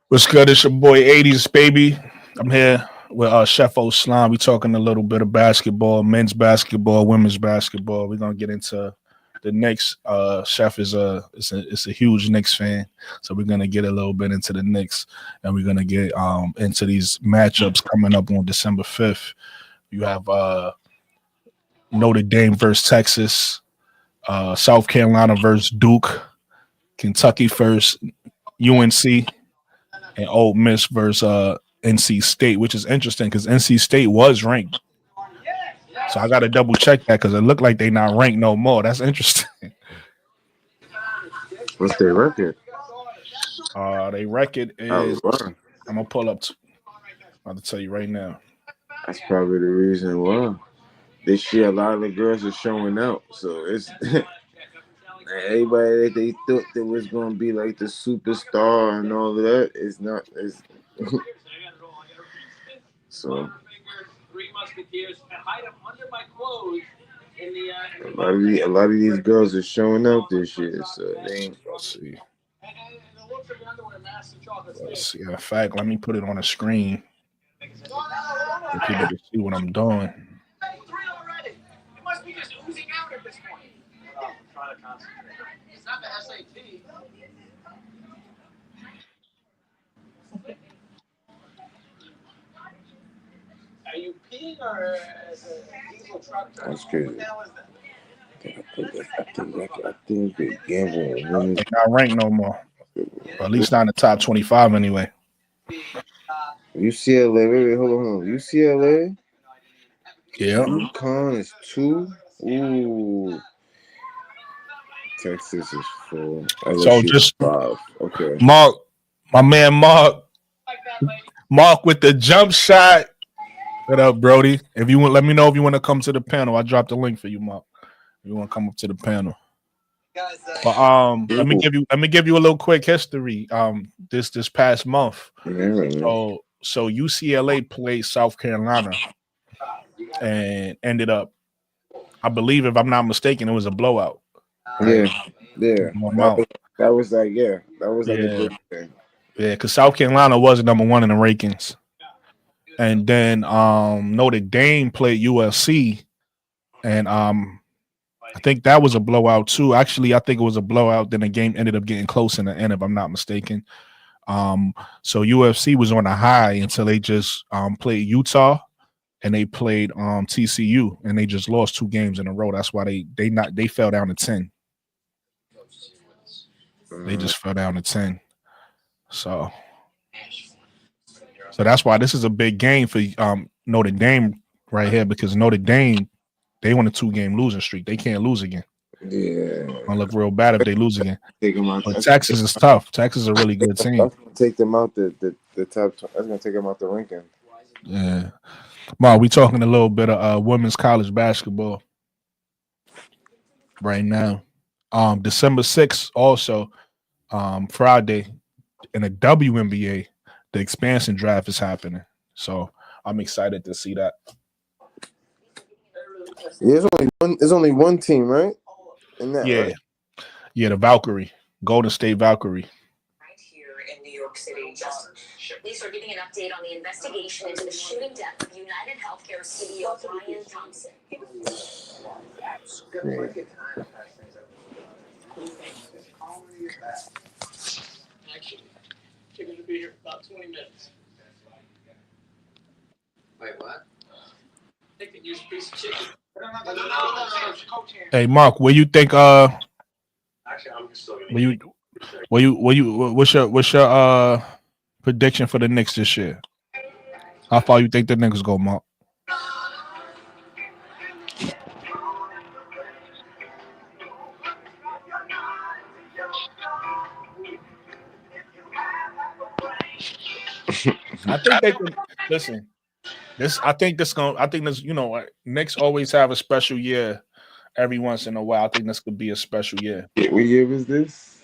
What's good? It's your boy 80s, baby. I'm here with Chef Oslan. We talking a little bit of basketball, men's basketball, women's basketball. We're gonna get into the Knicks. Chef is a huge Knicks fan, so we're gonna get a little bit into the Knicks, and we're gonna get into these matchups coming up on December 5th. You have Notre Dame versus Texas, South Carolina versus Duke, Kentucky versus UNC, and Ole Miss versus NC State, which is interesting because NC State was ranked. So I got to double check that because it looked like they not ranked no more. That's interesting. What's their record? They record Oh, is wow. I'm gonna pull up. I'm about to tell you right now. That's probably the reason why. This year, a lot of the girls are showing out. So it's everybody that they thought that was going to be like the superstar and all of that is not. It's, so a lot of these girls are showing out this year. So they ain't. Let's see. In fact, let me put it on a screen so people can see what I'm doing. Are you peeing or is a diesel truck? That's crazy. I think they gamble. They're not ranked no more. Or at least not in the top 25 anyway. UCLA. Wait, hold on. UCLA. Yeah. UConn is 2. Ooh. Texas is 4. So just 5. Okay. Mark, my man Mark with the jump shot. What up, Brody? If you want, let me know if you want to come to the panel. I dropped the link for you, Mark. If you want to come up to the panel. But let me give you a little quick history. This past month. So UCLA played South Carolina and ended up, I believe, if I'm not mistaken, it was a blowout. Yeah. That was like a big thing. Yeah, because South Carolina was number 1 in the rankings. And then Notre Dame played USC, and I think that was a blowout too. Actually, I think it was a blowout. Then the game ended up getting close in the end, if I'm not mistaken. So UFC was on a high until they just played Utah, and they played TCU, and they just lost 2 games in a row. That's why they fell down to 10. They just fell down to 10. So that's why this is a big game for Notre Dame right here, because Notre Dame, they won a 2-game losing streak. They can't lose again. Yeah. Gonna look real bad if they lose again. But Texas is tough. Texas is a really good team. That's gonna take them out the top. That's gonna take them out the ranking. Yeah. Mark, we talking a little bit of women's college basketball right now. December 6th, also Friday, in the WNBA, the expansion draft is happening. So I'm excited to see that. Yeah, there's only one team, right? Right? Yeah, the Valkyrie, Golden State Valkyrie. Right here in New York City, police are giving an update on the investigation into the shooting death of United Healthcare CEO Brian Thompson. That's great. Actually, you're going to be here for about 20 minutes. Wait, what? They can use a piece of chicken. Hey, Mark, what you think? Actually, I'm still gonna. What's your prediction for the Knicks this year? How far you think the Knicks go, Mark? I think they can listen. I think this, Knicks always have a special year every once in a while. I think this could be a special year. What year was this?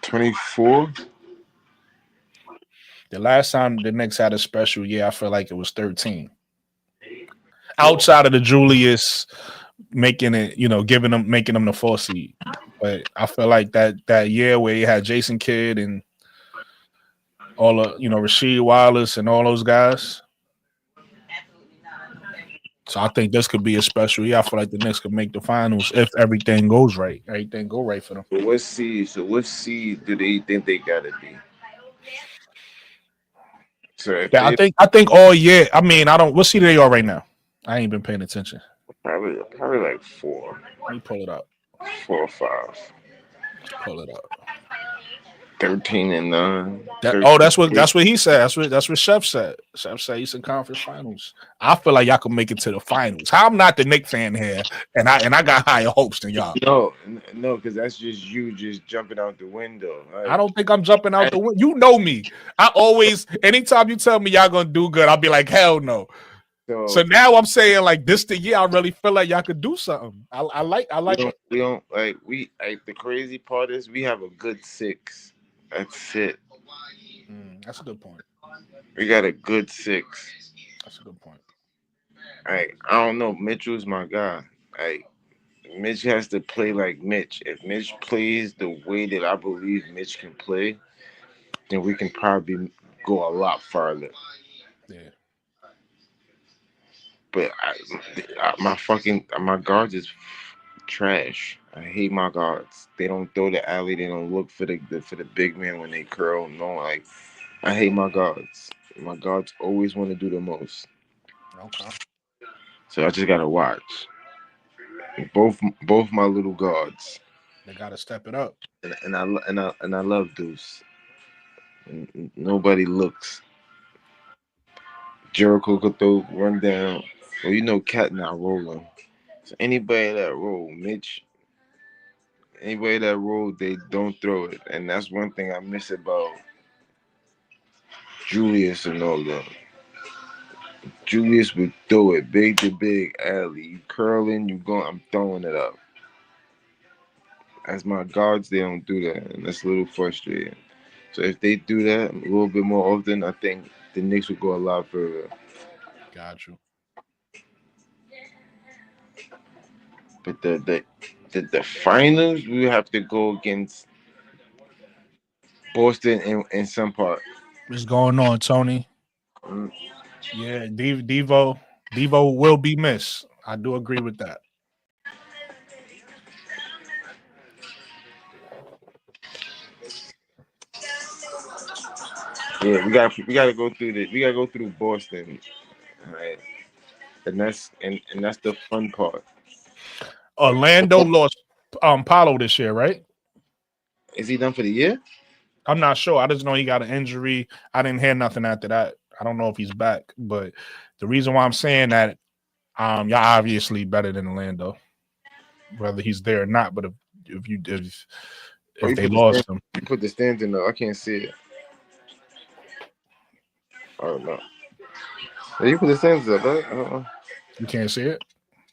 24. The last time the Knicks had a special year, I feel like it was 13. Outside of the Julius making it, making them the 4th seed. But I feel like that year where you had Jason Kidd and all of Rasheed Wallace and all those guys. So I think this could be a special year. I feel like the Knicks could make the finals if everything goes right. Everything go right for them. So what seed? So what seed do they think they gotta be? So if Yeah, they I think all year. I mean, I don't. What seed they are right now? I ain't been paying attention. probably like four, Let me pull it up. 4 or 5. Let's pull it up. 13-9. That's what he said. That's what Chef said. Chef said Eastern Conference Finals. I feel like y'all can make it to the finals. How I'm not the Knicks fan here, and I got higher hopes than y'all. No, because that's just you just jumping out the window. I don't think I'm jumping out the window. You know me. I always, anytime you tell me y'all gonna do good, I'll be like, hell no. So now I'm saying like this the year I really feel like y'all could do something. I like it. We don't like the crazy part is we have a good 6. That's it. That's a good point. We got a good 6. That's a good point. I don't know. Mitchell's my guy. Mitch has to play like Mitch. If Mitch plays the way that I believe Mitch can play, then we can probably go a lot farther. Yeah. But my guards is trash. I hate my guards. They don't throw the alley. They don't look for the big man when they curl. No, I hate my guards. My guards always want to do the most. Okay. So I just gotta watch both my little guards. They gotta step it up. And I love Deuce. And nobody looks. Jericho could throw run down. Well, Cat not rolling. So anybody that roll, Mitch, anybody that roll, they don't throw it. And that's one thing I miss about Julius and all that. Julius would throw it big to big alley. You curling, you going, I'm throwing it up. As my guards, they don't do that. And that's a little frustrating. So if they do that a little bit more often, I think the Knicks would go a lot further. Got you. But the finals, we have to go against Boston in some part. What's going on, Tony? Mm. Yeah, Devo will be missed. I do agree with that. Yeah, we gotta go through Boston, right? And that's the fun part. Orlando lost Paulo this year, right? Is he done for the year? I'm not sure. I just know he got an injury. I didn't hear nothing after that. I don't know if he's back, but the reason why I'm saying that, y'all obviously better than Orlando, whether he's there or not. But if they lost him, you put the stands in though. I can't see it. Oh no. You put the stands up, right? You can't see it.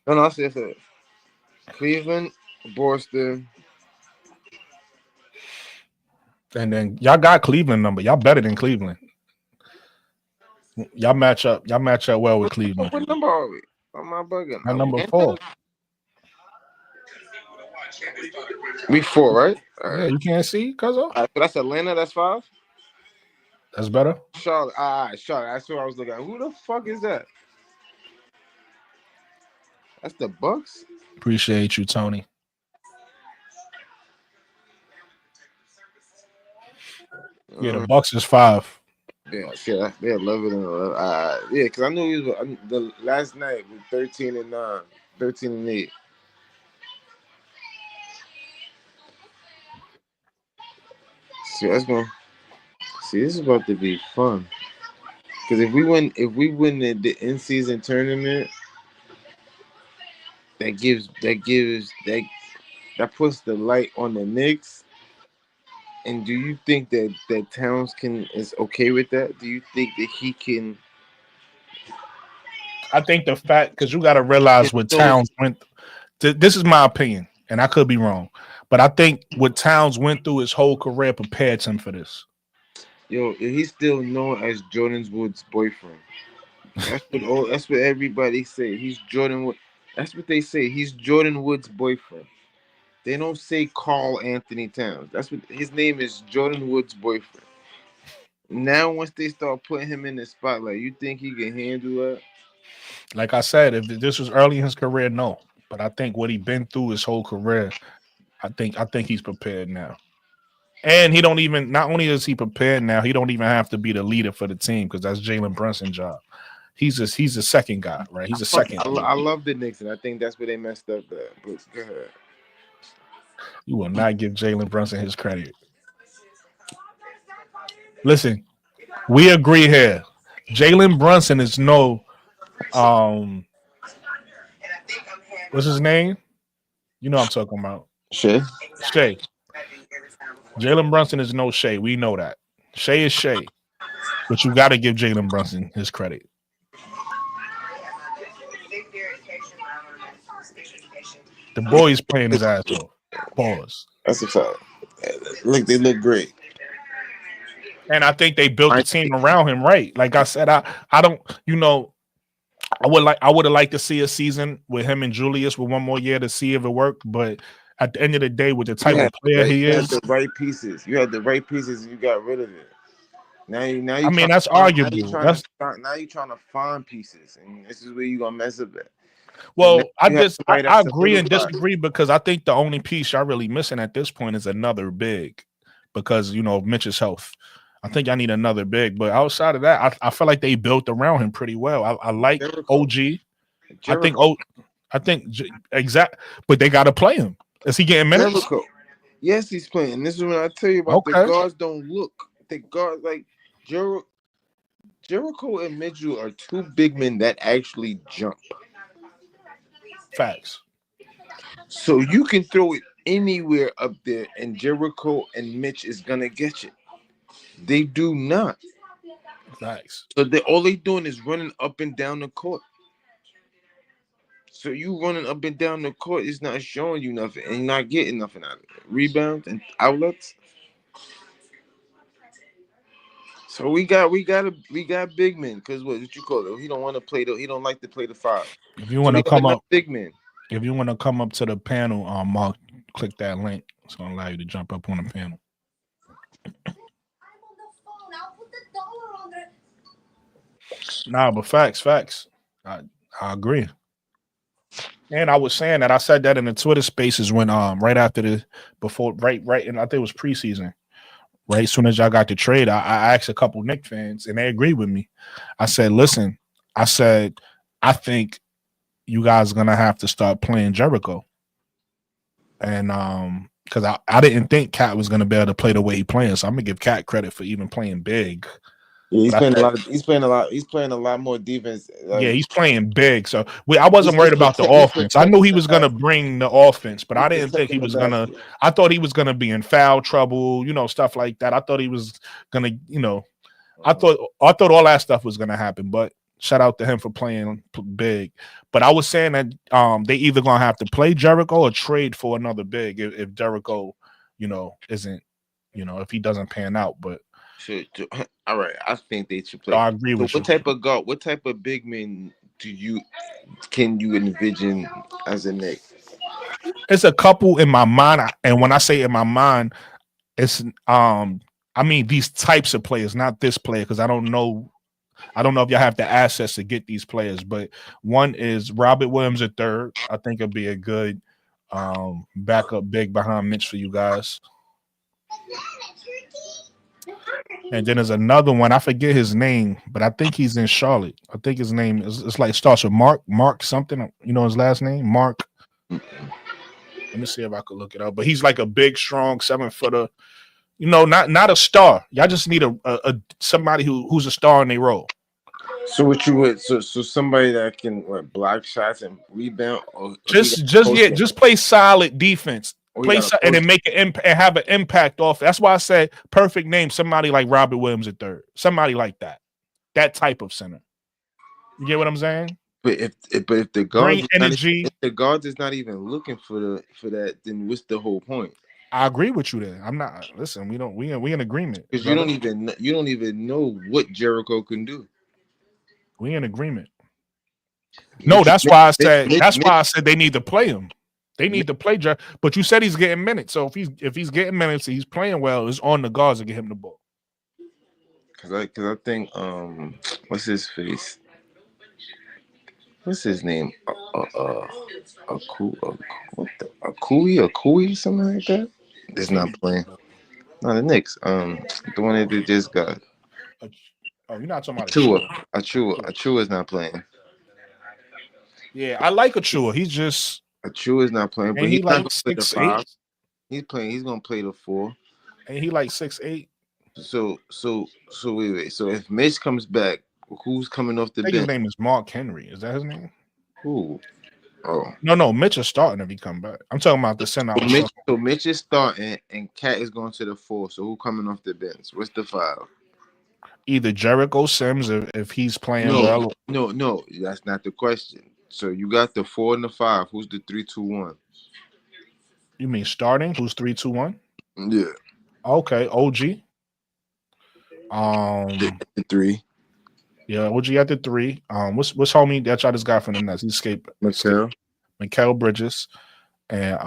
No, I see it. Cleveland, Boston. And then y'all got Cleveland number. Y'all better than Cleveland. Y'all match up well with Cleveland. What number are we? Am I bugging? At number 4. We 4, right? Yeah, you can't see, cuz. So that's Atlanta. That's 5. That's better. Charlotte. Charlotte. That's what I was looking at. Who the fuck is that? That's the Bucks. Appreciate you, Tony. Yeah, the Bucks is 5. Yeah, they're 11 and 11. Yeah, because I knew he was the last night with 13-9, 13-8. See, this is about to be fun. Because if we win the in-season tournament, that puts the light on the Knicks. And do you think that Towns is okay with that? Do you think that he can? I think the fact, because you got to realize what Towns went. This is my opinion, and I could be wrong, but I think what Towns went through his whole career prepared him for this. Yo, he's still known as Jordan Wood's boyfriend. That's what everybody say. He's Jordan Wood. That's what they say. He's Jordan Wood's boyfriend. They don't say Carl Anthony Towns. That's what his name is. Jordan Wood's boyfriend. Now, once they start putting him in the spotlight, you think he can handle that? Like I said, if this was early in his career, no. But I think what he been through his whole career, I think he's prepared now. And he don't even. Not only is he prepared now, he don't even have to be the leader for the team because that's Jalen Brunson's job. He's a second guy, right? He's a second. I love the Knicks, and I think that's where they messed up at. But go ahead. You will not give Jalen Brunson his credit. Listen, we agree here. Jalen Brunson is no what's his name? You know what I'm talking about. Shea. Shea. Jalen Brunson is no Shea. We know that. Shea is Shea. But you got to give Jalen Brunson his credit. The boy is playing his ass off. Pause. That's a fact. Look, they look great. And I think they built the team around him right. Like I said, I don't, I would have liked to see a season with him and Julius with one more year to see if it worked. But at the end of the day, with the type of player he is, the right pieces. You had the right pieces, and you got rid of it. Now you. I mean, that's arguable. Now you're trying to find pieces, and this is where you're gonna mess up at. Well, I agree and disagree because I think the only piece y'all really missing at this point is another big, because of Mitch's health. I think I need another big, but outside of that, I feel like they built around him pretty well. I like OG. Jericho. I think exact, but they got to play him. Is he getting minutes? Jericho. Yes, he's playing. This is when I tell you about the guards don't look. The guards like Jericho and Mitchell are two big men that actually jump. Facts. So you can throw it anywhere up there, and Jericho and Mitch is gonna get you. They do not. Facts. So all they doing is running up and down the court. So you running up and down the court is not showing you nothing, and you're not getting nothing out of it. Rebounds and outlets. So we got big men, because what you call it? He don't want to play he don't like to play the five. If you want to come up, big men. If you want to come up to the panel, Mark, click that link. It's gonna allow you to jump up on the panel. I'm on the phone. I'll put the dollar on there. Nah, but facts. I agree. And I was saying that I said that in the Twitter spaces when right after and I think it was preseason. Right as soon as y'all got the trade, I asked a couple Knicks fans and they agreed with me. I said, listen, I think you guys are gonna have to start playing Jericho. And because I didn't think Cat was gonna be able to play the way he playing. So I'm gonna give Cat credit for even playing big. Yeah, he's playing a lot more defense. Yeah, he's playing big. So I wasn't worried about the offense. I knew he was gonna bring the offense, but I didn't think he was gonna. I thought he was gonna be in foul trouble, stuff like that. I thought he was gonna, I thought all that stuff was gonna happen. But shout out to him for playing big. But I was saying that they either gonna have to play Jericho or trade for another big if Jericho, isn't, if he doesn't pan out. But all right, I think they should play. I agree with you. What type of big men can you envision as a Knick? It's a couple in my mind, and when I say in my mind, it's I mean these types of players, not this player, because I don't know if y'all have the assets to get these players. But one is Robert Williams III. I think it'll be a good backup big behind Mitch for you guys. And then there's another one. I forget his name, but I think he's in Charlotte. I think his name it's like starts with Mark something. His last name? Mark. Let me see if I could look it up. But he's like a big, strong 7-footer. Not a star. Y'all just need a somebody who's a star in their role. So what you would so somebody that can block shots and rebound, or just play solid defense. Play and then make and have an impact off. That's why I said perfect name. Somebody like Robert Williams III. Somebody like that type of center. You get what I'm saying? But if the guard is not even looking for that, then what's the whole point? I agree with you there. I'm not. Listen, we in agreement because you don't even know what Jericho can do. We in agreement. No, that's why I said they need to play him. They need to play, but you said he's getting minutes. So if he's getting minutes, he's playing well. It's on the guards to get him the ball. I think what's his face? What's his name? What the Akui, something like that. It's not playing. No, the Knicks. The one that they just got. Oh, you're not talking about Achua. Achua. Achua is not playing. Yeah, I like Achua. He's just Achua is not playing, but ain't he's he not like gonna play the 6'8"? 5. He's playing. He's gonna play the 4. Ain't he like 6'8"? So wait. So if Mitch comes back, who's coming off the I think his bench? name is Mark Henry. Is that his name? Who? Oh, No, Mitch is starting if he come back. I'm talking about the center I was talking. So Mitch is starting, and Cat is going to the 4. So who coming off the bench? What's the 5? Either Jericho Sims if he's playing No, well. no. That's not the question. So you got the 4 and the 5. Who's the 3, 2, 1? You mean starting? Who's 3-2-1? Yeah, Okay, OG. the 3. Yeah, OG at the 3. What's homie that y'all just got from the Nets? He escaped Mikal Bridges and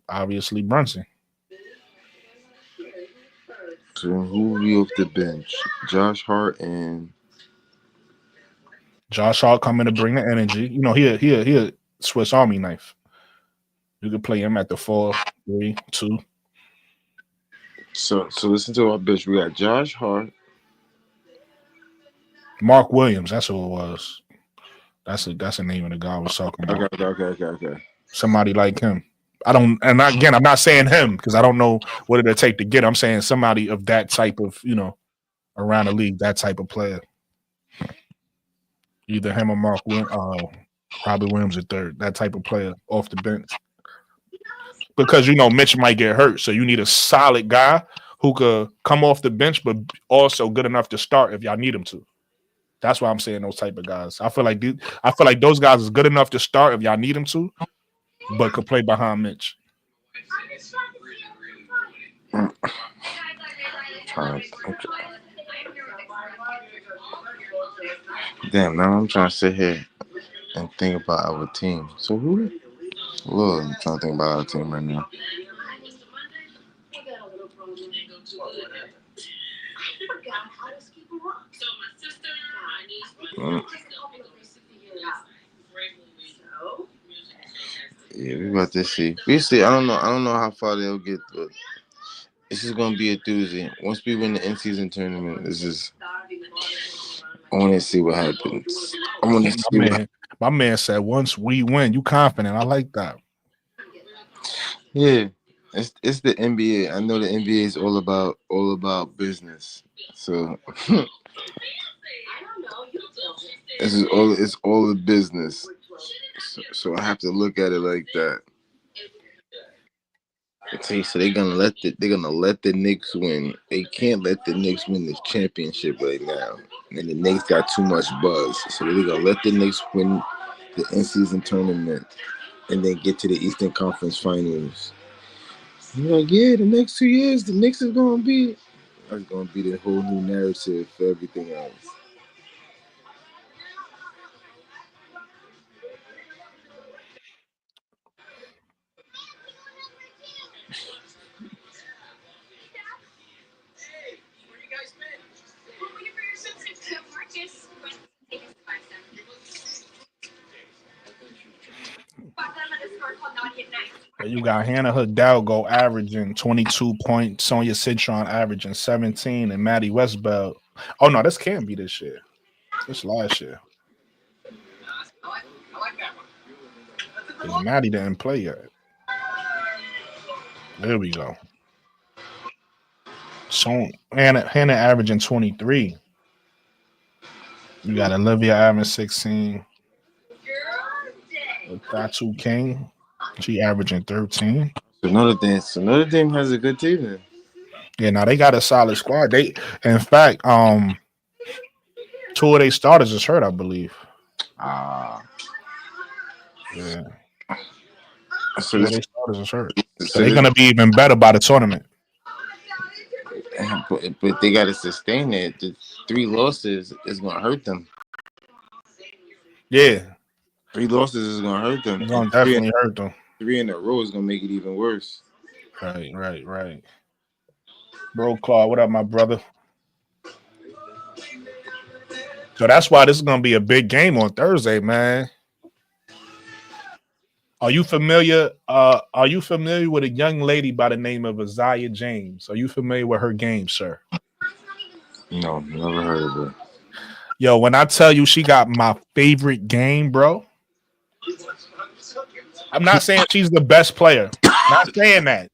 obviously Brunson. So who will be off the bench? Josh Hart and Josh Hart coming to bring the energy. You know, he a Swiss Army knife. You could play him at the 4, 3, 2. so listen to our bench. We got Josh Hart. Mark Williams, that's who it was. That's the name of the guy I was talking about. Okay. Somebody like him. I'm not saying him because I don't know what it'll take to get him. I'm saying somebody of that type of, around the league, that type of player. Either him or Robbie Williams at third, that type of player off the bench. Because Mitch might get hurt, so you need a solid guy who could come off the bench, but also good enough to start if y'all need him to. That's why I'm saying those type of guys. I feel like those guys is good enough to start if y'all need them to, but could play behind Mitch. Damn, now I'm trying to sit here and think about our team. So who? Lord, I'm trying to think about our team right now. Yeah, we about to see. We see. I don't know how far they'll get, but this is gonna be a doozy. Once we win the in-season tournament, I want to see what happens. I want to see. My man said, "Once we win, you confident." I like that. Yeah, it's the NBA. I know the NBA is all about business. So it's all the business. So I have to look at it like that. Okay, so they're gonna let the Knicks win. They can't let the Knicks win this championship right now. And the Knicks got too much buzz. So they're gonna let the Knicks win the in-season tournament and then get to the Eastern Conference Finals. You're like, yeah, the next 2 years, the Knicks is gonna be that's gonna be the whole new narrative for everything else. You got Hannah Hidalgo averaging 22 points, Sonia Citron averaging 17, and Maddie Westbeld. Oh no, this can't be this year. This last year. Because Maddie didn't play yet. There we go. So Hannah averaging 23. You got Olivia averaging 16. Thatu King, she averaging 13. So Notre Dame has a good team then. Yeah, now they got a solid squad. They, in fact, 2 of their starters is hurt, I believe. Yeah. So 2 of their starters is hurt. So they're gonna be even better by the tournament. But they gotta sustain it. The 3 losses is gonna hurt them. Yeah. 3 losses is gonna hurt them. It's gonna definitely hurt them. 3 in a row is gonna make it even worse. Right. Bro, Claude, what up, my brother? So that's why this is gonna be a big game on Thursday, man. Are you familiar? Are you familiar with a young lady by the name of Isaiah James? Are you familiar with her game, sir? No, never heard of her. Yo, when I tell you she got my favorite game, bro. I'm not saying she's the best player. Not saying that.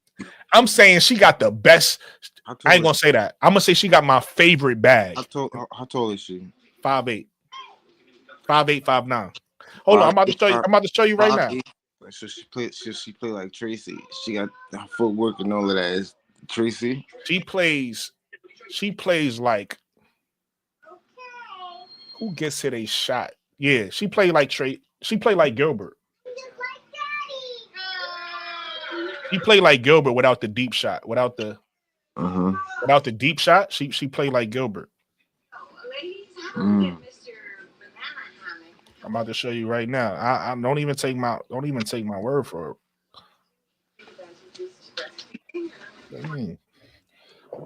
I'm saying she got the best. I ain't gonna say that. I'm gonna say she got my favorite bag. How tall is she? 5'8". 5'8", 5'9". Hold on, I'm about to show you. I'm about to show you right now. So she play like Tracy. She got her footwork and all of that. Is Tracy? She plays like who gets hit a shot? Yeah, she played like She played like Gilbert. She played like Gilbert without the deep shot. Without the deep shot, she played like Gilbert. I'm about to show you right now. I don't even take my word for it. What do you mean?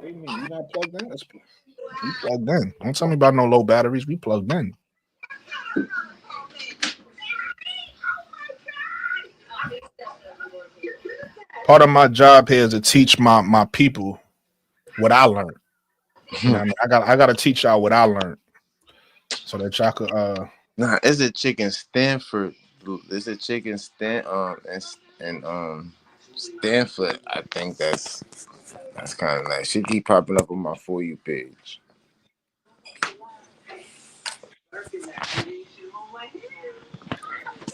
You not plugged in? We plugged in. Don't tell me about no low batteries. We plugged in. Part of my job here is to teach my people what I learned. You know what I mean? I got to teach y'all what I learned so that y'all could. Nah, it's a chicken Stanford. It's a chicken Stanford. I think that's kind of nice. She keep popping up on my For You page.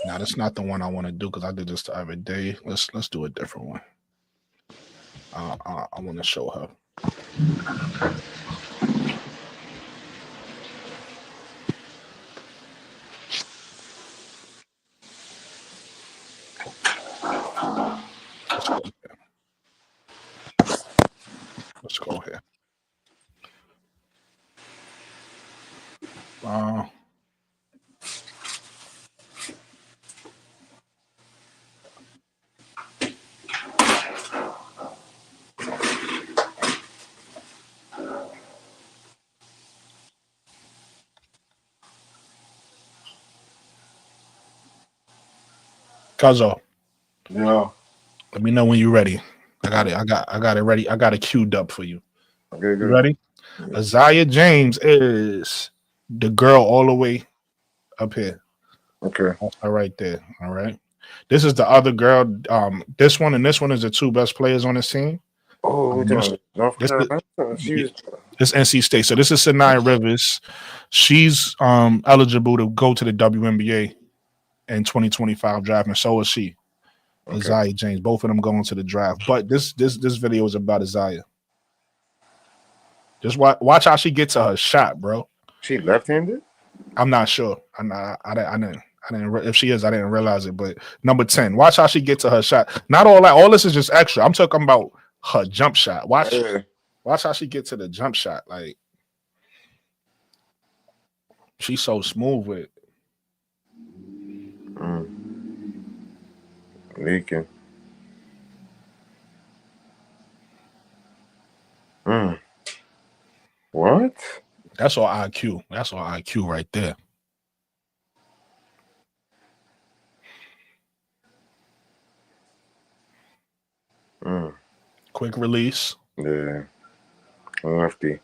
Nah, that's not the one I want to do because I did this the other day. Let's do a different one. I want to show her. Let's go here. Cuzzo. Yeah. Let me know when you're ready. I got it. I got it ready. I got it queued up for you. Okay, you ready? Yeah. Isaiah James is the girl all the way up here. Okay. That's her right there. All right. This is the other girl. This one and this one is the two best players on the team. Oh, this NC State. So this is Sanaya Rivers. She's eligible to go to the WNBA in 2025 draft, and so is she. Okay. Isaiah James. Both of them going to the draft. But this video is about Isaiah. Just watch how she gets to her shot, bro. She left-handed? I'm not sure. I didn't. If she is, I didn't realize it. But number 10, watch how she gets to her shot. Not all that. All this is just extra. I'm talking about her jump shot. Watch how she gets to the jump shot. Like she's so smooth with it. Leaking. What? That's all IQ. That's all IQ right there. Quick release. Yeah. Lefty.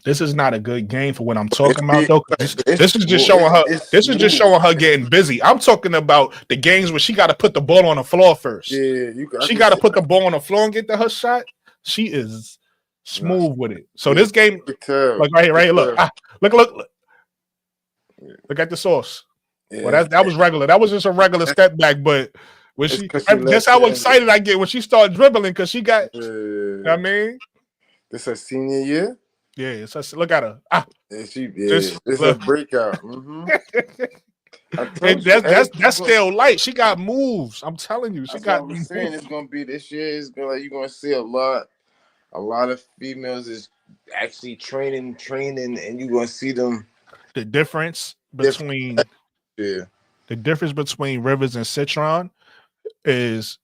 This is not a good game for what I'm talking about, though. This is just showing her. This is just showing her getting busy. I'm talking about the games where she got to put the ball on the floor first. Yeah, she got to put the ball on the floor and get to her shot. She is smooth with it. So this game, like right here, look, look at the source. Yeah. Well, that was regular. That was just a regular step back, but when that's how excited I get when she started dribbling because she got. You know what I mean, this her senior year. Yeah, it's look at her. It's a breakout. That's still light. She got moves. I'm telling you, she got. I'm saying it's gonna be this year. It's gonna you're gonna see a lot of females is actually training, and you're gonna see them. The difference between the difference between Rivers and Citron is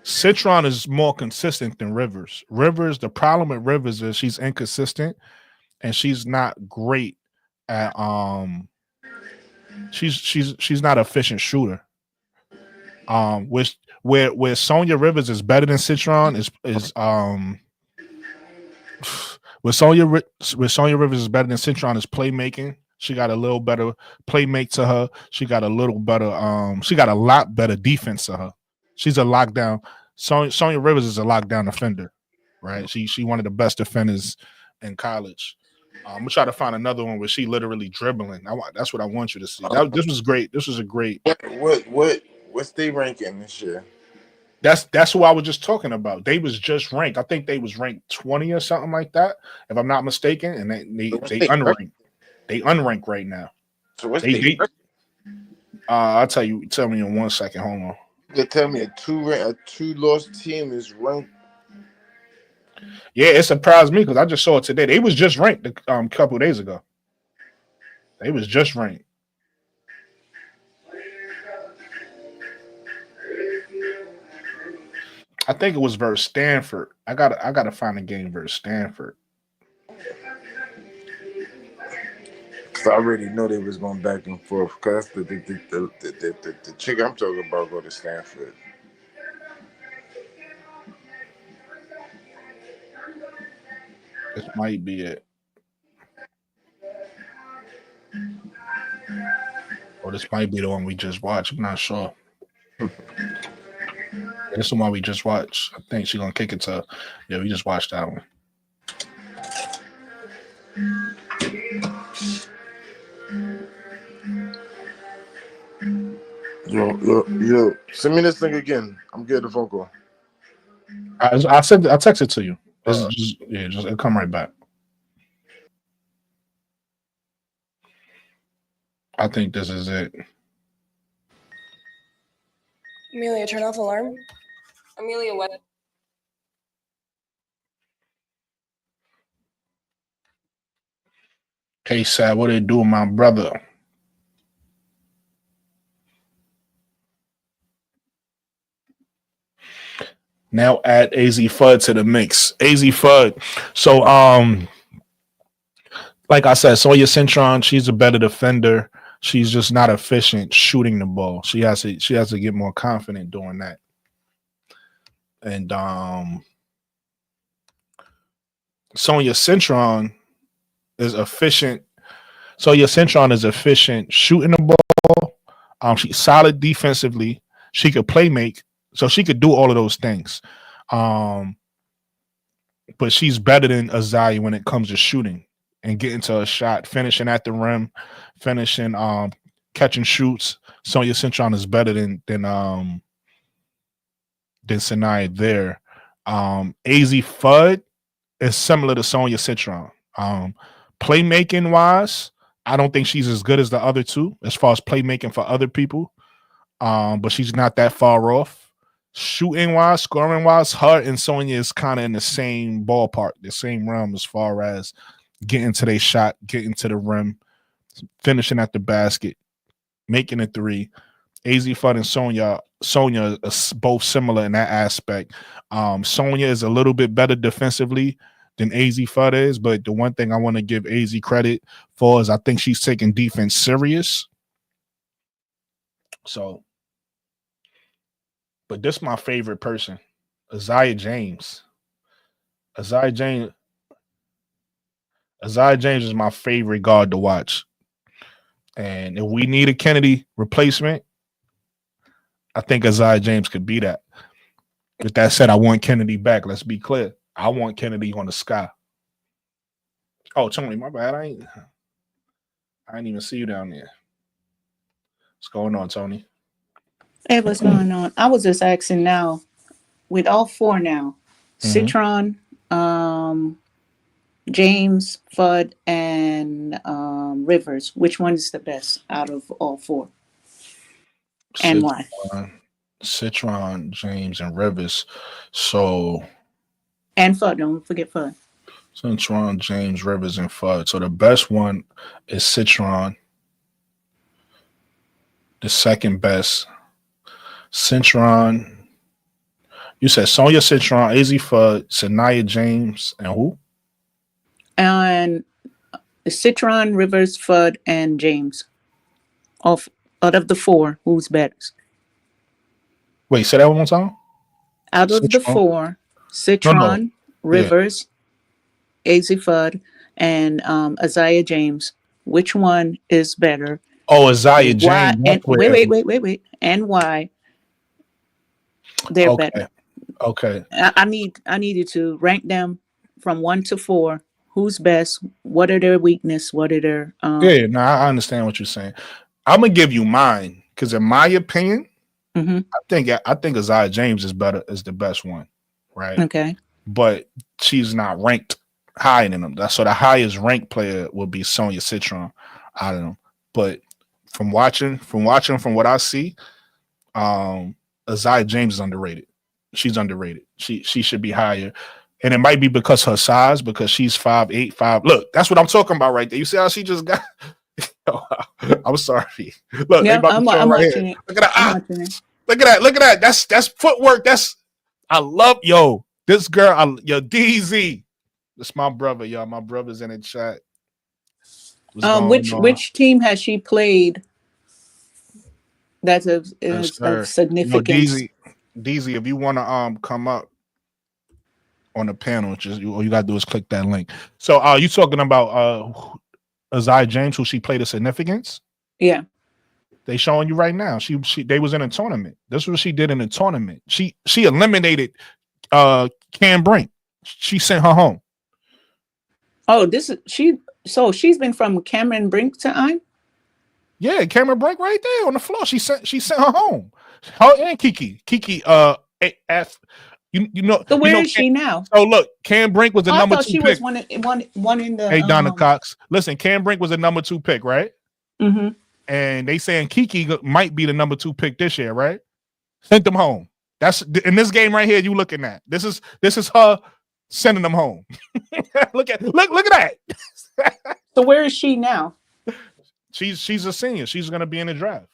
Citron is more consistent than Rivers. The problem with Rivers is she's inconsistent and she's not great at she's not an efficient shooter. Which where Sonya Rivers is better than Citron is where Sonya Rivers is better than Citron is playmaking. She got a little better playmate to her. She got a little better she got a lot better defense to her. She's a lockdown. Sonya Rivers is a lockdown defender, right? She one of the best defenders in college. I'm gonna try to find another one where she literally dribbling. That's what I want you to see. This was great. This was a great. What's they ranking this year? That's who I was just talking about. They was just ranked. I think they was ranked 20 or something like that, if I'm not mistaken. And they unranked. They unranked right now. So what's I'll tell me in 1 second. Hold on. You could tell me a two loss team is ranked. Yeah, it surprised me because I just saw it today. They was just ranked a couple of days ago. They was just ranked. I think it was versus Stanford. I gotta find a game versus Stanford. I already know they was going back and forth because the chick I'm talking about go to Stanford. This might be it. Or this might be the one we just watched. I'm not sure. This is the one we just watched. I think she's gonna kick it to. Yeah, we just watched that one. Yo, send me this thing again. I'm getting the phone call. I texted it to you. Just it'll come right back. I think this is it. Amelia, turn off alarm. Amelia, what? Hey, Sad, what they doing, my brother? Now add AZ Fudd to the mix. AZ Fudd. So, like I said, Sonya Citron, she's a better defender. She's just not efficient shooting the ball. She has to get more confident doing that. And Sonya Citron is efficient. Sonya Citron is efficient shooting the ball. She's solid defensively. She could play make. So she could do all of those things. But she's better than Azaya when it comes to shooting and getting to a shot, finishing at the rim, finishing, catching shoots. Sonya Citron is better than Sanaya there. AZ Fudd is similar to Sonya Citron. Playmaking wise, I don't think she's as good as the other two as far as playmaking for other people. But she's not that far off. Shooting wise, scoring wise, her and Sonya is kind of in the same ballpark, the same realm as far as getting to their shot, getting to the rim, finishing at the basket, making a three. AZ Fudd and Sonya are both similar in that aspect. Sonya is a little bit better defensively than AZ Fudd is, but the one thing I want to give AZ credit for is I think she's taking defense serious. So, but this is my favorite person, Azaya James. Azaya James is my favorite guard to watch. And if we need a Kennedy replacement, I think Azaya James could be that. With that said, I want Kennedy back. Let's be clear. I want Kennedy on the sky. Oh, Tony, my bad. I didn't even see you down there. What's going on, Tony? Hey, what's going on? I was just asking now, with all four now, Citron, James, Fudd, and Rivers, which one is the best out of all four? And why? Citron, James, and Rivers. So, and Fudd, don't forget Fudd. Citron, James, Rivers, and Fudd. So the best one is Citron. The second best, Citron, You said Sonya Citron, AZ Fudd, Sanaya James, and who? And Citron, Rivers, Fudd, and James. Out of the four, who's better? Wait, say that one more time. Out of the Citron. four, No. Citron, Yeah. Rivers, AZ Fudd, and Isaiah James. Which one is better? Oh, Isaiah Why? James. And That's where- wait. And why they're Okay. better? Okay. I need you to rank them from 1 to 4. Who's best? What are their weaknesses? What are their Yeah, no, I understand what you're saying. I'm gonna give you mine because, in my opinion, Mhm. I think Isaiah James is the best one, right? Okay. But she's not ranked higher than them. So the highest ranked player would be Sonya Citron out of them. But from what I see, Isaiah James is underrated. She's underrated. She should be higher. And it might be because her size, because she's 5'8", 5. Look, that's what I'm talking about right there. You see how she just got I'm sorry. Look, Yeah, I'm watching it. Look at that. I'm watching it. Look at that. That's footwork. I love this girl. DZ. That's my brother, y'all. My brother's in the chat. What's going on? Which team has she played that's Yes, of sir. significance? DZ, if you want to come up on the panel, all you gotta do is click that link. So you talking about Isaiah James, who she played a significance? Yeah. They showing you right now. They was in a tournament. This is what she did in a tournament. She eliminated Cam Brink. She sent her home. Oh, she's been from Cameron Brink to I'm? Yeah, Cameron Brink right there on the floor. She sent her home. Her and Kiki. F. You know. So where you know, is she now? So look, Cam Brink was the number 2 I thought she pick. was one in the. Hey, Donna Cox. Listen, Cam Brink was the number 2 pick, right? Mm-hmm. And they saying Kiki might be the number 2 pick this year, right? Sent them home. That's in this game right here. You looking at this is her sending them home. look at that. So where is she now? She's a senior. She's gonna be in the draft.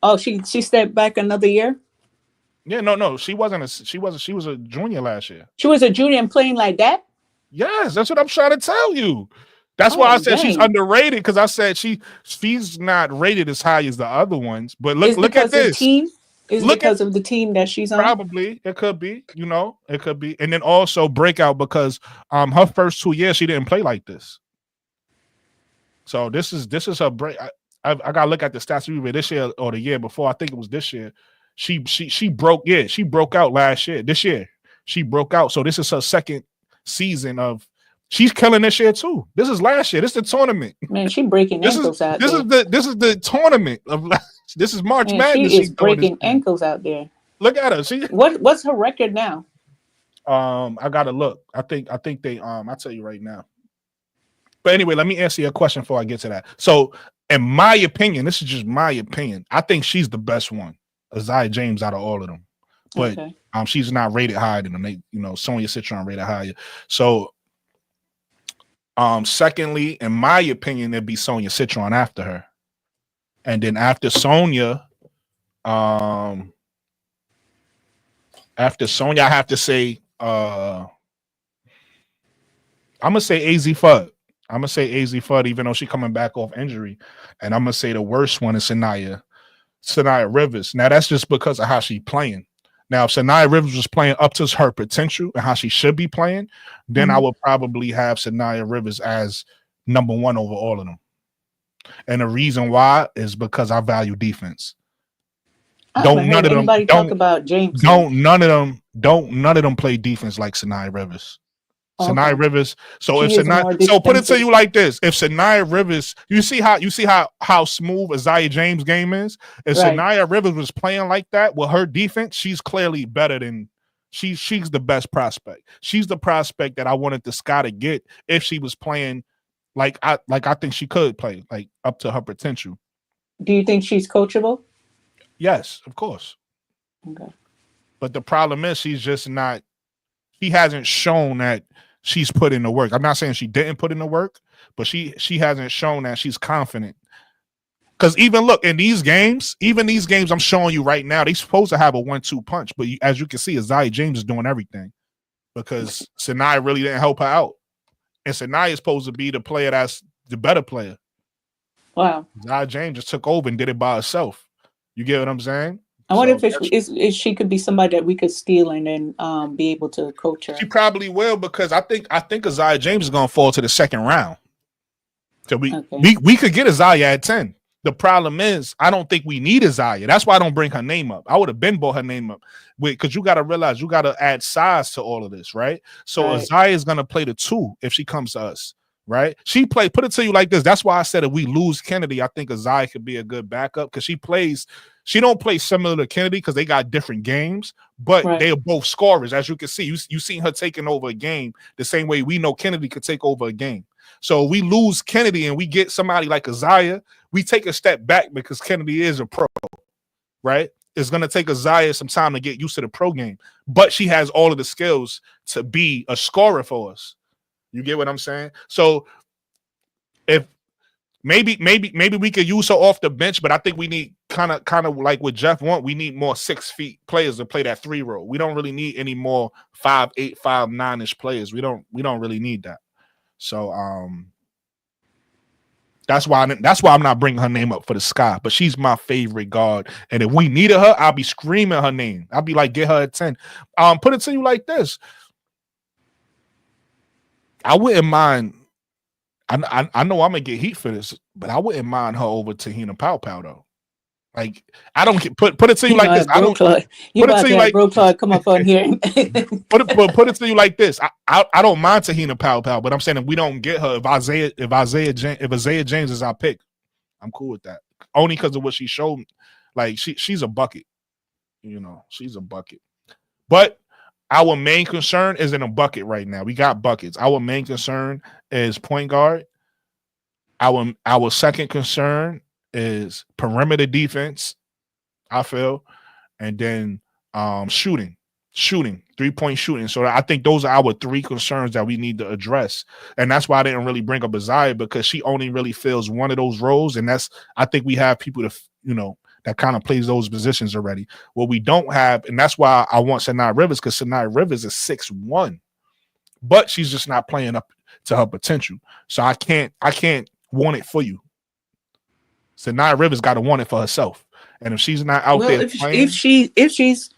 Oh, she stepped back another year. Yeah, no, she was a junior last year. She was a junior and playing like that. Yes, that's what I'm trying to tell you. That's why I said she's underrated, because I said she's not rated as high as the other ones. But look at this. Is it because of the team that she's on? Probably. It could be, it could be. And then also breakout because her first 2 years she didn't play like this. So this is her break. I gotta look at the stats this year or the year before. I think it was this year. She broke out last year. This year she broke out. So this is her second season of. She's killing this year too. This is last year. This is the tournament. Man, she breaking ankles out there. This is the tournament of last. This is March Madness. She is breaking ankles out there. Look at her. What's her record now? I gotta look. I think they I'll tell you right now. But anyway, let me answer your question before I get to that. So, in my opinion, this is just my opinion. I think she's the best one, Isaiah James, out of all of them. But she's not rated higher than them. They, Sonya Citron rated higher. So, secondly, in my opinion, it'd be Sonya Citron after her. And then after Sonya, I have to say, I'm gonna say AZ Fudd, even though she's coming back off injury. And I'm gonna say the worst one is Sanaya Rivers. Now that's just because of how she's playing. Now, if Sanaya Rivers was playing up to her potential and how she should be playing, then I would probably have Sanaya Rivers as number 1 over all of them. And the reason why is because I value defense. Don't none of them talk about James. Don't none of them play defense like Sanaya Rivers. Sanaya Rivers. So put it to you like this: if Sanaya Rivers, you see how smooth Isaiah James' game is. If Sanaya Rivers was playing like that with her defense, she's clearly better than she's the best prospect. She's the prospect that I wanted the Sky to get if she was playing like I think she could play like up to her potential. Do you think she's coachable? Yes, of course. Okay. But the problem is she's just not. She hasn't shown that she's put in the work. I'm not saying she didn't put in the work, but she hasn't shown that she's confident Because even look in these games, I'm showing you right now, they supposed to have a 1-2 punch, but as you can see, Isaiah James is doing everything because Sanaya really didn't help her out, and Sanaya is supposed to be the player that's the better player. Wow. Isaiah James just took over and did it by herself. You get what I'm saying? I wonder if she could be somebody that we could steal and then be able to coach her. She probably will because I think Isaiah James is going to fall to the second round. So we could get Isaiah at 10. The problem is I don't think we need Isaiah. That's why I don't bring her name up. I would have been brought her name up because you got to realize you got to add size to all of this, right? So Isaiah is going to play the 2 if she comes to us, right? Put it to you like this. That's why I said if we lose Kennedy, I think Isaiah could be a good backup because she don't play similar to Kennedy because they got different games, but they are both scorers. As you can see, you seen her taking over a game the same way we know Kennedy could take over a game. So we lose Kennedy and we get somebody like Isaiah, we take a step back because Kennedy is a pro, right? It's going to take Isaiah some time to get used to the pro game, but she has all of the skills to be a scorer for us. You get what I'm saying? So if maybe we could use her off the bench, but I think we need kind of like what Jeff want. We need more 6 feet players to play that 3 role. We don't really need any more 5'8", 5'9" players. We don't really need that. So that's why I'm not bringing her name up for the sky. But she's my favorite guard, and if we needed her, I'll be screaming her name. I'll be like, get her at 10. Put it to you like this: I wouldn't mind. I know I'm gonna get heat for this, but I wouldn't mind her over Tahina Pow though. Like I don't get put it to you like this. I don't put it to you like Bro come up on here. put it to you like this. I don't mind Tahina Pow, but I'm saying if we don't get her, if Isaiah James is our pick, I'm cool with that. Only because of what she showed me. Like she's a bucket, she's a bucket. But our main concern is in a bucket right now. We got buckets. Our main concern is point guard. Our second concern is perimeter defense, I feel, and then shooting, 3-point shooting. So I think those are our 3 concerns that we need to address. And that's why I didn't really bring up Isaiah, because she only really fills one of those roles. And I think we have people that kind of plays those positions already. What we don't have, and that's why I want Sanaya Rivers, because Sanaya Rivers is 6'1", but she's just not playing up to her potential. So I can't want it for you. Sanaya Rivers got to want it for herself. And if she's not out there playing, if she's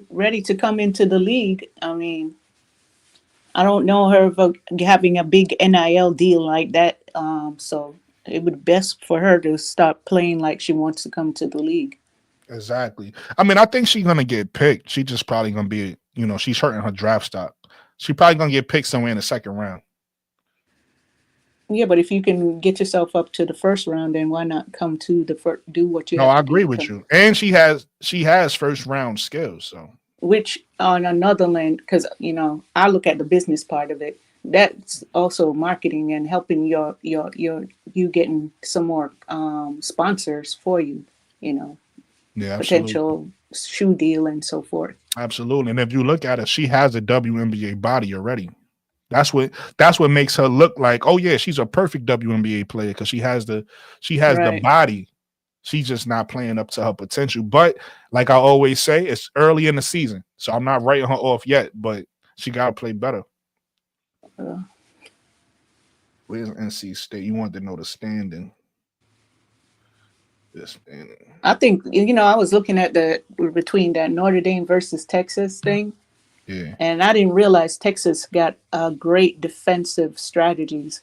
ready to come into the league, I mean, I don't know her for having a big NIL deal like that. So it would be best for her to start playing like she wants to come to the league. Exactly. I mean, I think she's gonna get picked. She just probably gonna be, she's hurting her draft stock. She probably gonna get picked somewhere in the second round. Yeah, but if you can get yourself up to the first round, then why not come to the first? Do what you. No, I agree with you. And she has first round skills. So, which on another land, because I look at the business part of it. That's also marketing and helping you getting some more sponsors for you. Yeah, potential shoe deal and so forth. Absolutely. And if you look at it, she has a WNBA body already. That's what makes her look like, oh yeah, she's a perfect WNBA player, because she has the body. She's just not playing up to her potential. But like I always say, it's early in the season, so I'm not writing her off yet. But she gotta play better. Where's NC State? You want to know the standing? I think I was looking at between that Notre Dame versus Texas thing. Yeah. And I didn't realize Texas got great defensive strategies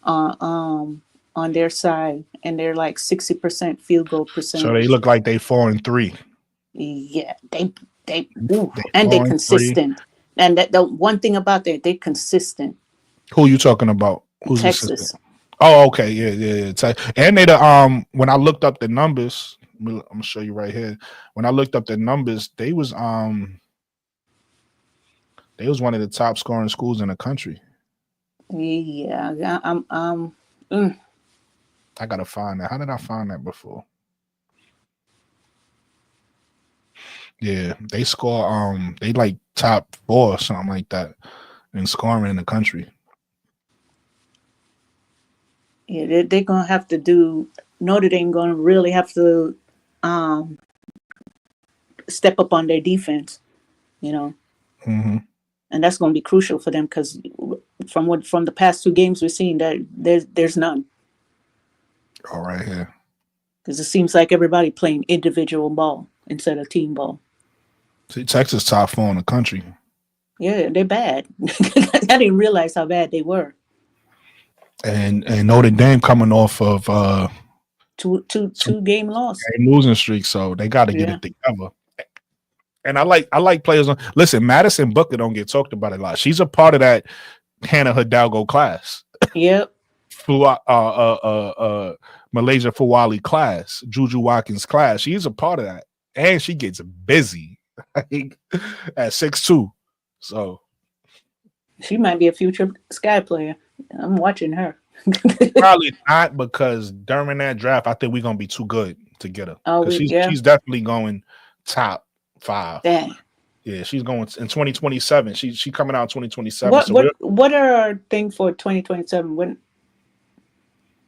on their side, and they're like 60% field goal percentage. So they look like they 4-3. Yeah, they consistent. 3. And the one thing about that, they're consistent. Who you talking about? Who's Texas? Consistent? Oh, okay, yeah. And they when I looked up the numbers, I'm gonna show you right here. When I looked up the numbers, they was one of the top scoring schools in the country. Yeah, I gotta find that. How did I find that before? Yeah, they score. They like top 4 or something like that in scoring in the country. Yeah, they're gonna have to do Notre Dame going to really have to step up on their defense, you know, Mm-hmm. and that's going to be crucial for them because from the past 2 games we've seen that there's none. All right here. Because it seems like everybody playing individual ball instead of team ball. See, Texas top 4 in the country. Yeah, they're bad. I didn't realize how bad they were. And Notre Dame coming off of Two game loss. losing streak, so they got to get it together. And I like players on. Listen, Madison Booker don't get talked about a lot. She's a part of that Hannah Hidalgo class. Yep. Malaysia Fawali class, Juju Watkins class. She's a part of that, and she gets busy at 6'2". So she might be a future Sky player. I'm watching her. Probably not, because during that draft, I think we're gonna be too good to get her. Oh, she's definitely going top 5. Dang. Yeah, she's going in 2027. She coming out in 2027. What are our thing for 2027? When?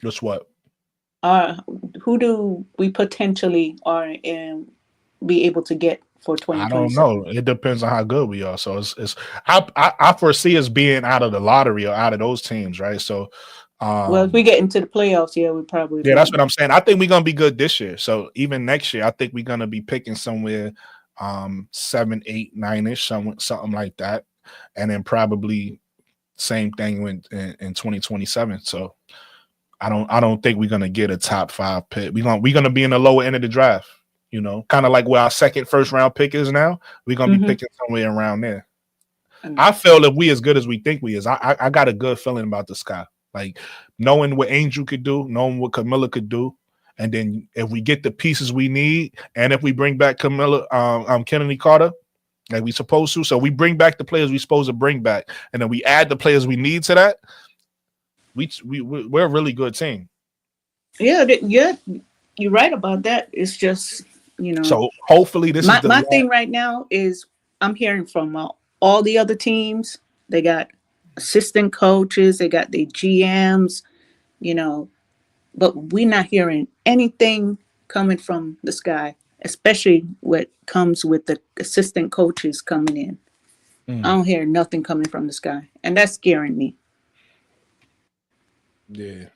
Just what? Who do we potentially be able to get for 2027? I don't know. It depends on how good we are. So it's I foresee us being out of the lottery or out of those teams, right? So well, if we get into the playoffs, we probably that's what I'm saying. I think we're gonna be good this year. So even next year, I think we're gonna be picking somewhere 7, 8, 9-ish, something like that, and then probably same thing in 2027. So I don't think we're gonna get a top 5 pick. We're gonna be in the lower end of the draft. You know, kind of like where our second first round pick is now. We're gonna be picking somewhere around there. I feel if we as good as we think we is, I got a good feeling about the Sky. Like knowing what Angel could do, knowing what Camilla could do, and then if we get the pieces we need, and if we bring back Camilla, Kennedy Carter, like we supposed to, so we bring back the players we supposed to bring back, and then we add the players we need to that. We're a really good team. Yeah, you're right about that. It's just, you know. So hopefully this is my thing right now is I'm hearing from all the other teams. They got assistant coaches, they got the GMs, you know, but we're not hearing anything coming from the Sky, especially what comes with the assistant coaches coming in. I don't hear nothing coming from the Sky, and that's scaring me. Yeah.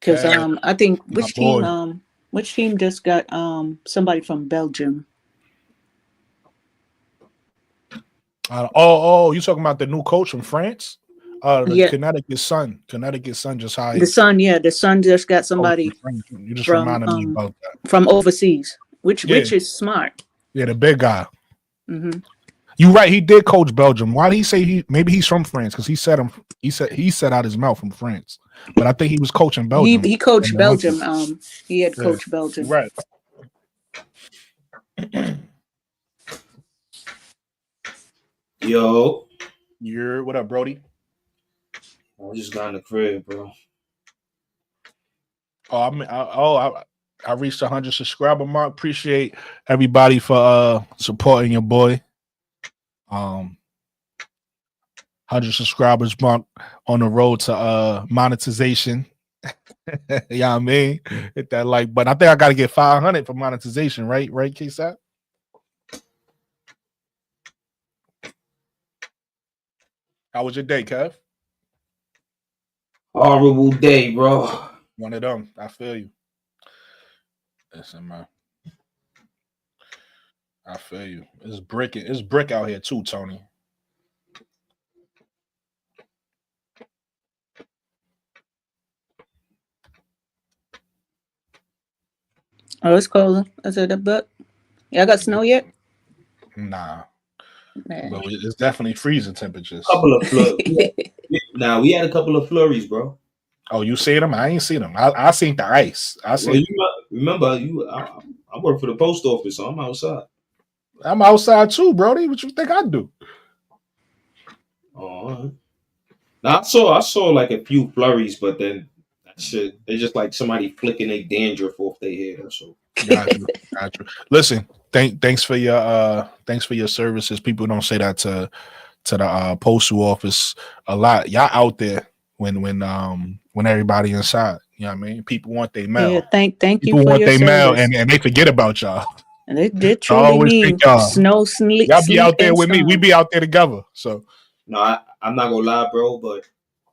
Because I think which team just got somebody from Belgium. You talking about the new coach from France? Connecticut Sun. Connecticut Sun just hired the Sun just got somebody you just reminded me about that. From overseas, which is smart. Yeah, the big guy. Mm-hmm. You're right. He did coach Belgium. Why did he say maybe he's from France? Because he said out his mouth from France. But I think he was coaching Belgium. He coached Belgium. He had coached Belgium. Right. Yo. What up, Brody? I just got in the crib, bro. I reached 100 subscriber mark. Appreciate everybody for supporting your boy. 100 subscribers mark on the road to monetization. Yeah, I mean, hit that like button. I think I got to get 500 for monetization, right? Right, K-Sap? How was your day, Kev? Horrible day, bro. One of them. I feel you. Listen, man. I feel you. It's brick out here too, Tony. Oh, it's cold. I said that, but y'all got snow yet? Nah. But it's definitely freezing temperatures. Couple of flurries. Now we had a couple of flurries, bro. Oh, you see them? I ain't seen them. I seen the ice. I work for the post office, so I'm outside. I'm outside too, Brody. What you think I do? Oh, now I saw like a few flurries, but then that shit, they're just like somebody flicking a dandruff off their hair. So got you. Listen, thanks for your services. People don't say that to the postal office a lot. Y'all out there when everybody inside. You know what I mean? People want their mail. Yeah, thank you People for want your their mail service. and they forget about y'all. And they I truly always think mean y'all. snow, Y'all be sleet, out there and with me. We storm. be out there together. So No, I'm not gonna lie, bro, but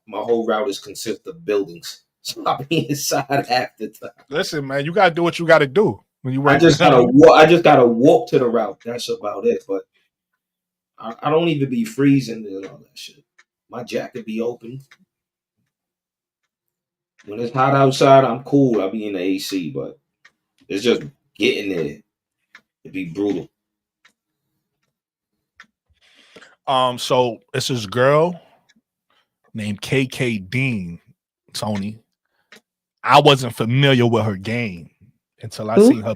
my whole route is consist of buildings. So I'll be inside half the time. listen, man, you gotta do what you gotta do when you I work. just gotta walk. I just gotta walk to the route. That's about it. But I don't even be freezing and all that shit. My jacket be open. When it's hot outside, I'm cool. I'll be in the AC, but it's just getting there. It'd be brutal. So it's this girl named KK Dean, Tony. I wasn't familiar with her game until I Who? seen her.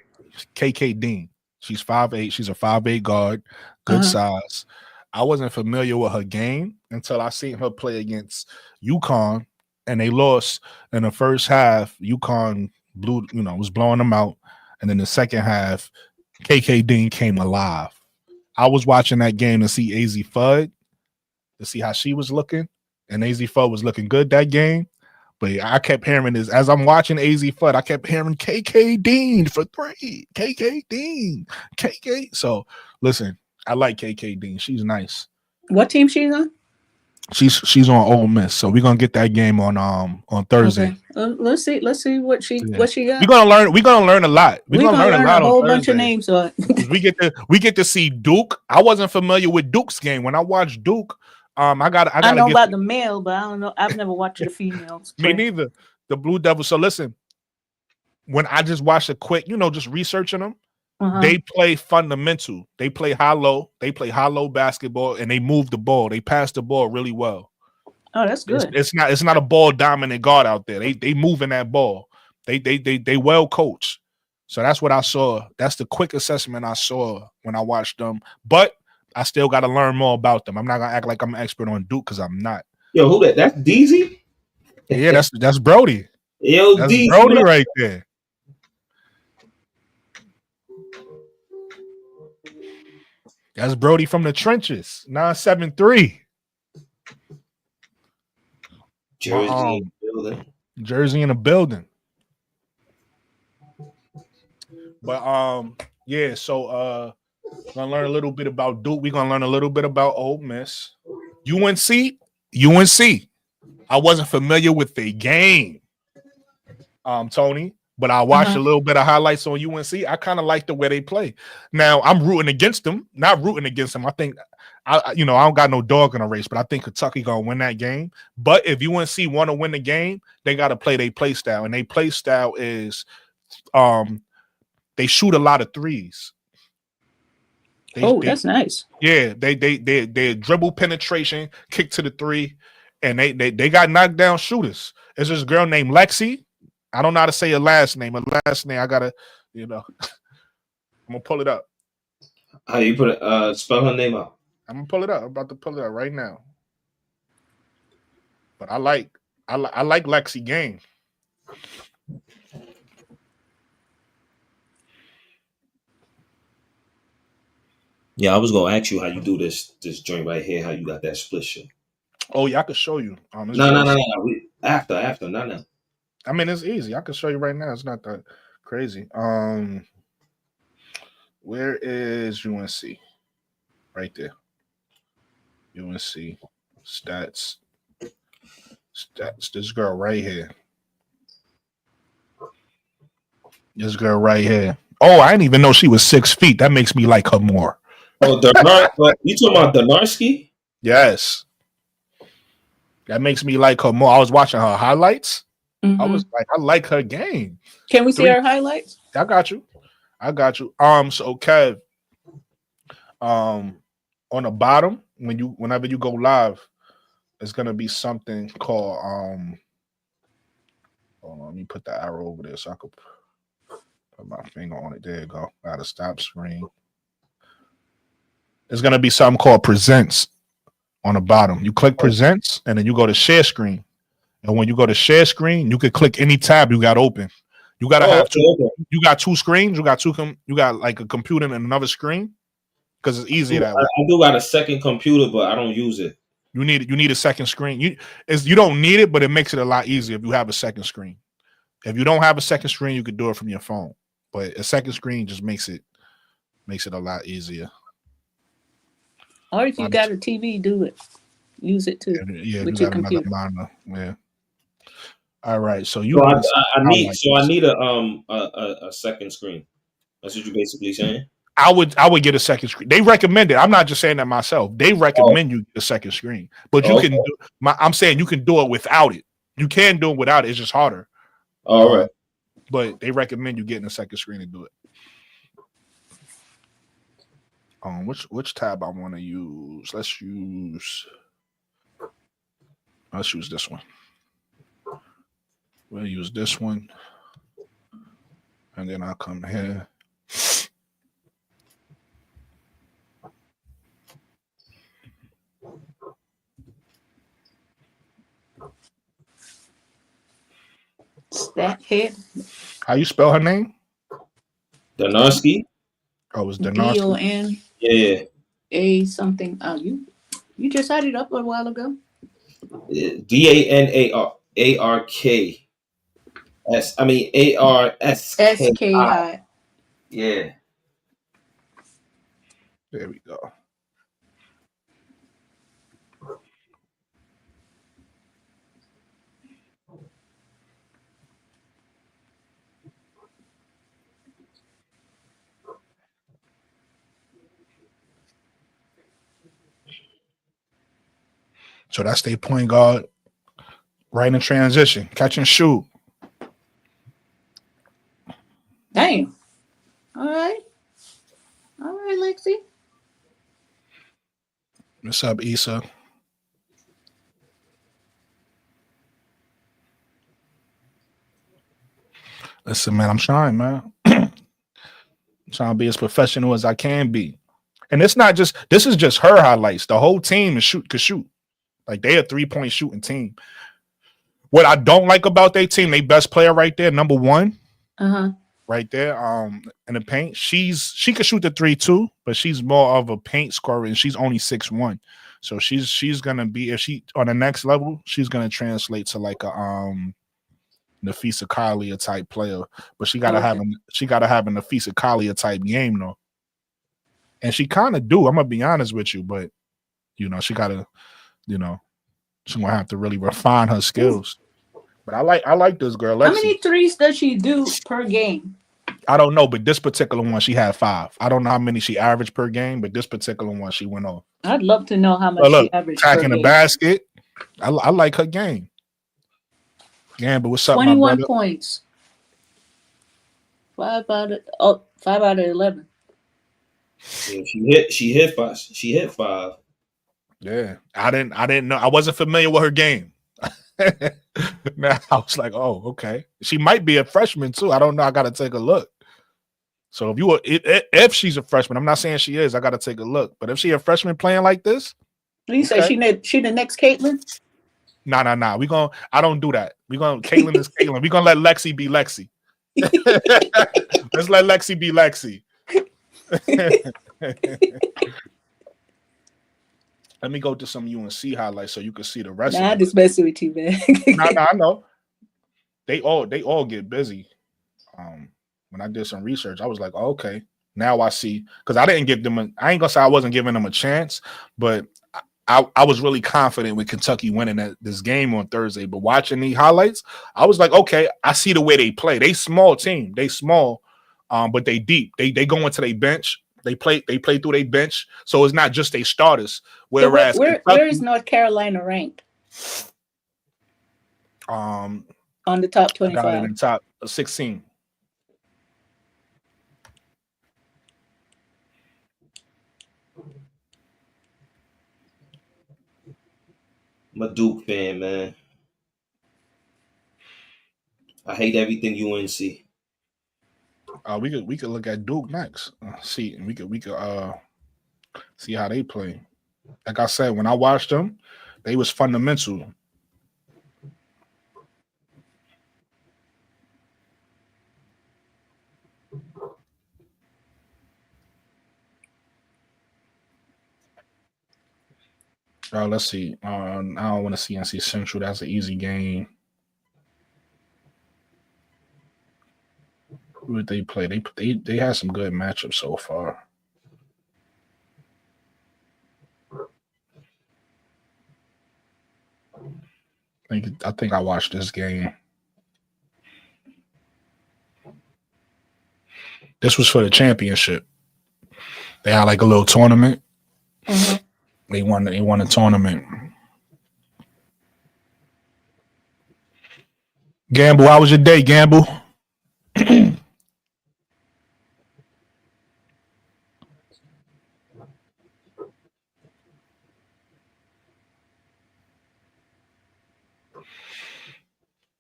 KK Dean. She's 5'8". She's a 5'8" guard, good size. I wasn't familiar with her game until I seen her play against UConn, and they lost in the first half. UConn was blowing them out, and then the second half, KK Dean came alive. I was watching that game to see AZ Fudd, to see how she was looking, and AZ Fudd was looking good that game. But I kept hearing this as I'm watching AZ Fudd. I kept hearing KK Dean for 3, KK Dean, KK. So listen, I like KK Dean. She's nice. What team she's on? She's on Ole Miss. So we're gonna get that game on Thursday. Okay. Let's see what she got. We're gonna learn a lot. We're gonna learn a lot a whole on bunch Thursday. of names. So we get to see Duke. I wasn't familiar with Duke's game. When I watched Duke, I know about the male, but I don't know. I've never watched the females. Me neither. The Blue Devils. So listen, when I just watched a quick, just researching them, they play fundamental. They play high-low. They play high-low basketball, and they move the ball. They pass the ball really well. Oh, that's good. It's not a ball dominant guard out there. They moving that ball. They well coached. So that's what I saw. That's the quick assessment I saw when I watched them. But I still got to learn more about them. I'm not gonna act like I'm an expert on Duke because I'm not. Yo, who that? That's DZ? Yeah, that's Brody. Yo, that's DZ, Brody right there. That's Brody from the trenches. 973. Jersey in the building. Jersey in the building. But yeah, so we're gonna learn a little bit about Duke. We're gonna learn a little bit about Ole Miss. UNC. I wasn't familiar with the game, Tony, but I watched a little bit of highlights on UNC. I kind of like the way they play. Now I'm rooting against them, not rooting against them. I think I don't got no dog in a race, but I think Kentucky gonna win that game. But if UNC want to win the game, they got to play their play style, and their play style is they shoot a lot of threes. That's nice. Yeah, they dribble penetration, kick to the three, and they got knocked down shooters. There's this girl named Lexi. I don't know how to say her last name. I gotta, I'm gonna pull it up. How you put it? Spell her name out. I'm gonna pull it up. I'm about to pull it up right now. But I like Lexi game. Yeah, I was gonna ask you how you do this joint right here. How you got that split shit? Oh yeah, I could show you. No. After, no. I mean, it's easy. I can show you right now. It's not that crazy. Where is UNC? Right there. UNC stats. This girl right here. This girl right here. Oh, I didn't even know she was 6 feet. That makes me like her more. Oh, you talking about Donarski? Yes. That makes me like her more. I was watching her highlights. I was like, I like her game. Can we see her highlights? I got you. So Kev, on the bottom, whenever you go live, it's gonna be something called hold on, let me put the arrow over there so I could put my finger on it. There you go. I gotta stop screen. There's gonna be something called presents on the bottom. You click presents and then you go to share screen. And when you go to share screen, you can click any tab you got open. You gotta have two. Okay. You got two screens. You got like a computer and another screen. because it's easier that way. I do got a second computer, but I don't use it. You need a second screen. You don't need it, but it makes it a lot easier if you have a second screen. If you don't have a second screen, you could do it from your phone. But a second screen just makes it a lot easier. Or if you got a TV, do it. Use it too. Yeah, with you your got computer. another monitor. Yeah. All right. So So I need a second screen. That's what you're basically saying. I would get a second screen. They recommend it. I'm not just saying that myself. They recommend you get a second screen. But you can do I'm saying you can do it without it. You can do it without it. It's just harder. All right. But they recommend you getting a second screen to do it. Which tab I want to use? Let's use this one. We'll use this one. And then I'll come here. That head. How you spell her name? Donarski. Oh, it's Donarski. Yeah. Something. Oh, you just had it up a while ago. DANARK. ARSKI. Yeah. There we go. So that's their point guard, right in transition, catch and shoot. Damn. All right, Lexi. What's up, Issa? Listen, man, I'm trying, man. I'm trying to be as professional as I can be. And it's not just, this is just her highlights. The whole team could shoot. Like, they a 3-point shooting team. What I don't like about their team, they best player right there, number one. Right there, in the paint. She could shoot the 3 too, but she's more of a paint scorer, and she's only 6'1". So she's gonna be, if she on the next level, she's gonna translate to like a Nafisa Kalia type player. But she gotta have a Nafisa Kalia type game though. And she kind of do. I'm gonna be honest with you, but she gotta, she's gonna have to really refine her skills. But I like this girl. How many threes does she do per game? I don't know, but this particular one she had 5. I don't know how many she averaged per game, but this particular one she went off. I'd love to know how much she averaged per game. Attacking the basket. I like her game. Yeah, but what's up, 21 my brother? points. 5 out of 11. Yeah, she hit 5. Yeah, I didn't know. I wasn't familiar with her game. Now I was like, oh, okay. She might be a freshman too. I don't know. I got to take a look. So if she's a freshman, I'm not saying she is. I got to take a look. But if she a freshman playing like this, you say she the next Caitlin? Nah. I don't do that. Caitlin is Caitlin. We're gonna let Lexi be Lexi. Let's let Lexi be Lexi. Let me go to some UNC highlights so you can see the rest. I just messing with you, man. I know. They all get busy. When I did some research, I was like, oh, okay, now I see. Because I didn't give them I ain't gonna say I wasn't giving them a chance, but I was really confident with Kentucky winning this game on Thursday. But watching the highlights, I was like, okay, I see the way they play. They small team. They small, but they deep. They go into their bench. They play through their bench. So it's not just their starters. Whereas so where is North Carolina ranked? On the top 25. I got it in top 16. I'm a Duke fan, man. I hate everything UNC. We could look at Duke next. See, we could see how they play. Like I said, when I watched them, they was fundamental. Let's see. I don't want to see NC Central. That's an easy game. Who would they play? They had some good matchups so far. I think I watched this game. This was for the championship. They had like a little tournament. Mhm. They won a tournament. Gamble, how was your day, Gamble?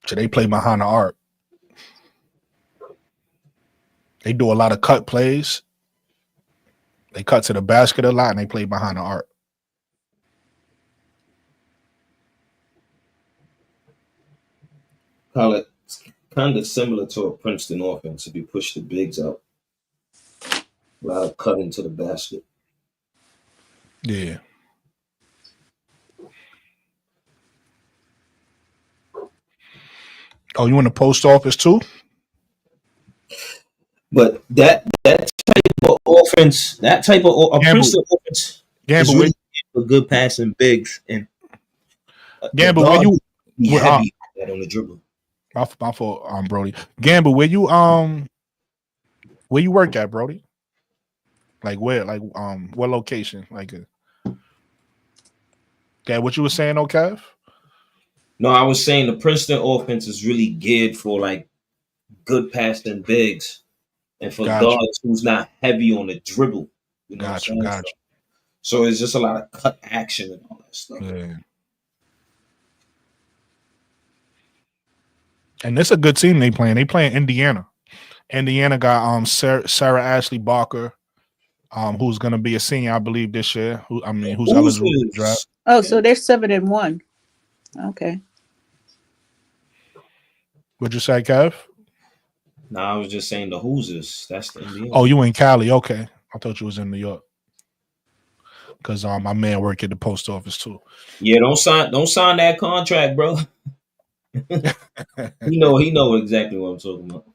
So they play behind the arc. They do a lot of cut plays. They cut to the basket a lot, and they play behind the arc. Call it kind of similar to a Princeton offense if you push the bigs out. A lot of cutting to the basket. Yeah. Oh, you in the post office too? But that type of offense, a Princeton offense, is really for good passing bigs and Gamble, where you be heavy on the dribble. My fault, Brody. Gamble, where you work at, Brody? Like where? Like what location? Like what you were saying, Kev? No, I was saying the Princeton offense is really geared for like good passing bigs and for guards who's not heavy on the dribble. You know what I'm saying? So it's just a lot of cut action and all that stuff. Yeah. And this is a good team they playing. They playing Indiana. Indiana got Sarah Ashley Barker, who's gonna be a senior, I believe, this year. Who's eligible to draft. Oh, so they're 7-1. Okay. What'd you say, Kev? No, I was just saying the Hoosiers. That's the Indiana. Oh, you in Cali? Okay, I thought you was in New York. Because my man work at the post office too. Yeah, don't sign that contract, bro. He know exactly what I'm talking about.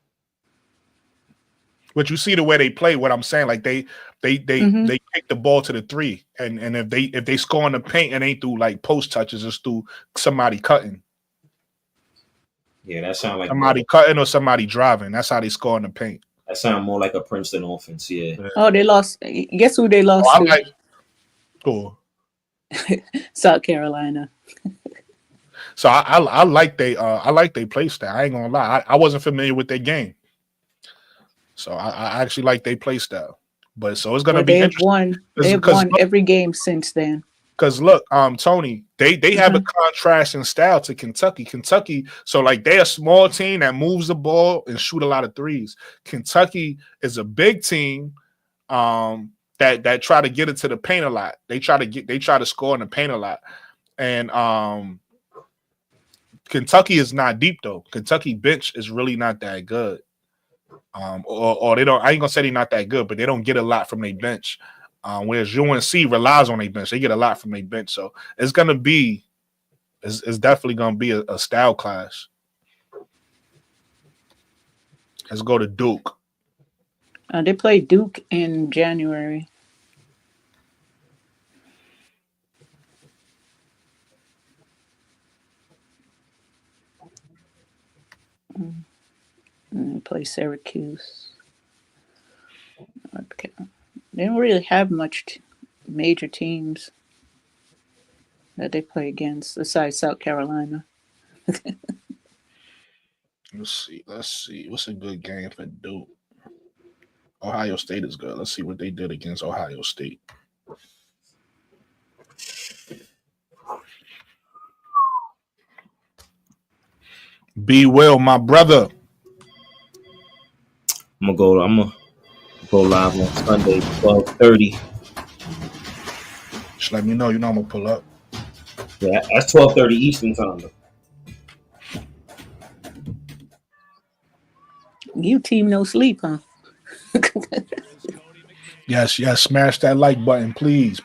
But you see the way they play. What I'm saying, like they kick the ball to the three, and if they score in the paint, it ain't through like post touches, it's through somebody cutting. Yeah, that sounds like somebody cutting or somebody driving. That's how they score in the paint. That sounds more like a Princeton offense. Yeah. Oh, they lost. Guess who they lost to? Cool. South Carolina. So I like they play style. I ain't gonna lie. I wasn't familiar with their game. So I actually like they play style. But so it's gonna be interesting. They've won every game since then. Because look, Tony, they have a contrast in style to Kentucky. Kentucky, so like they're a small team that moves the ball and shoot a lot of threes. Kentucky is a big team that try to get into the paint a lot. They try to score in the paint a lot. And Kentucky is not deep though. Kentucky bench is really not that good. Or they don't. I ain't gonna say they're not that good, but they don't get a lot from their bench. Whereas UNC relies on their bench, they get a lot from their bench. So it's definitely gonna be a style clash. Let's go to Duke. They play Duke in January. And they play Syracuse. Okay. They don't really have much major teams that they play against besides South Carolina. Let's see. What's a good game for Duke? Ohio State is good. Let's see what they did against Ohio State. Be well, my brother. I'm gonna go live on Sunday, 12:30. Just let me know. You know I'm gonna pull up. Yeah, that's 12:30 Eastern time though. You team no sleep, huh? Yes. Smash that like button, please.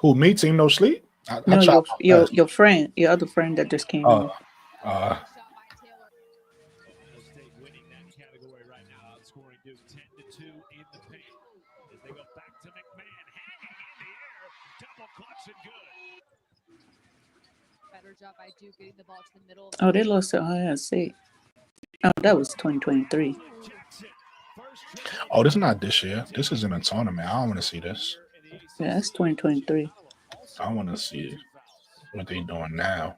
Who, me? Team No Sleep? I No, tried my best. your friend, your other friend that just came in. Uh, State winning that category right now, outscoring Duke 10-2 in the paint. As they go back to McMahon, hanging in the air, double clutch and good. Better job by Duke getting the ball to the middle. Oh, they lost to ISC. Oh, that was 2023. oh, this is not this year. This is in a tournament. I don't want to see this. Yeah, that's 2023. I want to see what they doing now.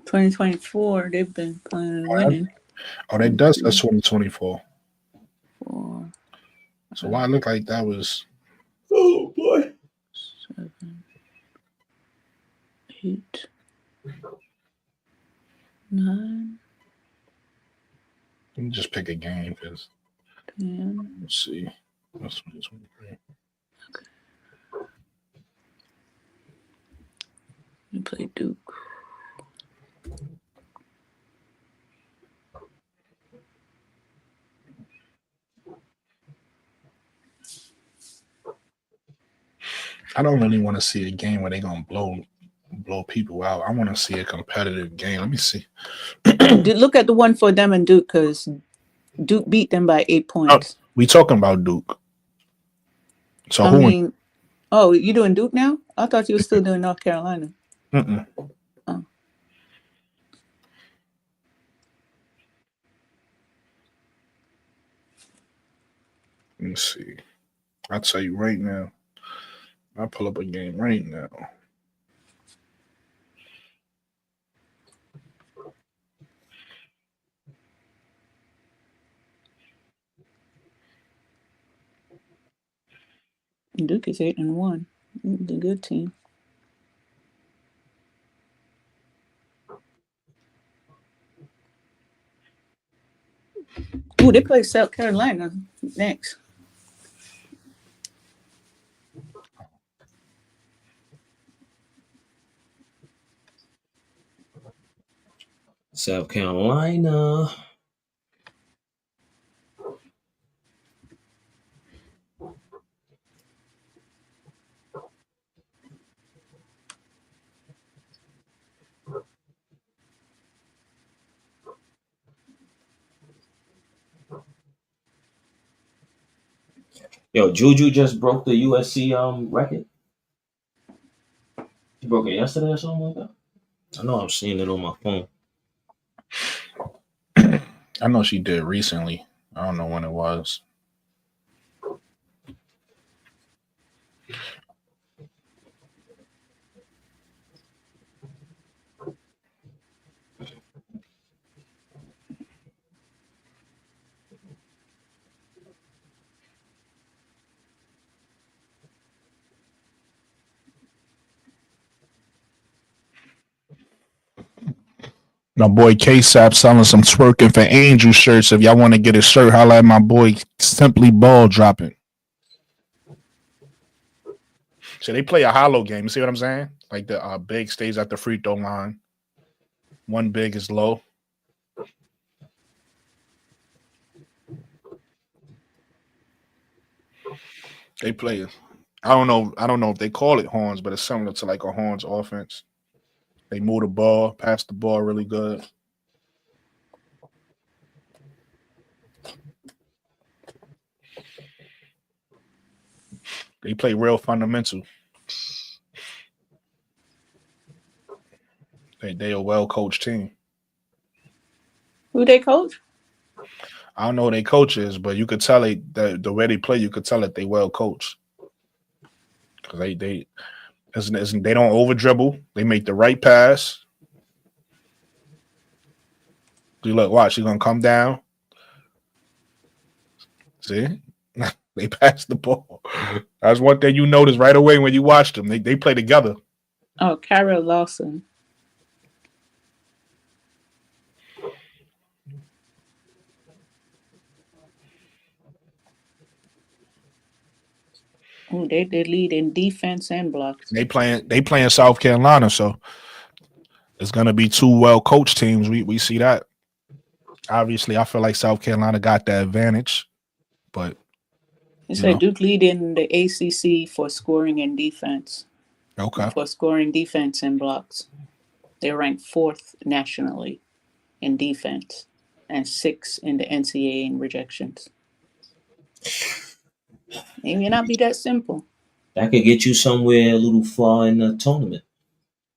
2024, they've been playing winning. Oh, that does. That's 2024. 4, So why it look like that was? Oh boy. 7, 8, 9, Let me just pick a game because 10. let's see. That's 2023. Okay. You play Duke. I don't really want to see a game where they're gonna blow people out. I want to see a competitive game. Let me see. Look at the one for them and Duke, because Duke beat them by 8 points. Oh, we talking about Duke. So I mean, oh, you doing Duke now? I thought you were still doing North Carolina. Mm-mm. Oh. Let me see. I'll tell you right now. I'll pull up a game right now. Duke is 8-1. The good team. Ooh, they play South Carolina next. South Carolina. Yo, Juju just broke the USC record. He broke it yesterday or something like that. I know I'm seeing it on my phone. I know she did recently. I don't know when it was. My boy K-Sap selling some twerking for Angel shirts. If y'all want to get a shirt, holla at my boy Simply Ball Dropping. So they play a hollow game. You see what I'm saying? Like the big stays at the free throw line. One big is low. They play. I don't know if they call it horns, but it's similar to like a horns offense. They move the ball, pass the ball really good. They play real fundamental. They a well coached team. Who they coach? I don't know who their coach is, but you could tell the way they play. You could tell that they well coached. Cause they don't over dribble. They make the right pass. You look, watch, she's gonna come down. See, they pass the ball. That's one thing you notice right away when you watch them. They play together. Oh, Carol Lawson. Oh, they lead in defense and blocks. They playing South Carolina, so it's gonna be two well coached teams. We see that. Obviously, I feel like South Carolina got the advantage, but He said Duke lead in the ACC for scoring and defense. Okay. For scoring, defense, and blocks. They're ranked 4th nationally in defense and 6th in the NCAA in rejections. It may not be that simple. That could get you somewhere a little far in the tournament.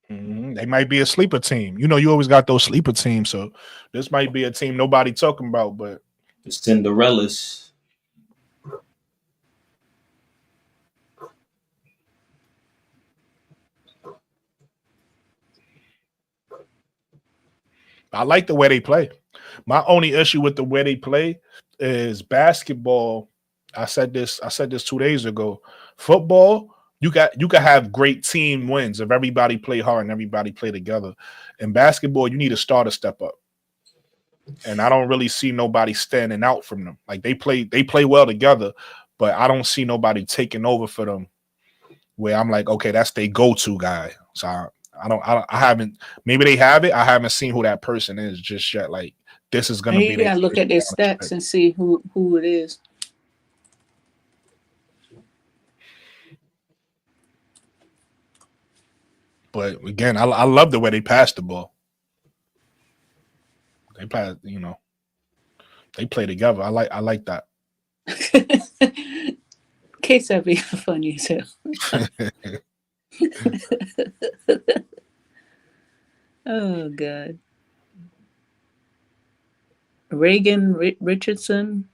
They might be a sleeper team. You know, you always got those sleeper teams. So this might be a team nobody talking about, but the Cinderellas. I like the way they play. My only issue with the way they play is basketball. I said this 2 days ago. Football, you can have great team wins if everybody play hard and everybody play together. In basketball, you need a star to step up. And I don't really see nobody standing out from them. Like they play well together, but I don't see nobody taking over for them where I'm like, okay, that's their go-to guy. So I haven't, maybe they have it. I haven't seen who that person is just yet. Like this is going to be. You gotta look at their stats and see who it is. But again, I love the way they pass the ball. They play, they play together. I like that. Case that be funny as hell. Oh God. Reagan Richardson.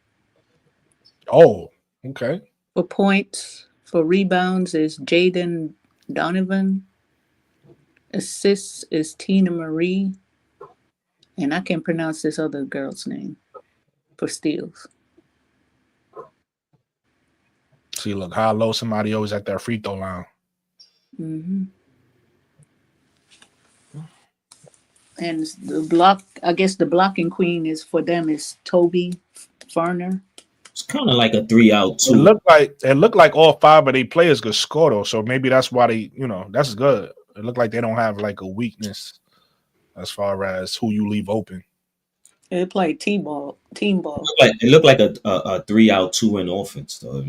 Oh, okay. For points, for rebounds is Jaden Donovan. Assists is Tina Marie. And I can't pronounce this other girl's name. For steals. See, look, how low somebody always at their free throw line. Mm-hmm. And the blocking queen is for them is Toby Farner. It's kind of like a 3-out too. It looked like all 5 of their players could score though, so maybe that's why they, that's good. It looked like they don't have like a weakness as far as who you leave open. They play team ball. It looked like a 3-out 2-in offense though.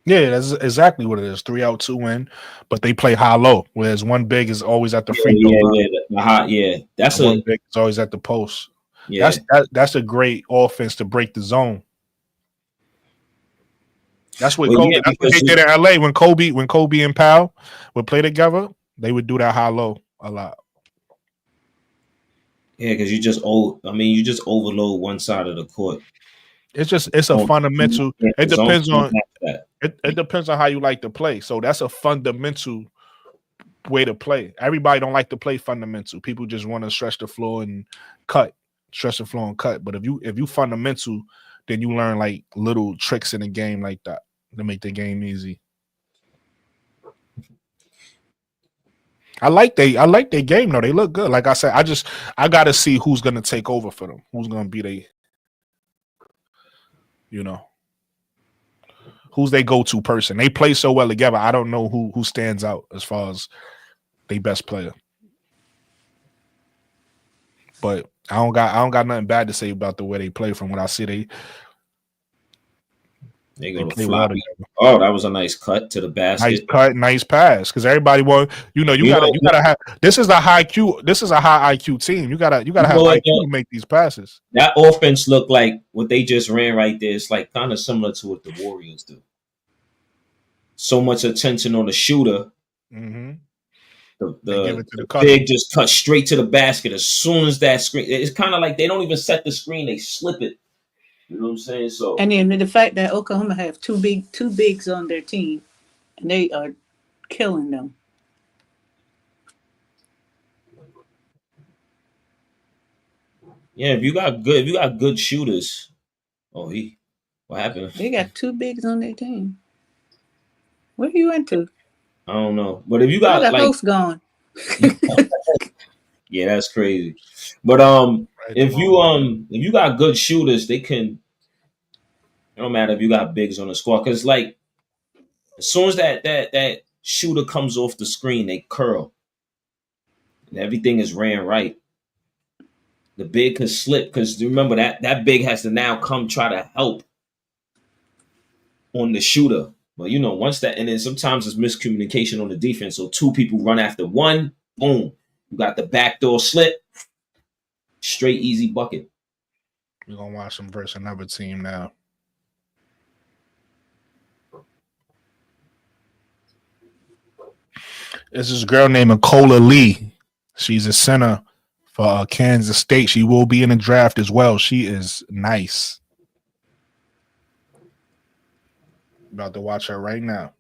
Yeah, that's exactly what it is. 3-out 2-in, but they play high low, whereas one big is always at the free throw line. That's one big is always at the post. Yeah, that's a great offense to break the zone. That's what Kobe. That's what they did in LA when Kobe and Powell would play together. They would do that high low a lot. Yeah, because you just overload one side of the court. It's a fundamental. It depends on it depends on how you like to play. So that's a fundamental way to play. Everybody don't like to play fundamental. People just want to stretch the floor and cut. But if you fundamental, then you learn like little tricks in the game like that to make the game easy. I like their game though. They look good. Like I said, I gotta see who's gonna take over for them. Who's gonna be who's their go-to person. They play so well together. I don't know who stands out as far as their best player. But I don't got nothing bad to say about the way they play from what I see. They play well together. Oh, that was a nice cut to the basket. Nice cut, nice pass. Because everybody want you gotta have. This is a high IQ team. You gotta have IQ to make these passes. That offense looked like what they just ran right there. It's like kind of similar to what the Warriors do. So much attention on the shooter. Mm-hmm. The big just cut straight to the basket as soon as that screen. It's kind of like they don't even set the screen; they slip it. You know what I'm saying? So, and then the fact that Oklahoma have two bigs on their team, and they are killing them. Yeah, if you got good shooters. Oh, what happened? They got two bigs on their team. Where you into? I don't know, but if you got the host gone. Yeah, that's crazy. But if you got good shooters, they can. It don't matter if you got bigs on the squad, because like as soon as that shooter comes off the screen, they curl, and everything is ran right. The big can slip because remember that big has to now come try to help on the shooter. But you know, once that, and then sometimes it's miscommunication on the defense. So two people run after one, boom, you got the backdoor slip, straight easy bucket. We're gonna watch them versus another team now. There's this girl named Nicola Lee. She's a center for Kansas State. She will be in the draft as well. She is nice. About to watch her right now.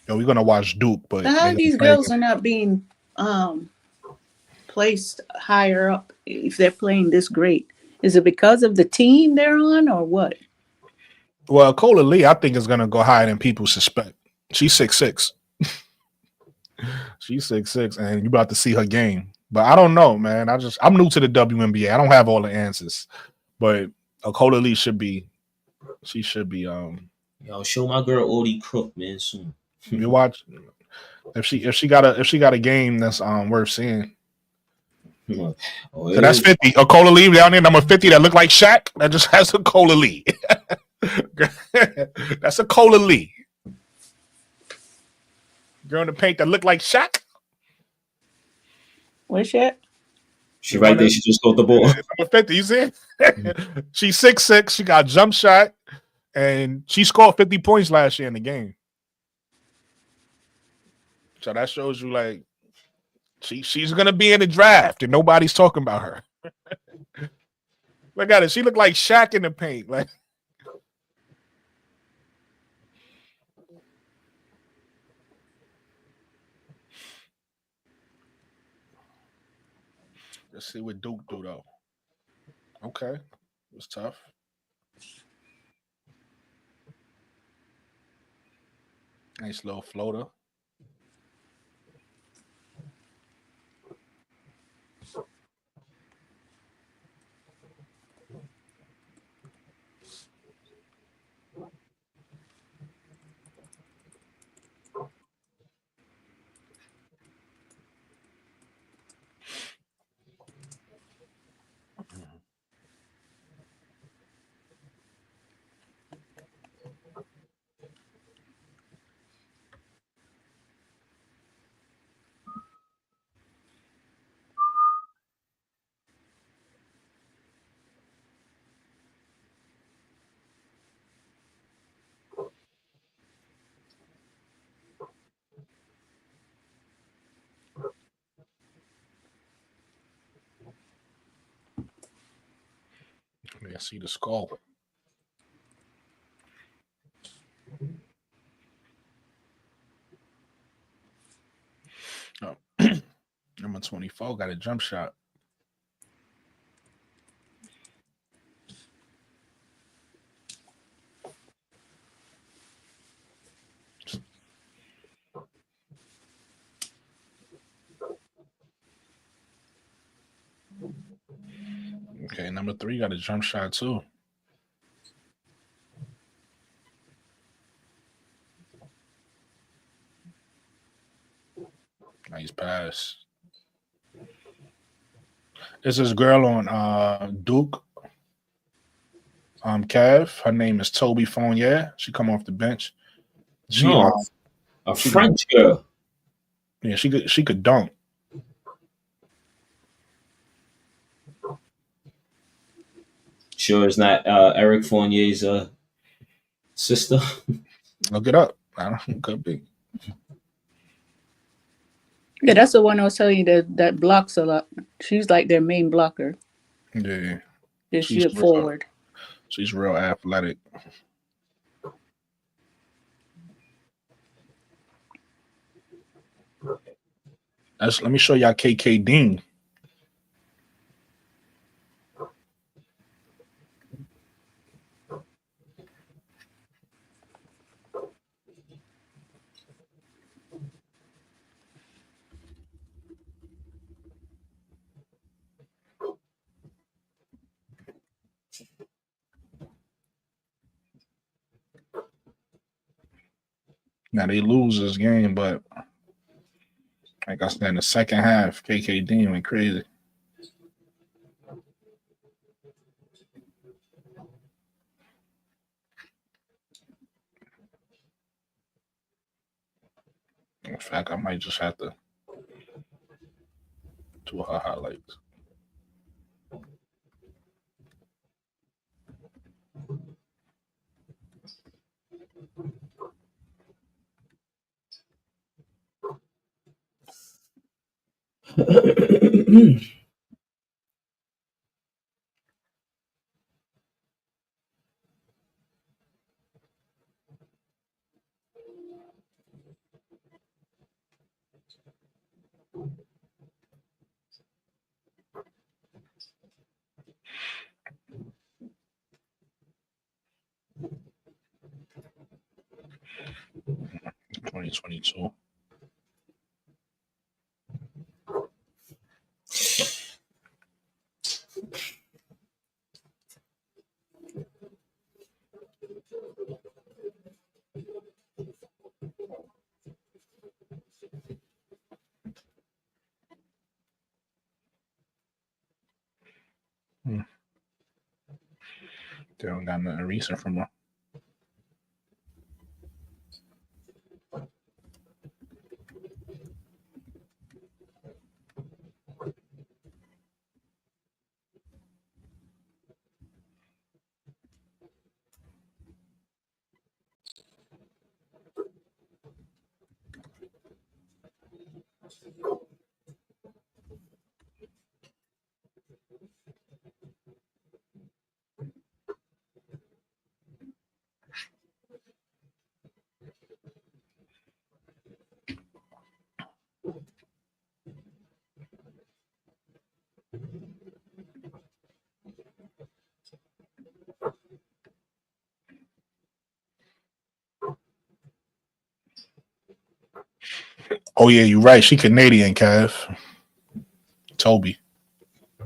Yo, we're gonna watch Duke, but How these girls are not being placed higher up if they're playing this great? Is it because of the team they're on or what? Well, Cola Lee, I think, is gonna go higher than people suspect. She's 6'6". She's 6'6", and you're about to see her game. But I don't know, man. I'm new to the WNBA. I don't have all the answers. But Cola Lee should be. She should be. Yo, show my girl Odie Crook, man, soon. You watch if she got a game that's worth seeing. Oh, so that's 50. A Cola Lee down there, number 50, that look like Shaq. That just has a Cola Lee. That's a Cola Lee. Girl in the paint that look like Shaq. Where's she at? She right there. She just got the ball. Number 50, you see? She's 6'6". She got a jump shot, and she scored 50 points last year in the game. So that shows you, like, she's gonna be in the draft, and nobody's talking about her. Look at it. She looked like Shaq in the paint. Like, let's see what Duke do though. Okay, it was tough. Nice little floater. I see the skull. Oh. Number 24 got a jump shot. Okay, number 3 got a jump shot too. Nice pass. This is girl on Duke. Cav. Her name is Toby Fournier. She come off the bench. She a French girl. Yeah, she could dunk. Sure, it's not Eric Fournier's sister. Look it up. I don't know. It could be. Yeah, that's the one I was telling you that blocks a lot. She's like their main blocker. Yeah. She's a forward. She's real athletic. Let me show y'all KK Dean. Now they lose this game, but like I said, in the second half, KK Dean went crazy. In fact, I might just have to do her highlights. $2022. They don't got nothing recent from her. Oh yeah, you're right. She Canadian, Kev. Toby.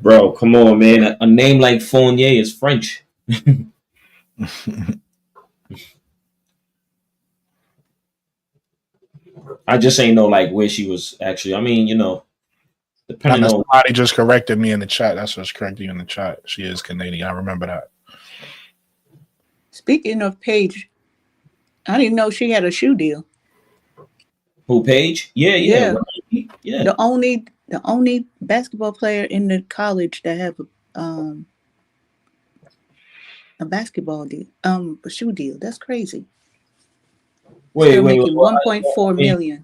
Bro, come on, man. A name like Fournier is French. I just ain't know like where she was actually. I mean, depending on somebody just corrected me in the chat. That's what's correcting you in the chat. She is Canadian. I remember that. Speaking of Paige, I didn't know she had a shoe deal. Who, Paige? Yeah. Yeah. The only basketball player in the college that have a basketball deal, a shoe deal. That's crazy. Wait. Making 1.4 million.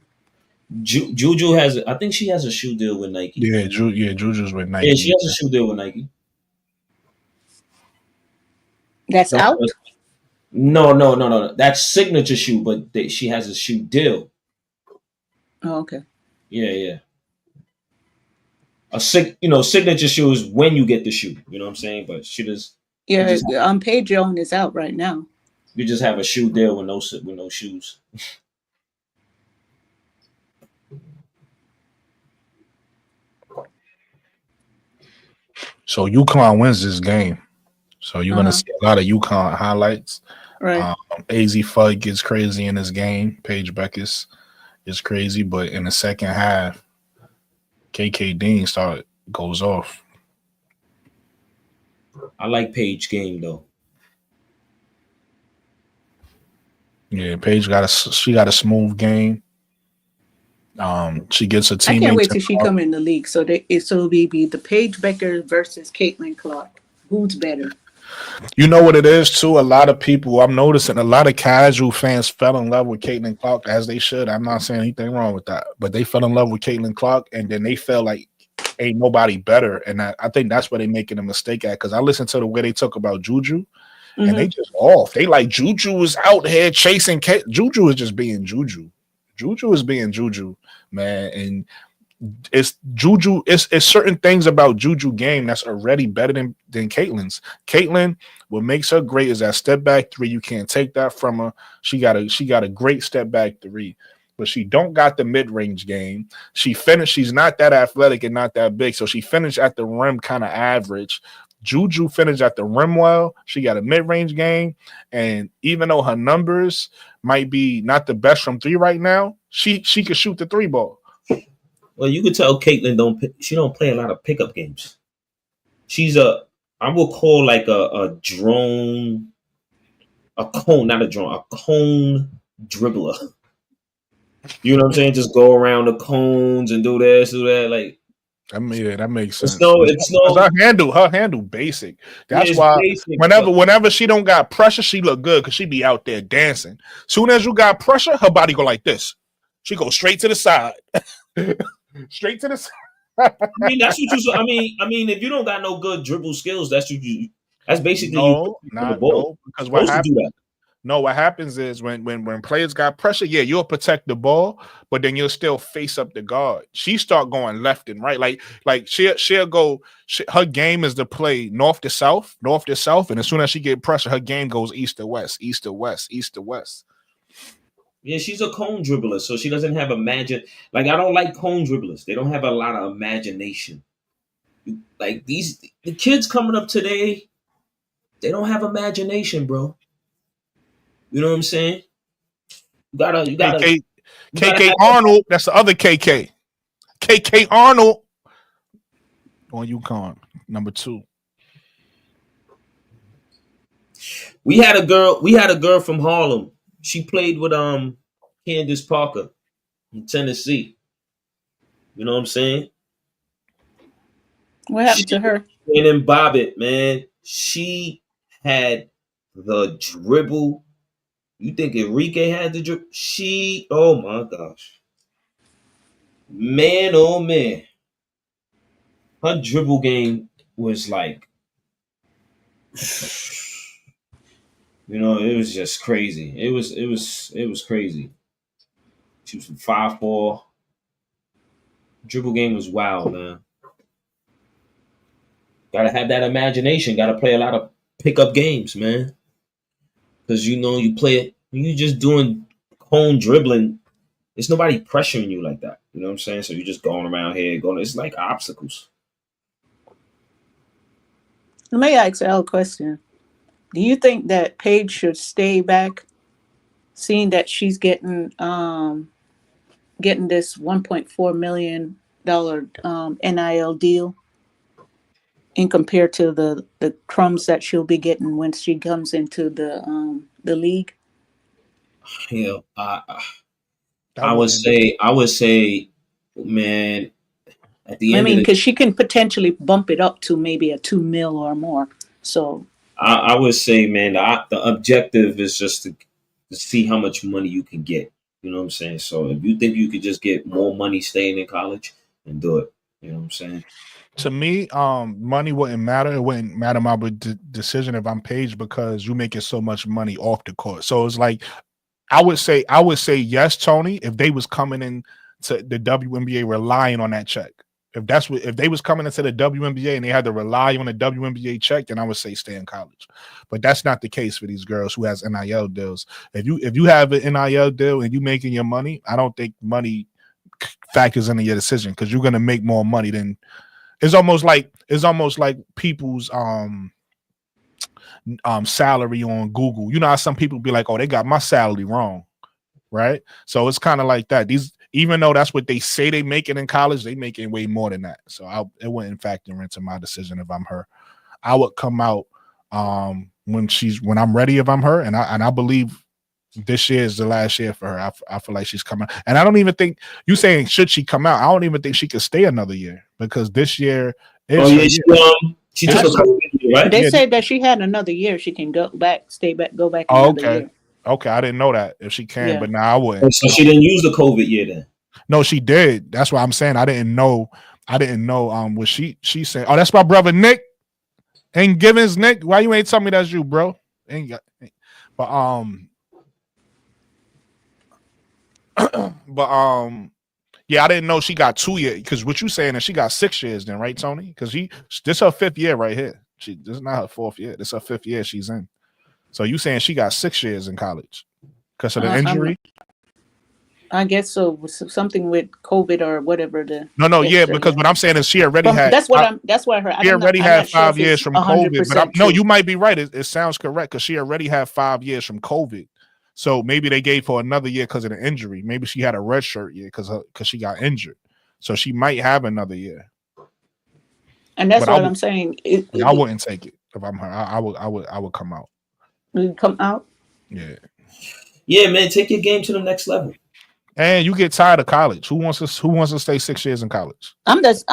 Juju has. I think she has a shoe deal with Nike. Yeah, Juju's with Nike. Yeah, she has a shoe deal with Nike. That's out? No. That's signature shoe, but she has a shoe deal. Oh, okay. Yeah. Signature shoe is when you get the shoe. You know what I'm saying? But she does. Yeah, Paige Jones is out right now. You just have a shoe deal with no shoes. So UConn wins this game. So you're gonna see a lot of UConn highlights. Right. AZ Fudd gets crazy in this game. Paige Beckers is crazy, but in the second half, KK Dean goes off. I like Paige game though. Yeah, Paige got a smooth game. She gets a teammate. I can't wait till she come in the league. So it'll be the Paige Becker versus Caitlin Clark. Who's better? You know what it is too. A lot of people, I'm noticing, a lot of casual fans fell in love with Caitlin Clark, as they should. I'm not saying anything wrong with that, but they fell in love with Caitlin Clark, and then they felt like ain't nobody better. And I think that's where they're making a mistake at. Because I listened to the way they talk about Juju, and they just off. They like Juju is out here chasing. Juju is just being Juju. Juju is being Juju, man, and it's Juju. It's certain things about Juju game that's already better than Caitlin's. Caitlin, what makes her great is that step back three. You can't take that from her. She got a great step back three, but she don't got the mid range game. She's not that athletic and not that big, so she finished at the rim kind of average. Juju finished at the rim well. She got a mid range game, and even though her numbers might be not the best from three right now, she could shoot the three ball. Well, you could tell Caitlin don't play a lot of pickup games. She's I will call like a cone dribbler. You know what I'm saying? Just go around the cones and do this, do that. Like, I mean, yeah, that makes sense. it's no. Her handle basic. Yeah, That's it's why basic, whenever she don't got pressure, she look good because she be out there dancing. Soon as you got pressure, her body go like this. She go straight to the side, straight to the side. I mean, that's what you. I mean, if you don't got no good dribble skills, that's what you. That's basically No, you the not ball. no. Because You're supposed to do that. No, what happens is when players got pressure, yeah, you'll protect the ball, but then you'll still face up the guard. She start going left and right, like she'll go. Her game is to play north to south, and as soon as she get pressure, her game goes east to west, east to west, east to west. Yeah, she's a cone dribbler, so she doesn't have Like, I don't like cone dribblers. They don't have a lot of imagination. Like the kids coming up today, they don't have imagination, bro. You know what I'm saying? You gotta KK Arnold. That's the other KK. KK Arnold on UConn, number 2. We had a girl from Harlem. She played with Candace Parker in Tennessee. You know what I'm saying? What happened to her? And in Bobbitt, man, she had the dribble. You think Enrique had the dribble? Oh my gosh. Man, oh man. Her dribble game was like, you know, it was just crazy. It was crazy. She was from 5'4". Dribble game was wild, man. Gotta have that imagination. Gotta play a lot of pickup games, man. Because you know you play it. When you just doing cone dribbling, there's nobody pressuring you like that. You know what I'm saying? So you're just going around here, it's like obstacles. Let me ask Al a question. Do you think that Paige should stay back, seeing that she's getting this $1.4 million NIL deal, in compared to the crumbs that she'll be getting when she comes into the league? Yeah, I would say, man, at the end, because she can potentially bump it up to maybe a $2 million or more. So I would say, man, the objective is just to see how much money you can get. You know what I'm saying? So if you think you could just get more money staying in college, then do it. You know what I'm saying? To me, money wouldn't matter. It wouldn't matter my decision if I'm Paige, because you making so much money off the court. So it's like, I would say yes, Tony, if they was coming in to the WNBA relying on that check. If they was coming into the WNBA and they had to rely on the WNBA check, then I would say stay in college. But that's not the case for these girls who has NIL deals. If you have an NIL deal and you making your money, I don't think money factors into your decision, because you're gonna make more money than. It's almost like people's salary on Google. You know how some people be like, oh, they got my salary wrong, right? So it's kind of like that. Even though that's what they say they making in college, they making way more than that. So it wouldn't factor into my decision if I'm her. I would come out when I'm ready if I'm her, and I believe this year is the last year for her. I feel like she's coming, and I don't even think you saying should she come out. I don't even think she could stay another year, because this year is. She took a COVID year, right? They said that she had another year. She can go back another year. Okay, I didn't know that if she can, but now I wouldn't. So she didn't use the COVID year then? No, she did. That's what I'm saying. I didn't know. What she said. Oh, that's my brother Nick. Ain't Givens, Nick. Why you ain't tell me that's you, bro? Yeah, I didn't know she got 2 years, because what you saying is she got 6 years then, right, Tony? Because this her 5th year right here. This is not her 4th year. This is her 5th year she's in. So you saying she got 6 years in college because of the injury? I guess so. Something with COVID or whatever. Because what I'm saying is she already had. That's why she already had 5 years from COVID. But no, you might be right. It sounds correct, because she already had 5 years from COVID. So maybe they gave her another year because of the injury. Maybe she had a red shirt year because she got injured. So she might have another year. And that's what I'm saying. I wouldn't take it if I'm her. I would come out. You come out? Yeah. Yeah, man. Take your game to the next level. And you get tired of college. Who wants to stay 6 years in college? I'm just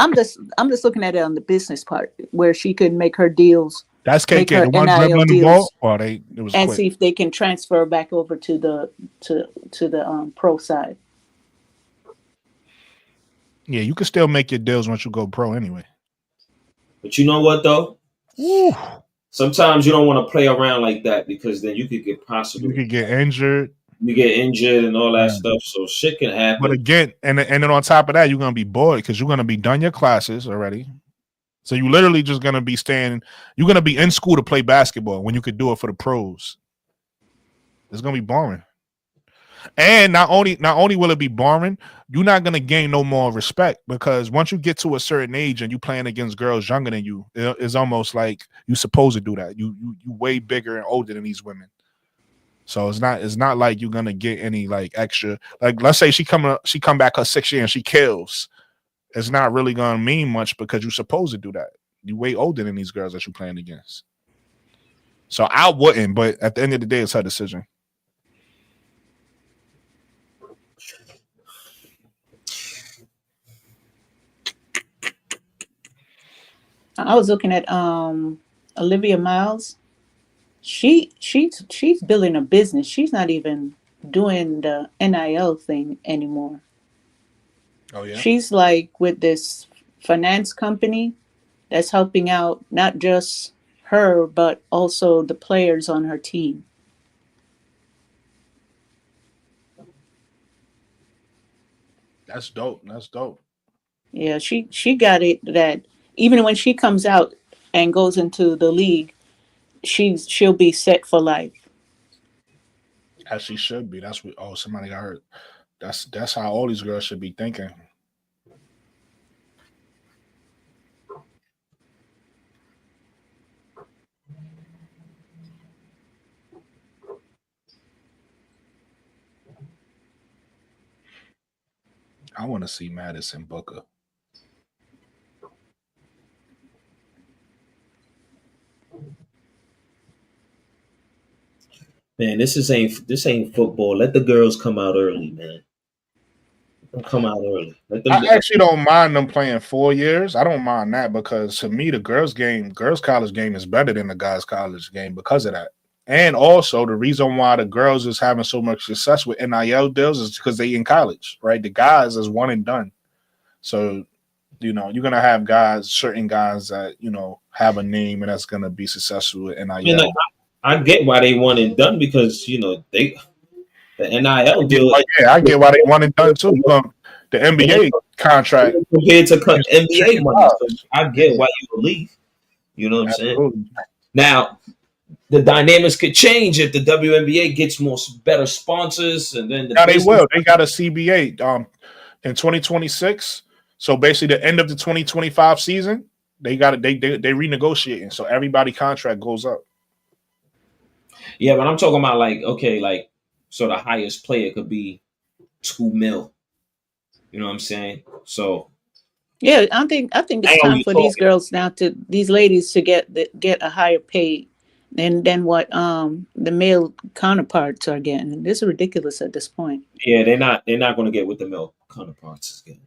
looking at it on the business part where she could make her deals, That's make KK, her the one NIL dribbling the deals, ball, or it was and quick. see if they can transfer back over to the pro side. Yeah, you can still make your deals once you go pro anyway. But you know what though? Woo. Sometimes you don't want to play around like that because then you could get You could get injured. You get injured and all that Yeah. stuff. So shit can happen. But again, and then on top of that, you're gonna be bored because you're gonna be done your classes already. So you literally just gonna be staying. You're gonna be in school to play basketball when you could do it for the pros. It's gonna be boring. And not only will it be boring, you're not gonna gain no more respect because once you get to a certain age and you playing against girls younger than you, it's almost like you're supposed to do that. You way bigger and older than these women. So it's not like you're gonna get any like extra. Like let's say she come back her 6 year and she kills. It's not really gonna mean much because you're supposed to do that. You way older than these girls that you're playing against. So I wouldn't, but at the end of the day, it's her decision. I was looking at Olivia Miles. She's building a business. She's not even doing the NIL thing anymore. Oh yeah. She's like with this finance company that's helping out not just her but also the players on her team. That's dope. That's dope. Yeah, she got it that even when she comes out and goes into the league, she'll be set for life. As she should be. That's what. Oh, somebody got hurt. That's how all these girls should be thinking. I want to see Madison Booker. Man, this ain't football. Let the girls come out early, man. Let them come out early. I actually don't mind them playing 4 years. I don't mind that because to me, the girls' college game is better than the guys' college game because of that. And also, the reason why the girls is having so much success with NIL deals is because they in college, right? The guys is one and done. So, you're going to have certain guys that, have a name and that's going to be successful with NIL. I mean, I get why they want it done because, the NIL deal. Yeah, I get why they want it done too. The NBA contract compared to NBA money. So I get why you would leave. You know what I'm saying? Now, the dynamics could change if the WNBA gets better sponsors, and then they will. They got a CBA in 2026. So basically, the end of the 2025 season, they got it. They renegotiating, so everybody contract goes up. Yeah, but I'm talking about so the highest player could be $2 million. You know what I'm saying? So yeah, I think it's time for these ladies to get a higher pay than what the male counterparts are getting. This is ridiculous at this point. Yeah, they're not going to get what the male counterparts is getting.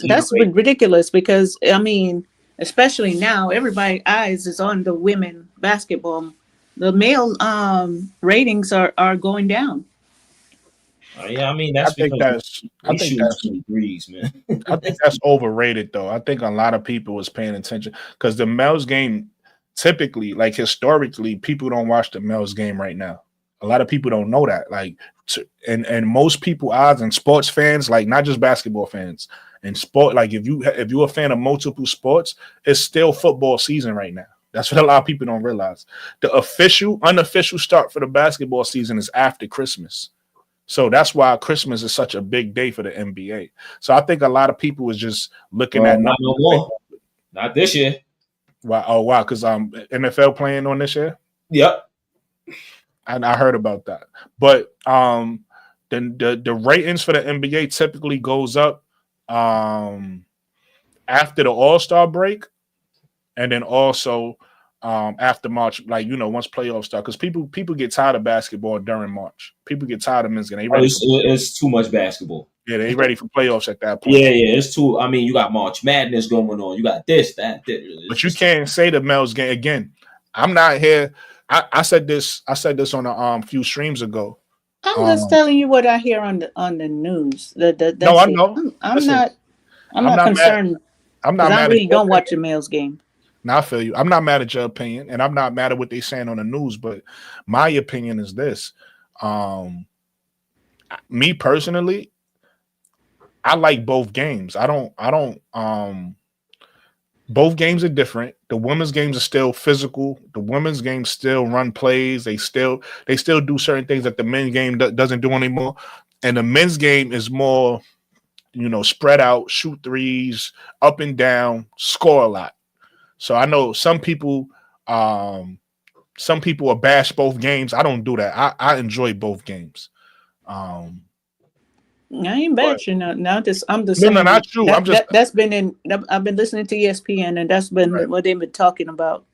That's ridiculous because I mean, especially now, everybody's eyes is on the women basketball. The male ratings are going down. Yeah, I mean that's because I think that's degrees, man. I think that's overrated though. I think a lot of people was paying attention because the males game typically, like historically, people don't watch the males game right now. A lot of people don't know that. And most people odds and sports fans, like not just basketball fans and sport, like if you're a fan of multiple sports, it's still football season right now. That's what a lot of people don't realize. The unofficial start for the basketball season is after Christmas. So that's why Christmas is such a big day for the NBA. So I think a lot of people was just looking at not no more. Not this year. Wow! Oh wow! Because NFL playing on this year. Yep. And I heard about that. But then the ratings for the NBA typically goes up after the All-Star break, and then also after March, like once playoffs start, because people get tired of basketball during March. People get tired of men's game. They ready it's too much basketball. Yeah, they ready for playoffs at that point. Yeah, it's too. I mean, you got March Madness going on. You got this, that. But you can't say the men's game again. I'm not here. I said this on a few streams ago. I'm just telling you what I hear on the news. That's no, I it. know. I'm not concerned. Mad. I'm not mad. I really don't watch the males game. Now I feel you. I'm not mad at your opinion, and I'm not mad at what they're saying on the news. But my opinion is this: me personally, I like both games. I don't. Both games are different. The women's games are still physical. The women's games still run plays. They still do certain things that the men's game doesn't do anymore. And the men's game is more, spread out, shoot threes, up and down, score a lot. So I know some people bash both games. I don't do that. I enjoy both games. I ain't bashing now. I'm just saying. No, not you. That's been I've been listening to ESPN, and that's been what they've been talking about.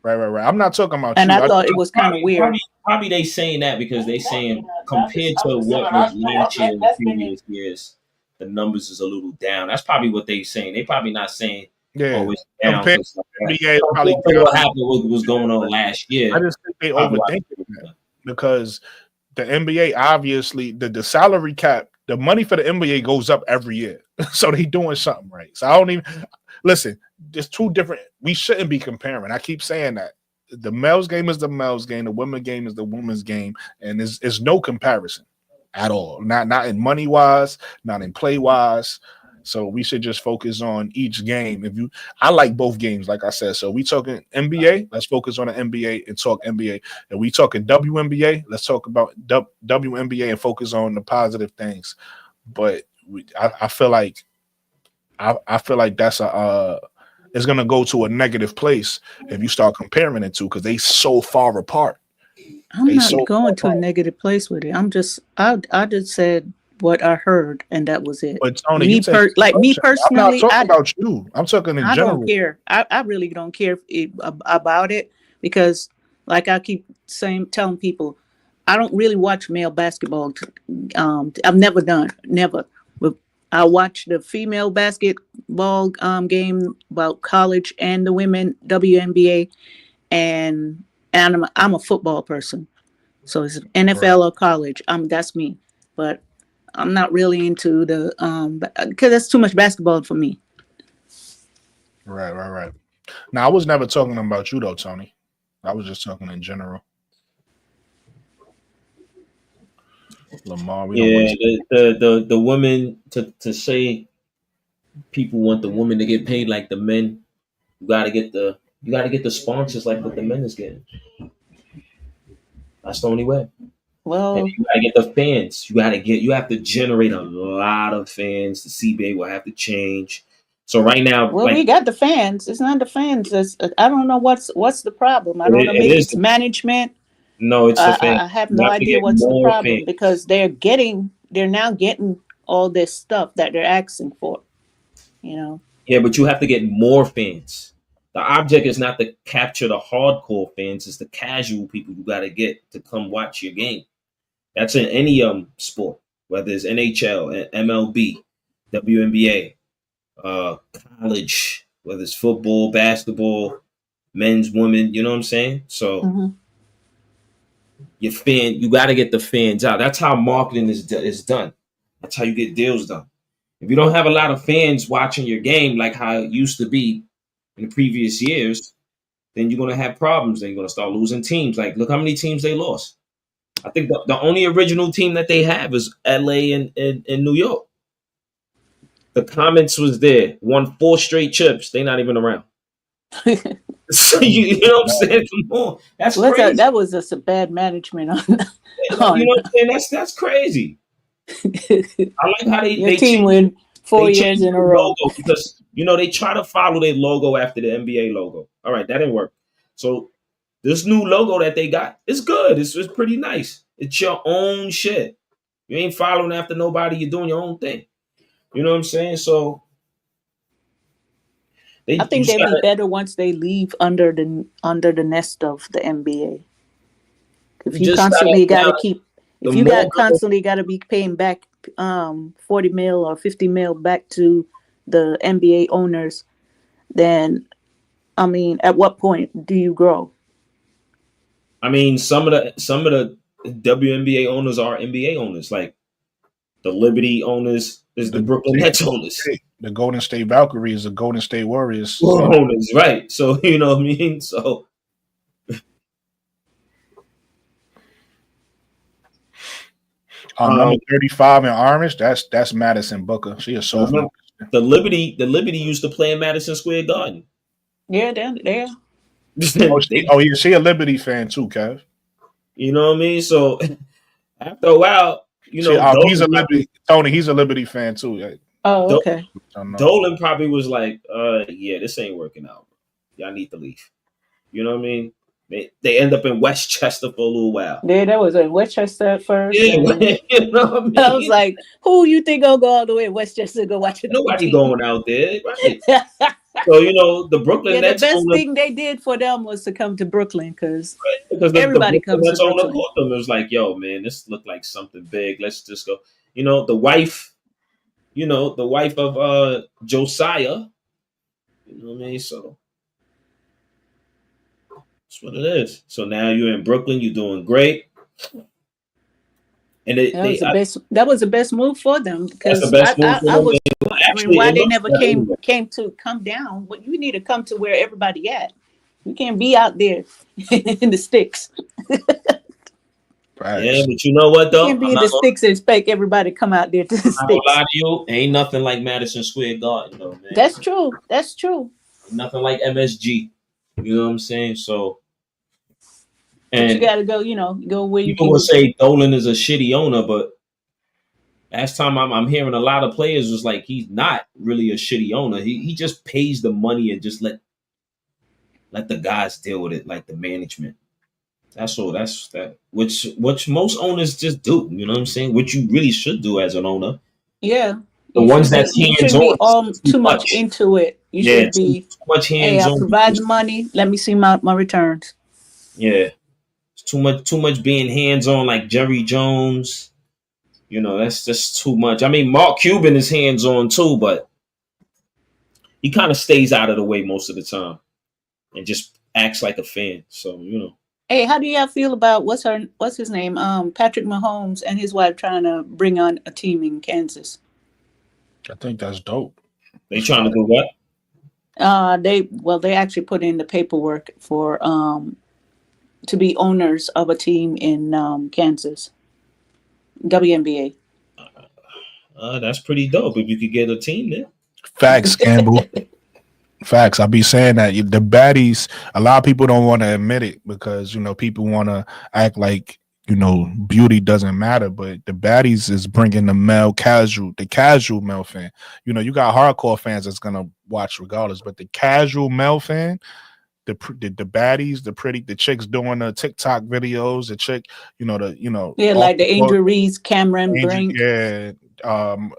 Right. I'm not talking about and you. I thought it was kind of weird. Probably they saying that because they saying compared to what was last year and the previous years, the numbers is a little down. That's probably what they saying. They probably not saying it's down. NBA probably what happened what was going on last year. I just think they overthink it because the NBA obviously the salary cap, the money for the NBA goes up every year. So they doing something right. So I don't even listen. There's two different. We shouldn't be comparing. I keep saying that the male's game is the male's game, the women's game is the women's game, and there's no comparison at all. Not in money wise, not in play wise. So we should just focus on each game. I like both games, like I said. So we talking NBA, let's focus on the NBA and talk NBA. And we talking WNBA, let's talk about WNBA and focus on the positive things. But I feel like that's it's gonna go to a negative place if you start comparing it to because they so far apart. I'm not going to a negative place with it. I just said what I heard, and that was it. But Tony, me personally, I'm not talking about you. I'm talking in general. I don't care. I really don't care about it because, like I keep telling people, I don't really watch male basketball. I've never done. I watch the female basketball game about college and the women WNBA, and I'm a football person, so it's NFL or college. That's me, but I'm not really into the because that's too much basketball for me. Right. Now I was never talking about you though, Tony. I was just talking in general. Lamar, the women to say people want the women to get paid like the men. You gotta get the sponsors like what the men is getting. That's the only way. Well, and you gotta get the fans. You have to generate a lot of fans. The CBA will have to change. So right now, we got the fans. It's not the fans. I don't know what's the problem. I don't know. Maybe it's management. No, it's the fans. I have no idea what's the problem because they're now getting all this stuff that they're asking for. Yeah, but you have to get more fans. The object is not to capture the hardcore fans; it's the casual people you got to get to come watch your game. That's in any sport, whether it's NHL, MLB, WNBA, college, whether it's football, basketball, men's, women. You know what I'm saying? So you got to get the fans out. That's how marketing is done. That's how you get deals done. If you don't have a lot of fans watching your game like how it used to be in the previous years, then you're going to have problems. Then you're going to start losing teams. Like, look how many teams they lost. I think the only original team that they have is LA and New York. The Comets was there, won 4 straight chips. They're not even around. So you know what I'm saying? Come on, that's crazy. That was just a bad management on. You know what I'm saying? That's crazy. I like how they team win 4 years in a row because they try to follow their logo after the NBA logo. All right, that didn't work. So this new logo that they got is good. It's pretty nice. It's your own shit. You ain't following after nobody. You're doing your own thing. You know what I'm saying? So I think they'd be better once they leave under the nest of the NBA. If you constantly got to keep, if you constantly got to be paying back 40 mil or 50 mil back to the NBA owners, then I mean, at what point do you grow? I mean, some of the WNBA owners are NBA owners, like the Liberty owners is the Brooklyn Nets owners. The Golden State Valkyries, the Golden State Warriors owners, right? So you know what I mean. So number 35 in orange, that's Madison Booker. She is so the Liberty used to play in Madison Square Garden. Yeah, they're she a Liberty fan too, Kev. You know what I mean? So after a while, you know, he's a Liberty. Tony, he's a Liberty fan too. Oh, okay. Dolan probably was like, yeah, this ain't working out. Y'all need to leave. You know what I mean? They end up in Westchester for a little while. Yeah, that was in Westchester at first. Yeah, you know what I mean? I was like, who you think gonna go all the way to Westchester to go watch it? Nobody going out there, right? So you know the Brooklyn Nets. The best thing they did for them was to come to Brooklyn because everybody comes to Brooklyn. It was like, yo, man, this looked like something big. Let's just go. You know, the wife of Josiah. You know what I mean? So that's what it is. So now you're in Brooklyn. You're doing great. And that was the best move for them because I was wondering why they never come down. But you need to come to where everybody at. You can't be out there in the sticks. Right. Yeah, but you know what though? You can't be in the sticks and expect everybody to come out there to the sticks. I'm lie to you, ain't nothing like Madison Square Garden though, man. That's true. That's true. Nothing like MSG. You know what I'm saying? So. And but you got to go, go where you can. People will say Dolan is a shitty owner, but last time I'm hearing a lot of players was like he's not really a shitty owner. He just pays the money and just let the guys deal with it, like the management. That's all. That's that. Which most owners just do. You know what I'm saying? Which you really should do as an owner. Yeah. The ones that's hands on. Too much into it. You should be too much hands on. I provide the money. Let me see my returns. Yeah. Too much being hands-on like Jerry Jones. You know, that's just too much. I mean, Mark Cuban is hands-on too, but he kind of stays out of the way most of the time and just acts like a fan. So, you know. Hey, how do y'all feel about what's his name? Patrick Mahomes and his wife trying to bring on a team in Kansas. I think that's dope. They trying to do what? They actually put in the paperwork for to be owners of a team in Kansas, WNBA. That's pretty dope. If you could get a team there. Facts, Campbell. Facts. I be saying that the baddies. A lot of people don't want to admit it because people want to act like beauty doesn't matter. But the baddies is bringing the casual male fan. You got hardcore fans that's gonna watch regardless, but the casual male fan. The baddies, the chicks doing the TikTok videos, the chick, like the Angel Reese, Cameron Brink. Yeah.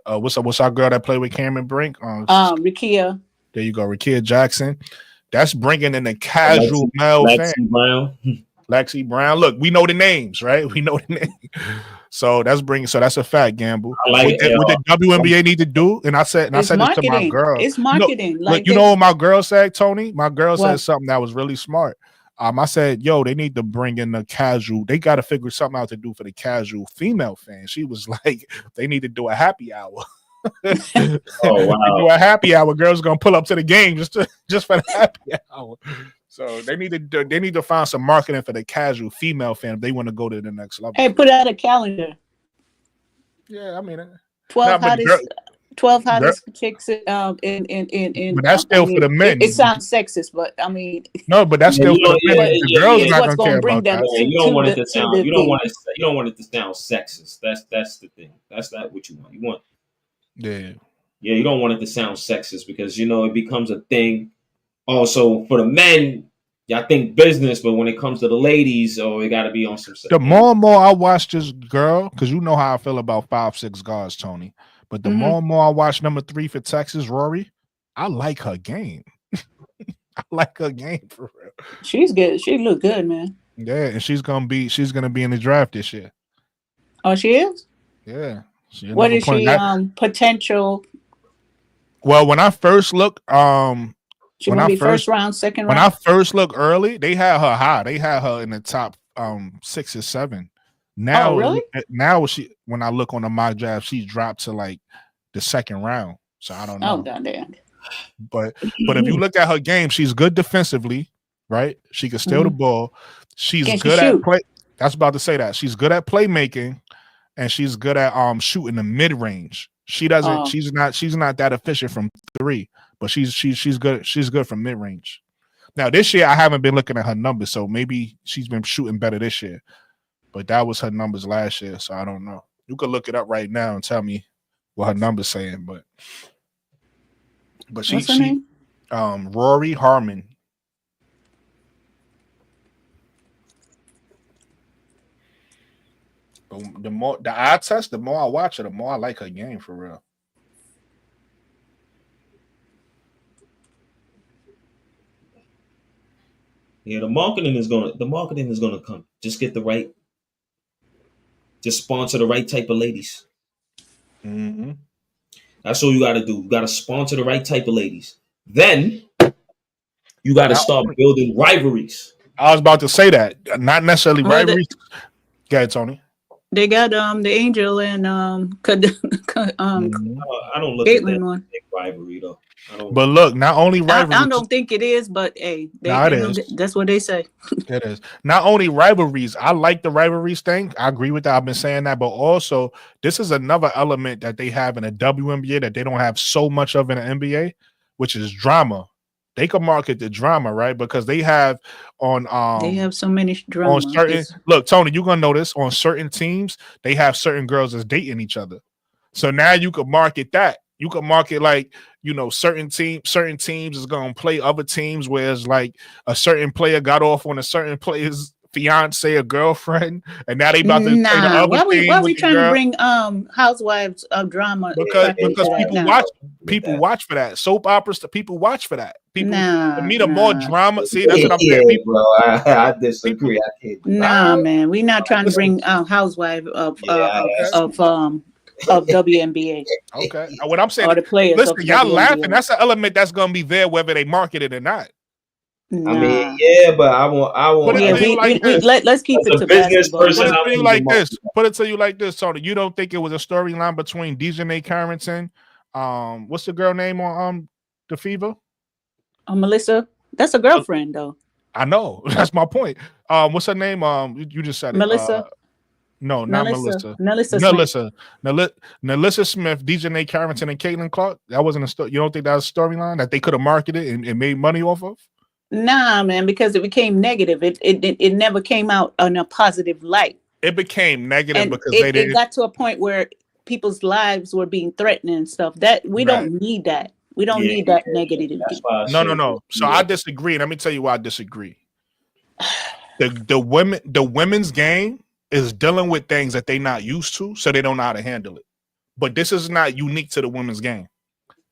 What's our girl that played with Cameron Brink? Rikia. There you go, Rikia Jackson. That's bringing in the casual male fan. Lexi Brown. Look, we know the names, right? We know the name. So that's a fact, Gamble. What the WNBA need to do, and I said this to my girl. It's marketing. You know what my girl said, Tony? My girl said something that was really smart. I said, yo, they need to bring in the casual. They got to figure something out to do for the casual female fan. She was like, they need to do a happy hour. Oh wow! Do a happy hour. Girls gonna pull up to the game just for the happy hour. So they need to find some marketing for the casual female fan if they want to go to the next level. Hey, put out a calendar. Yeah, I mean, 12 hottest chicks in. But that's still for the men. It sounds sexist, but I mean. No, but that's still for the men. The girls not gonna care about that. You don't want it to sound. You don't want it to sound sexist. That's the thing. That's not what you want. You want. Yeah. Yeah, you don't want it to sound sexist because it becomes a thing. Also, for the men, y'all think business, but when it comes to the ladies, it got to be on some. The more and more I watch this girl, because you know how I feel about 5'6" guards, Tony. But the more and more I watch number 3 for Texas, Rory, I like her game. I like her game for real. She's good. She look good, man. Yeah, and she's gonna be in the draft this year. Oh, she is. Yeah, she What another is point. she? Potential. Well, when I first look, She gonna be first round, second when I round. first look early, they had her high. They had her in the top 6 or 7. Oh, Now, really? when I look on the mock draft, she's dropped to like the second round. So I don't know. Oh, goddamn. But if you look at her game, she's good defensively, right? She can steal the ball. She's Can she good at shoot? play. That's about to say that. She's good at playmaking, and she's good at shooting the mid range. She doesn't. Oh. She's not that efficient from 3, but she's good. She's good from mid range. Now this year I haven't been looking at her numbers, so maybe she's been shooting better this year. But that was her numbers last year, so I don't know. You could look it up right now and tell me what her numbers saying. But What's her name? Rory Harmon. But the more the eye test, the more I watch her, the more I like her game for real. Yeah, the marketing is gonna come. Just get the right, just sponsor the right type of ladies. Mm-hmm. That's all you got to do. You got to sponsor the right type of ladies. Then you got to start building rivalries. I was about to say that, not necessarily rivalries. Go ahead, Tony. They got the Angel and I don't look Caitlyn at that one. big rivalry though. But look, not only rivalries. I don't think it is, but hey, that's what they say. It is. Not only rivalries. I like the rivalries thing. I agree with that. I've been saying that, but also this is another element that they have in a WNBA that they don't have so much of in the NBA, which is drama. They can market the drama, right? Because they have on they have so many drama. On certain look, Tony, you're gonna notice on certain teams, they have certain girls that's dating each other. So now you could market that. You could market like, certain teams is gonna play other teams where it's like a certain player got off on a certain player's fiance or girlfriend, and now they about to play the other team. Why we trying to bring housewives of drama? Because people watch for that. Soap operas, people watch for that. People the more drama. See, that's what I'm saying. Bro, I disagree. I can't. Man, we're not trying to bring housewife of WNBA. Okay, what I'm saying, or the players. Listen, y'all laughing. That's an element that's gonna be there whether they market it or not. I mean, yeah, but I want. Let's keep it to business person. Put it to you like this, Tony. You don't think it was a storyline between Dejanay Carrington? What's the girl name on The Fever? Melissa. That's a girlfriend though. I know. That's my point. What's her name? You just said Melissa. It. No, not Melissa. Melissa Smith, Dejanay Carrington, and Caitlin Clark. That wasn't a story. You don't think that was a storyline that they could have marketed and made money off of? Nah, man, because it became negative. It never came out in a positive light. It became negative because it got to a point where people's lives were being threatened and stuff. That we don't need that. We don't need that negativity. No. So I disagree. Let me tell you why I disagree. The women's game is dealing with things that they're not used to, so they don't know how to handle it. But this is not unique to the women's game.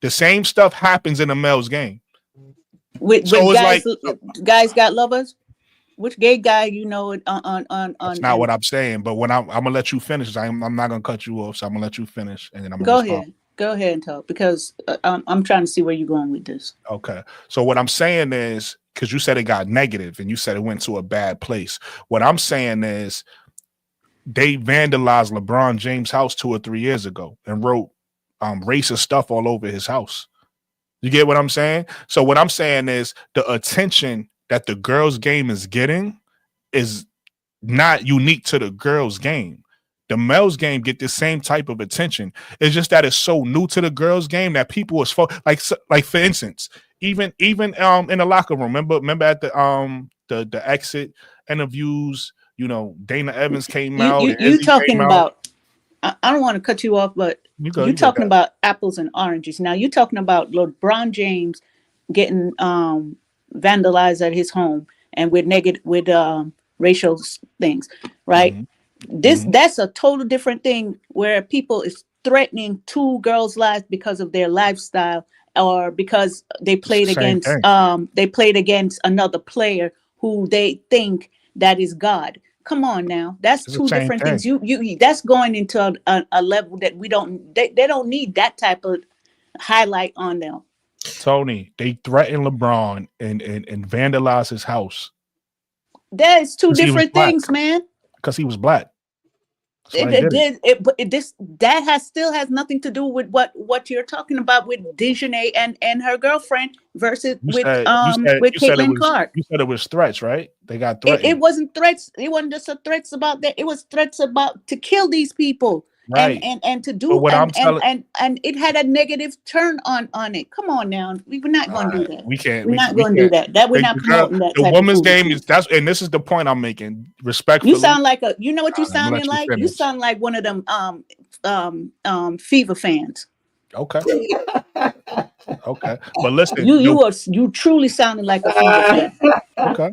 The same stuff happens in the male's game. With guys got lovers. Which gay guy on? That's not what I'm saying. But when I'm gonna let you finish, I'm not gonna cut you off. So I'm gonna let you finish, and then I'm gonna Go ahead and talk because I'm trying to see where you're going with this. Okay. So what I'm saying is, because you said it got negative and you said it went to a bad place. What I'm saying is, they vandalized LeBron James' house 2 or 3 years ago and wrote racist stuff all over his house. You get what I'm saying? So what I'm saying is the attention that the girls' game is getting is not unique to the girls' game. The male's game get the same type of attention. It's just that it's so new to the girls' game that people is like for instance, even in the locker room. Remember at the exit interviews. Dana Evans came out. You talking about? I don't want to cut you off, but you're talking about apples and oranges. Now you're talking about LeBron James getting vandalized at his home and with racial things, right? Mm-hmm. That's a total different thing where people is threatening 2 girls' lives because of their lifestyle or because they played against another player who they think that is God. Come on now, that's It's the two same different thing. things. You that's going into a level that we don't. They don't need that type of highlight on them. Tony, they threatened LeBron and vandalized his house. There's two 'Cause he was different black. things, man. Because he was black. That's why he did it. That still has nothing to do with what you're talking about with Dejanay and her girlfriend versus You with said it Caitlin was Clark. you said it was threats, right? They got It threatened. wasn't threats. It wasn't just a threats about that. It was threats about to kill these people Right. and to But do what I'm telling and it had a negative turn on it. Come on now, we're not going to do that. we can't We're not going to do that. That we're not promoting that. The type women's of game foolishness. is that's and this is the point I'm making. Respectfully. You sound like you know what you I'm gonna sounding let you like? You finish. sound like one of them Fever fans. Okay. Okay. But listen, You truly sounding like a Fever fan. Okay.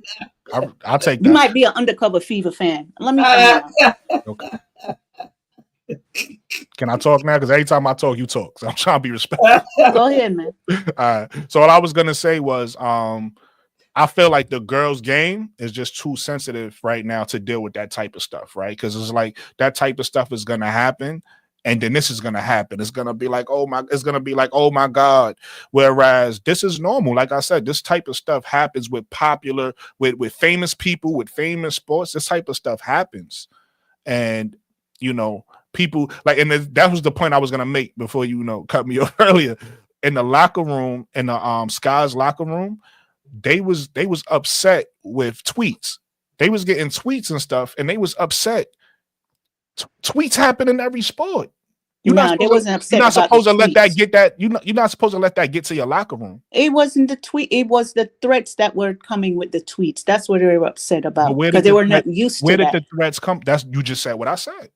I'll take that. You might be an undercover Fever fan. Let me find out. Okay. Can I talk now? Because every time I talk, you talk. So I'm trying to be respectful. Go ahead, man. All right. So what I was gonna say was I feel like the girls' game is just too sensitive right now to deal with that type of stuff, right? Because it's like that type of stuff is gonna happen, and then this is gonna happen. It's gonna be like, oh my God. Whereas this is normal. Like I said, this type of stuff happens with with famous people, with famous sports. This type of stuff happens, and people like, and that was the point I was gonna make before you cut me off earlier. In the locker room, in the Sky's locker room, they was upset with tweets. They was getting tweets and stuff, and they was upset. Tweets happen in every sport. You're not supposed to let that get that. You're not supposed to let that get to your locker room. It wasn't the tweet. It was the threats that were coming with the tweets. That's what they were upset about because they were not used to that. Where did the threats come? You just said what I said.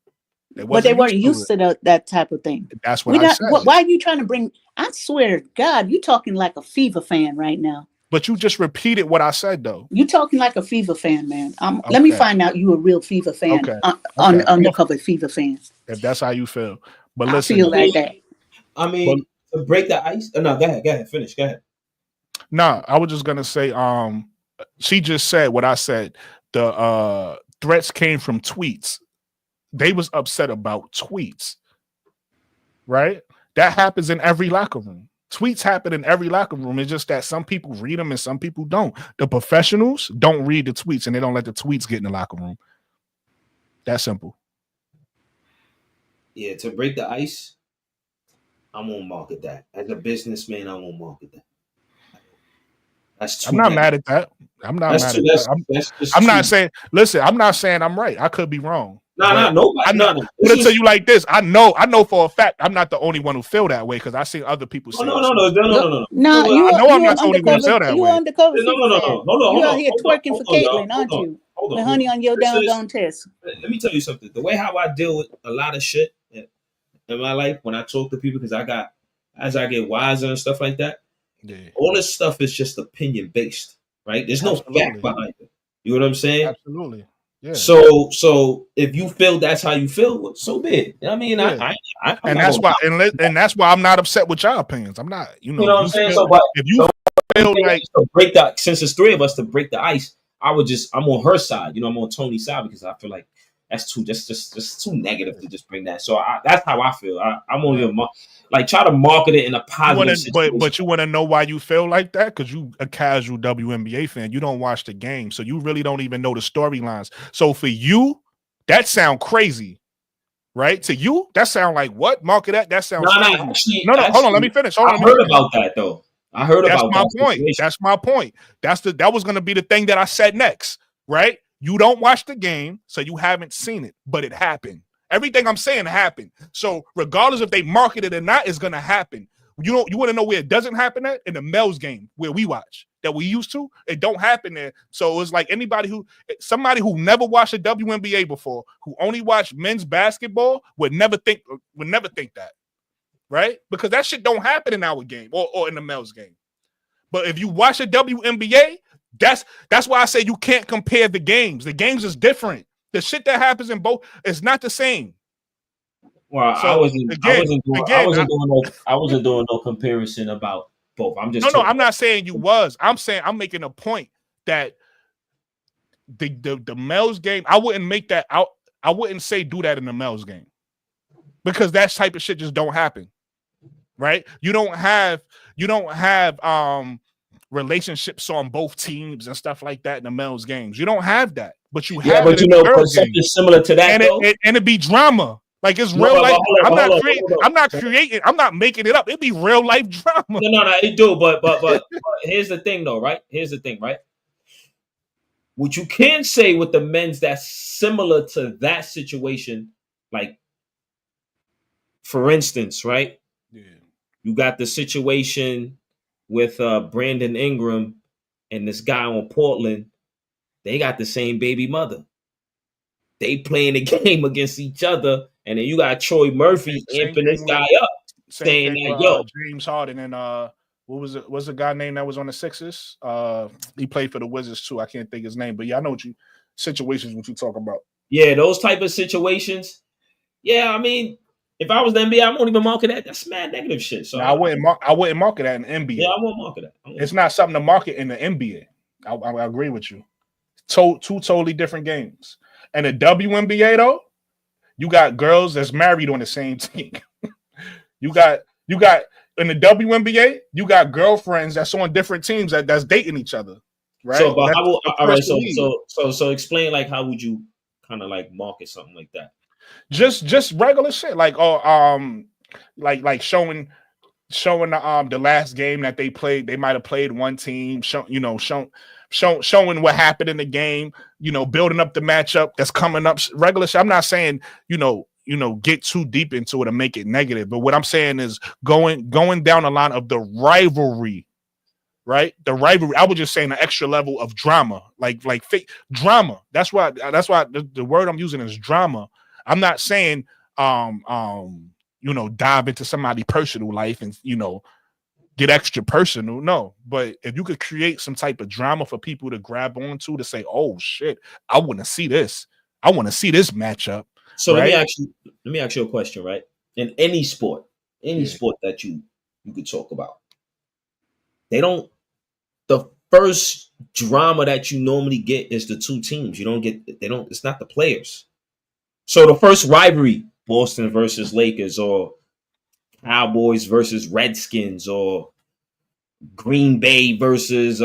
But they weren't used to that type of thing. That's what I said. Why are you trying to bring? I swear to God, you're talking like a Fever fan right now. But you just repeated what I said, though. You talking like a Fever fan, man. Let me find out you a real Fever fan, undercover Fever fan. If that's how you feel. But I listen, feel like that. I mean, to break the ice. No, go ahead. Finish. Go ahead. No, I was just gonna say, she just said what I said. The threats came from tweets. They was upset about tweets, right? That happens in every locker room. Tweets happen in every locker room. It's just that some people read them and some people don't. The professionals don't read the tweets and they don't let the tweets get in the locker room. That's simple. Yeah, to break the ice, I won't market that. As a businessman, I won't market that. I'm not mad at that. I'm not mad at that. I'm not saying, listen, I'm not saying I'm right. I could be wrong. No. I'm gonna tell you like this. I know for a fact I'm not the only one who feel that way because I see other people say No. I know I'm not the only one who feel that way. You undercover. No. You're out here twerking for Caitlin, aren't you? The honey on your down test. Let me tell you something. The way how I deal with a lot of shit in my life when I talk to people, because as I get wiser and stuff like that, all this stuff is just opinion based, right? There's no fact behind it. You know what I'm saying? Absolutely. Yeah. So if you feel that's how you feel, so be it. I mean, yeah. That's why I'm not upset with your opinions. I'm not, you know what I'm saying? If you feel like to break that, since there's three of us to break the ice, I'm on her side. I'm on Tony's side because I feel like that's just too negative to just bring that. So that's how I feel. I'm on your try to market it in a positive situation. But you want to know why you feel like that? Because you a casual WNBA fan. You don't watch the game, so you really don't even know the storylines. So for you, that sound crazy, right? To you, that sound like what? Market that? That sounds crazy. No, hold on. Let me finish. I heard about that though. I heard about that. That's my point. That was going to be the thing that I said next, right? You don't watch the game, so you haven't seen it, but it happened. Everything I'm saying happened. So regardless if they market it or not, it's going to happen. You want to know where it doesn't happen at? In the Mel's game where we watch that we used to, it don't happen there. So it's like somebody who never watched a WNBA before, who only watched men's basketball would never think that, right? Because that shit don't happen in our game or in the Mel's game. But if you watch a WNBA, that's why I say you can't compare the games. The games is different. The shit that happens in both is not the same. Well, so I wasn't doing no comparison about both. I'm just no. I'm not saying you was. I'm saying I'm making a point that the males game. I wouldn't make that out. I wouldn't say do that in the males game because that type of shit just don't happen, right? You don't have relationships on both teams and stuff like that in the males games. You don't have that, but you have but it in the but girls something games. similar to that, And though. It be drama. Like it's real life. I'm not creating. I'm not making it up. It'd be real life drama. No, it do. But here's the thing, though, right? Here's the thing, right? What you can say with the men's that's similar to that situation, like for instance, right? Yeah. You got the situation with Brandon Ingram and this guy on Portland. They got the same baby mother. They playing the game against each other, and then you got Troy Murphy amping this guy up, saying that, yo, James Harden and what was it? What's the guy name that was on the Sixers? He played for the Wizards too. I can't think his name, but yeah, I know what you talk about. Yeah, those type of situations. Yeah, I mean, if I was the NBA, I won't even market that. That's mad negative shit. So I wouldn't market that in the NBA. Yeah, I won't market that. It's not something to market in the NBA. I agree with you. Two totally different games. And the WNBA though, you got girls that's married on the same team. you got in the WNBA, you got girlfriends that's on different teams that's dating each other, right? So, but all right. So explain, like, how would you kind of like market something like that? Just regular shit, like like showing the last game that they played. They might have played one team, showing what happened in the game. Building up the matchup that's coming up. Regular shit. I'm not saying get too deep into it and make it negative, but what I'm saying is going down the line of the rivalry. Right, the rivalry. I was just saying an extra level of drama, like fake drama. That's why the word I'm using is drama. I'm not saying dive into somebody's personal life and get extra personal. No, but if you could create some type of drama for people to grab onto to say, oh shit, I want to see this. I want to see this matchup. So right? let me ask you a question, right? In any sport that you could talk about, the first drama that you normally get is the two teams. It's not the players. So the first rivalry, Boston versus Lakers, or Cowboys versus Redskins, or Green Bay versus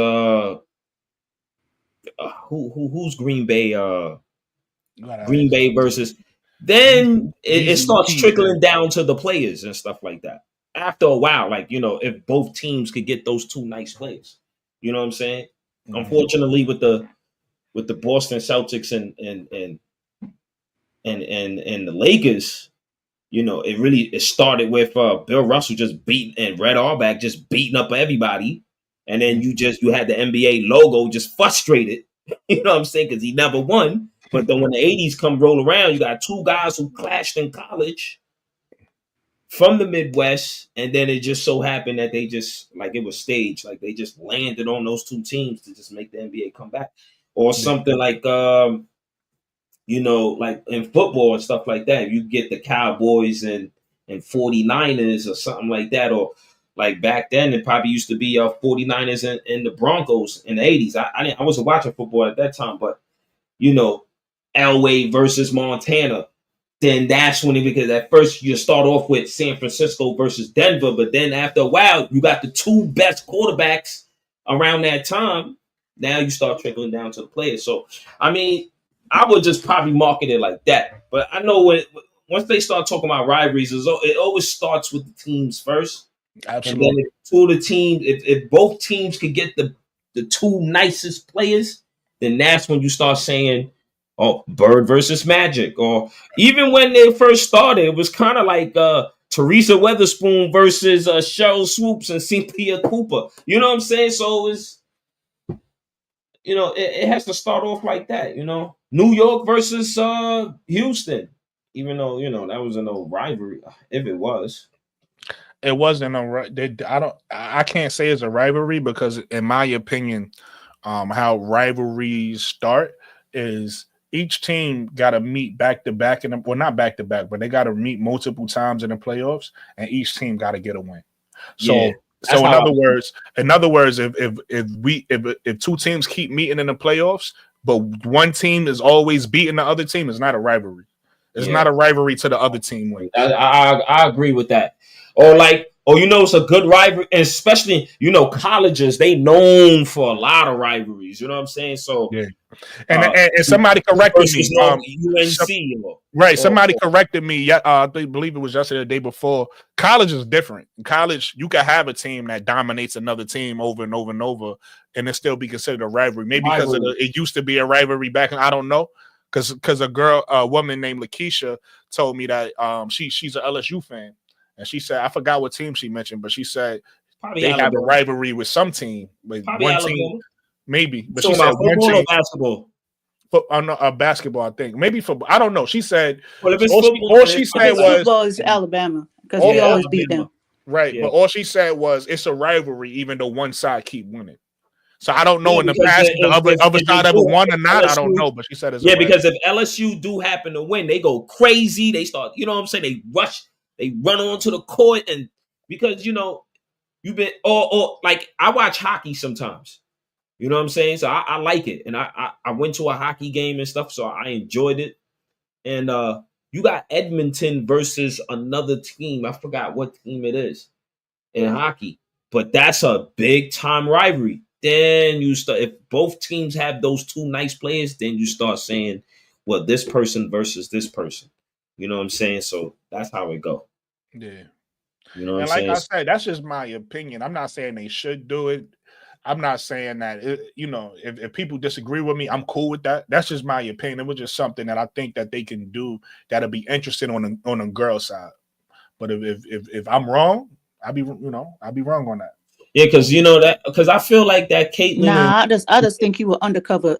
who's Green Bay? Green Bay versus. Then it starts trickling down to the players and stuff like that. After a while, like if both teams could get those two nice players, you know what I'm saying? Mm-hmm. Unfortunately, with the Boston Celtics and the Lakers, it started with Bill Russell just beating Red Auerbach just beating up everybody, and then you had the NBA logo just frustrated, you know what I'm saying, because he never won. But then when the 80s come roll around, you got two guys who clashed in college from the Midwest, and then it just so happened that they just, like, it was staged, like they just landed on those two teams to just make the NBA come back, or something like like in football and stuff like that. You get the Cowboys and 49ers or something like that, or like back then it probably used to be 49ers and the Broncos in the 80s. I wasn't watching football at that time, but Elway versus Montana. Then that's when because at first you start off with San Francisco versus Denver, but then after a while you got the two best quarterbacks around that time. Now you start trickling down to the players. So I mean, I would just probably market it like that. But I know once they start talking about rivalries, it always starts with the teams first. Absolutely. And then if both teams could get the two nicest players, then that's when you start saying, oh, Bird versus Magic. Or even when they first started, it was kind of like Teresa Weatherspoon versus Cheryl Swoops and Cynthia Cooper. You know what I'm saying? So it's, it has to start off like that, New York versus Houston. Even though, that was no rivalry, if it was. It wasn't I can't say it's a rivalry because in my opinion, how rivalries start is each team got to meet back to back, not back to back, but they got to meet multiple times in the playoffs, and each team got to get a win. So So in other words, if two teams keep meeting in the playoffs, but one team is always beating the other team, it's not a rivalry. It's not a rivalry to the other team wins. I agree with that. Or like, it's a good rivalry, and especially colleges, they known for a lot of rivalries. You know what I'm saying? So yeah. And somebody corrected me. UNC, right? Somebody corrected me. Yeah, I believe it was yesterday, the day before. College is different. In college, you can have a team that dominates another team over and over and over, and it still be considered a rivalry. Maybe because it used to be a rivalry back, and I don't know. Because a woman named Lakeisha told me that she's an LSU fan, and she said I forgot what team she mentioned, but she said probably they Alabama. have a rivalry with some team, like probably one Alabama. team. Maybe, but so she said one team. Basketball. Basketball, I think. Maybe football. I don't know. She said. Well, if it's all she said was football is Alabama because we always beat them. Right, but all she said was it's a rivalry, even though one side keep winning. So I don't know in the past the other side ever won or not. LSU, I don't know, but she said it's because if LSU do happen to win, they go crazy. They start, you know what I'm saying? They rush, they run onto the court, and because you've been or like I watch hockey sometimes. You know what I'm saying? So I like it. And I went to a hockey game and stuff, so I enjoyed it. And you got Edmonton versus another team. I forgot what team it is in hockey. But that's a big time rivalry. Then you start, if both teams have those two nice players, then you start saying, well, this person versus this person. You know what I'm saying? So that's how it go. Yeah. You know what I'm saying? I said, that's just my opinion. I'm not saying they should do it. I'm not saying that, if people disagree with me, I'm cool with that. That's just my opinion. It was just something that I think that they can do that'll be interesting on a girl side. But if I'm wrong, I'll be wrong on that. Yeah, because I feel like that Caitlyn. Nah, I just think you were undercover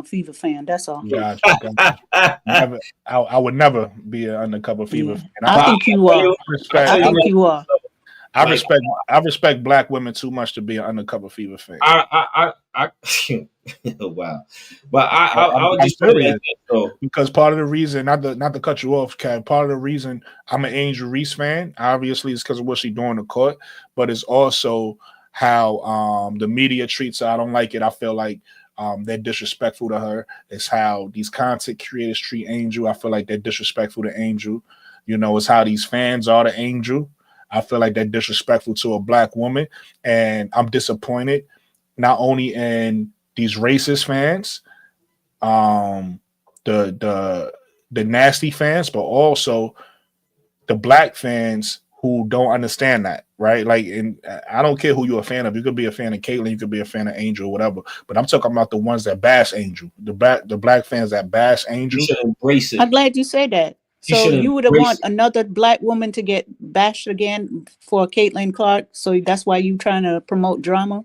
Fever fan. That's all. Gotcha. Never, I would never be an undercover Fever fan. I think you are. I think you are. I respect black women too much to be an undercover Fever fan. Wow, but I would just put it like that, though. Because part of the reason, not to cut you off, Kat, part of the reason I'm an Angel Reese fan, obviously, is because of what she's doing in the court, but it's also how the media treats her. I don't like it. I feel like they're disrespectful to her. It's how these content creators treat Angel. I feel like they're disrespectful to Angel. It's how these fans are to Angel. I feel like they're disrespectful to a black woman, and I'm disappointed not only in these racist fans, the nasty fans, but also the black fans who don't understand that, right? Like, and I don't care who you're a fan of. You could be a fan of Caitlyn, you could be a fan of Angel, whatever. But I'm talking about the ones that bash Angel, the black fans that bash Angel. You should embrace it. I'm glad you say that. So you would want another black woman to get bashed again for Caitlyn Clark. So that's why you trying to promote drama.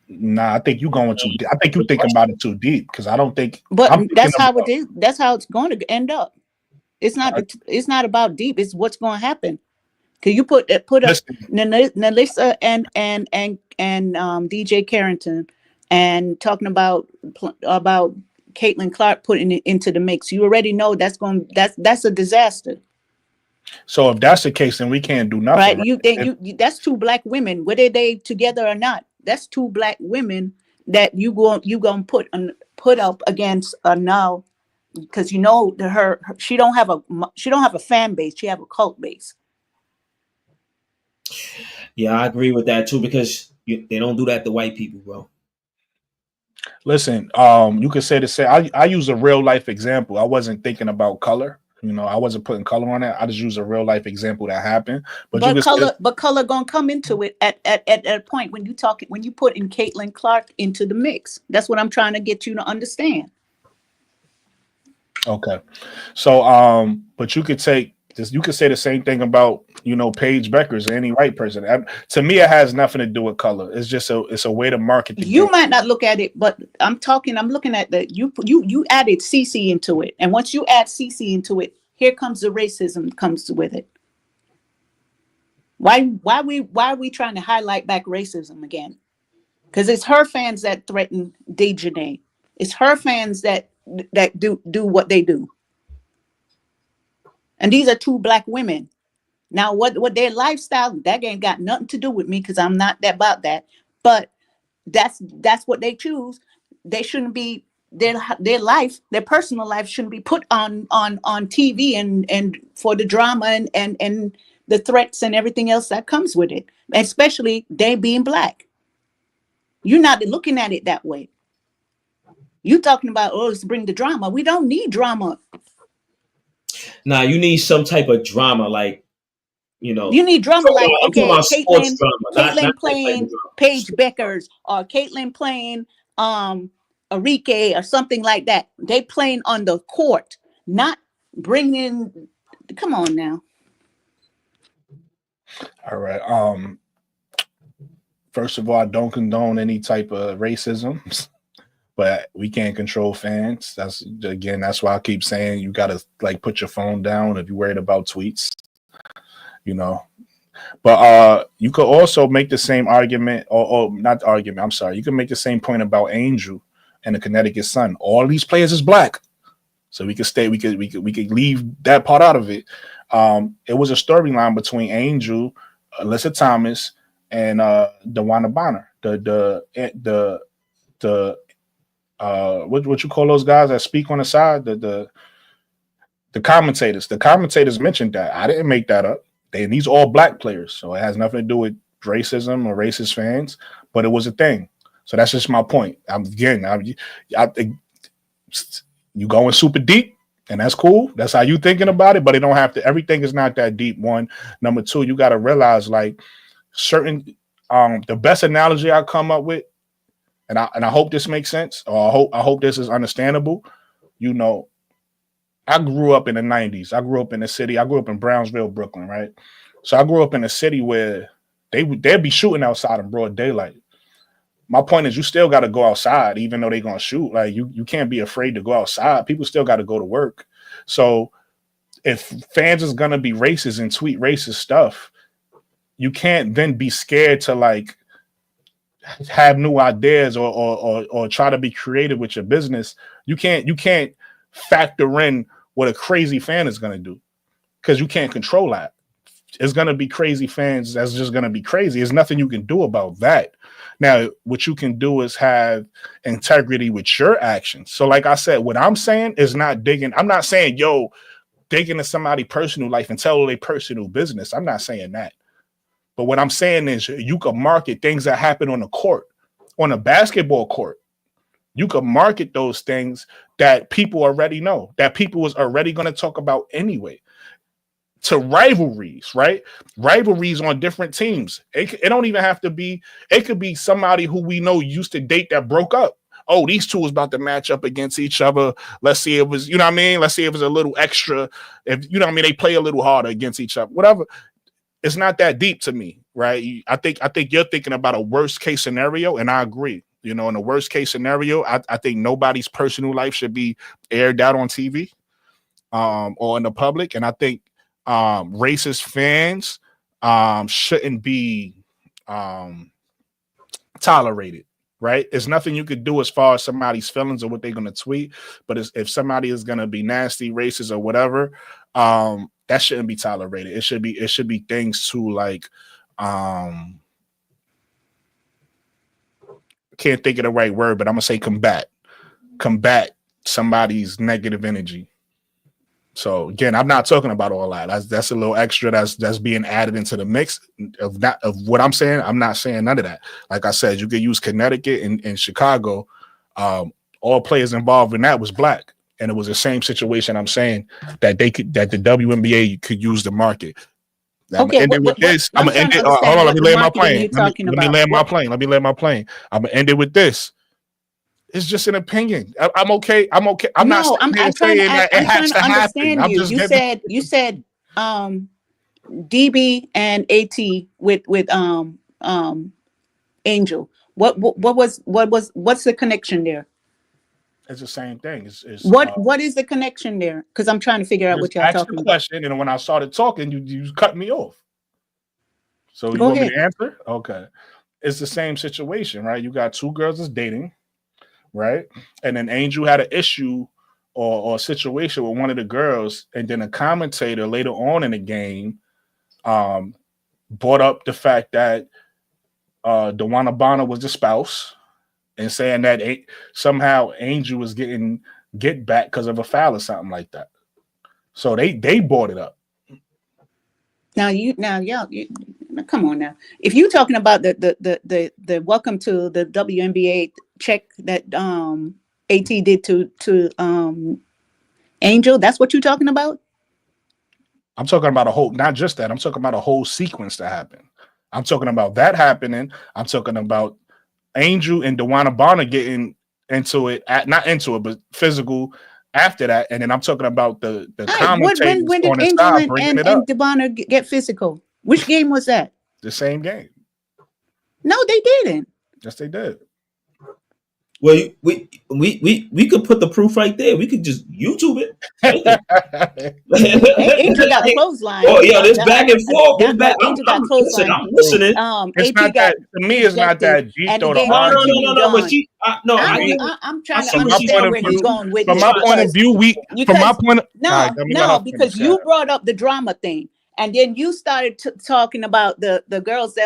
Nah, I think you're going too deep. I think you're thinking about it too deep because I don't think. But that's how it is. That's how it's going to end up. It's not. It's not about deep. It's what's going to happen. Cause you put up Nalissa and DJ Carrington and talking about Caitlyn Clark putting it into the mix. You already know that's a disaster. So if that's the case, then we can't do nothing. Right? You think that's two black women, whether they together or not. That's two black women that you gonna put up against now, because she don't have a fan base. She have a cult base. Yeah, I agree with that too, because they don't do that to white people, bro. Listen, you could say the same. I use a real life example. I wasn't thinking about color. I wasn't putting color on it. I just use a real life example that happened. But color gonna come into it at a point when you put in Caitlyn Clark into the mix. That's what I'm trying to get you to understand. Okay, so but you could say the same thing about Paige Beckers or any white person. To me, it has nothing to do with color. It's just it's a way to market. You might not look at it, but I'm looking at you added CC into it, and once you add CC into it, here comes the racism comes with it. Why are we trying to highlight back racism again? Because it's her fans that threaten Dejanay. It's her fans that do what they do. And these are two black women. Now, what their lifestyle, that ain't got nothing to do with me because I'm not that about that. But that's what they choose. They shouldn't be their life, their personal life shouldn't be put on TV and for the drama and the threats and everything else that comes with it, especially they being black. You're not looking at it that way. You talking about, oh, let's bring the drama. We don't need drama. Nah, you need some type of drama, like, you know. You need drama like, I'm talking okay, about sports Caitlyn, drama, not that type of playing drama. Paige Beckers, or Caitlyn playing Enrique or something like that. They playing on the court, not bringing. Come on now. All right. First of all, I don't condone any type of racism, but we can't control fans. That's why I keep saying you gotta like put your phone down if you're worried about tweets, you know. But you could also make the same argument, or not argument. I'm sorry. You can make the same point about Angel and the Connecticut Sun. All these players is black, so we could stay. We could leave that part out of it. It was a storyline between Angel, Alyssa Thomas, and DeWanna Bonner. What you call those guys that speak on the side? The commentators. The commentators mentioned that. I didn't make that up. These all black players, so it has nothing to do with racism or racist fans, but it was a thing. So that's just my point. I think you going super deep, and that's cool. That's how you thinking about it, but it don't have to. Everything is not that deep. One, number two, you got to realize like certain. The best analogy I come up with, and I hope this makes sense, or I hope this is understandable. You know, I grew up in the 90s. I grew up in the city. I grew up in Brownsville, Brooklyn, right? So I grew up in a city where they'd be shooting outside in broad daylight. My point is you still got to go outside, even though they're going to shoot. Like you can't be afraid to go outside. People still got to go to work. So if fans is going to be racist and tweet racist stuff, you can't then be scared to like have new ideas or try to be creative with your business. You can't factor in what a crazy fan is going to do because you can't control that. It's going to be crazy fans. That's just going to be crazy. There's nothing you can do about that. Now, what you can do is have integrity with your actions. So like I said, what I'm saying is not digging. I'm not saying, yo, dig into somebody's personal life and tell their personal business. I'm not saying that. But what I'm saying is you can market things that happen on the court, on a basketball court. You can market those things that people already know, that people was already going to talk about anyway. To rivalries, right? Rivalries on different teams. It don't even have to be, it could be somebody who we know used to date that broke up. Oh, these two was about to match up against each other. Let's see if it was, you know what I mean? Let's see if it was a little extra. If, you know what I mean? They play a little harder against each other, whatever. It's not that deep to me, right? I think you're thinking about a worst case scenario, and I agree. You know, in the worst case scenario, I think nobody's personal life should be aired out on TV or in the public. And I think racist fans shouldn't be tolerated, right? There's nothing you could do as far as somebody's feelings or what they're going to tweet. But if somebody is going to be nasty, racist, or whatever, that shouldn't be tolerated. It should be things to like can't think of the right word, but I'm gonna say combat somebody's negative energy. So again, I'm not talking about all that. That's a little extra that's being added into the mix of what I'm saying. I'm not saying none of that. Like I said, you could use Connecticut and Chicago. All players involved in that was black, and it was the same situation. I'm saying that the WNBA could use the market. I'm gonna end it with this. I'm gonna end it. Hold on, let me land my plane. Let me land my plane. I'm gonna end it with this. It's just an opinion. I'm okay. I'm not saying that it has to happen. I'm just giving. You said DB and AT with Angel. What's the connection there? It's the same thing. What is the connection there? Because I'm trying to figure out what y'all talking about. Question, and when I started talking, you cut me off. So you want me to answer? Okay. It's the same situation, right? You got two girls that's dating, right? And then Angel had an issue or a situation with one of the girls, and then a commentator later on in the game brought up the fact that Dewana Bonner was the spouse, and saying that somehow Angel was getting get back because of a foul or something like that. So they brought it up. Now come on now. If you're talking about the welcome to the WNBA check that AT did to Angel, that's what you're talking about? I'm talking about a whole, not just that. I'm talking about a whole sequence that happened. I'm talking about that happening. I'm talking about Angel and Dewana Bonner getting into it, not into it, but physical after that. And then I'm talking about the commentators when did on the Angel side bringing it up. and Dewana get physical? Which game was that? The same game. No, they didn't. Yes, they did. Well, we could put the proof right there. We could just YouTube it. Right Angel got clothesline. Oh yeah, this back and forth. Angel got clothesline. I'm listening. It's not that, to me, it's not that deep though. No. But she, no. I'm trying to understand where he's going with from this. my point of view, because you brought up the drama thing, and then you started talking about the girls,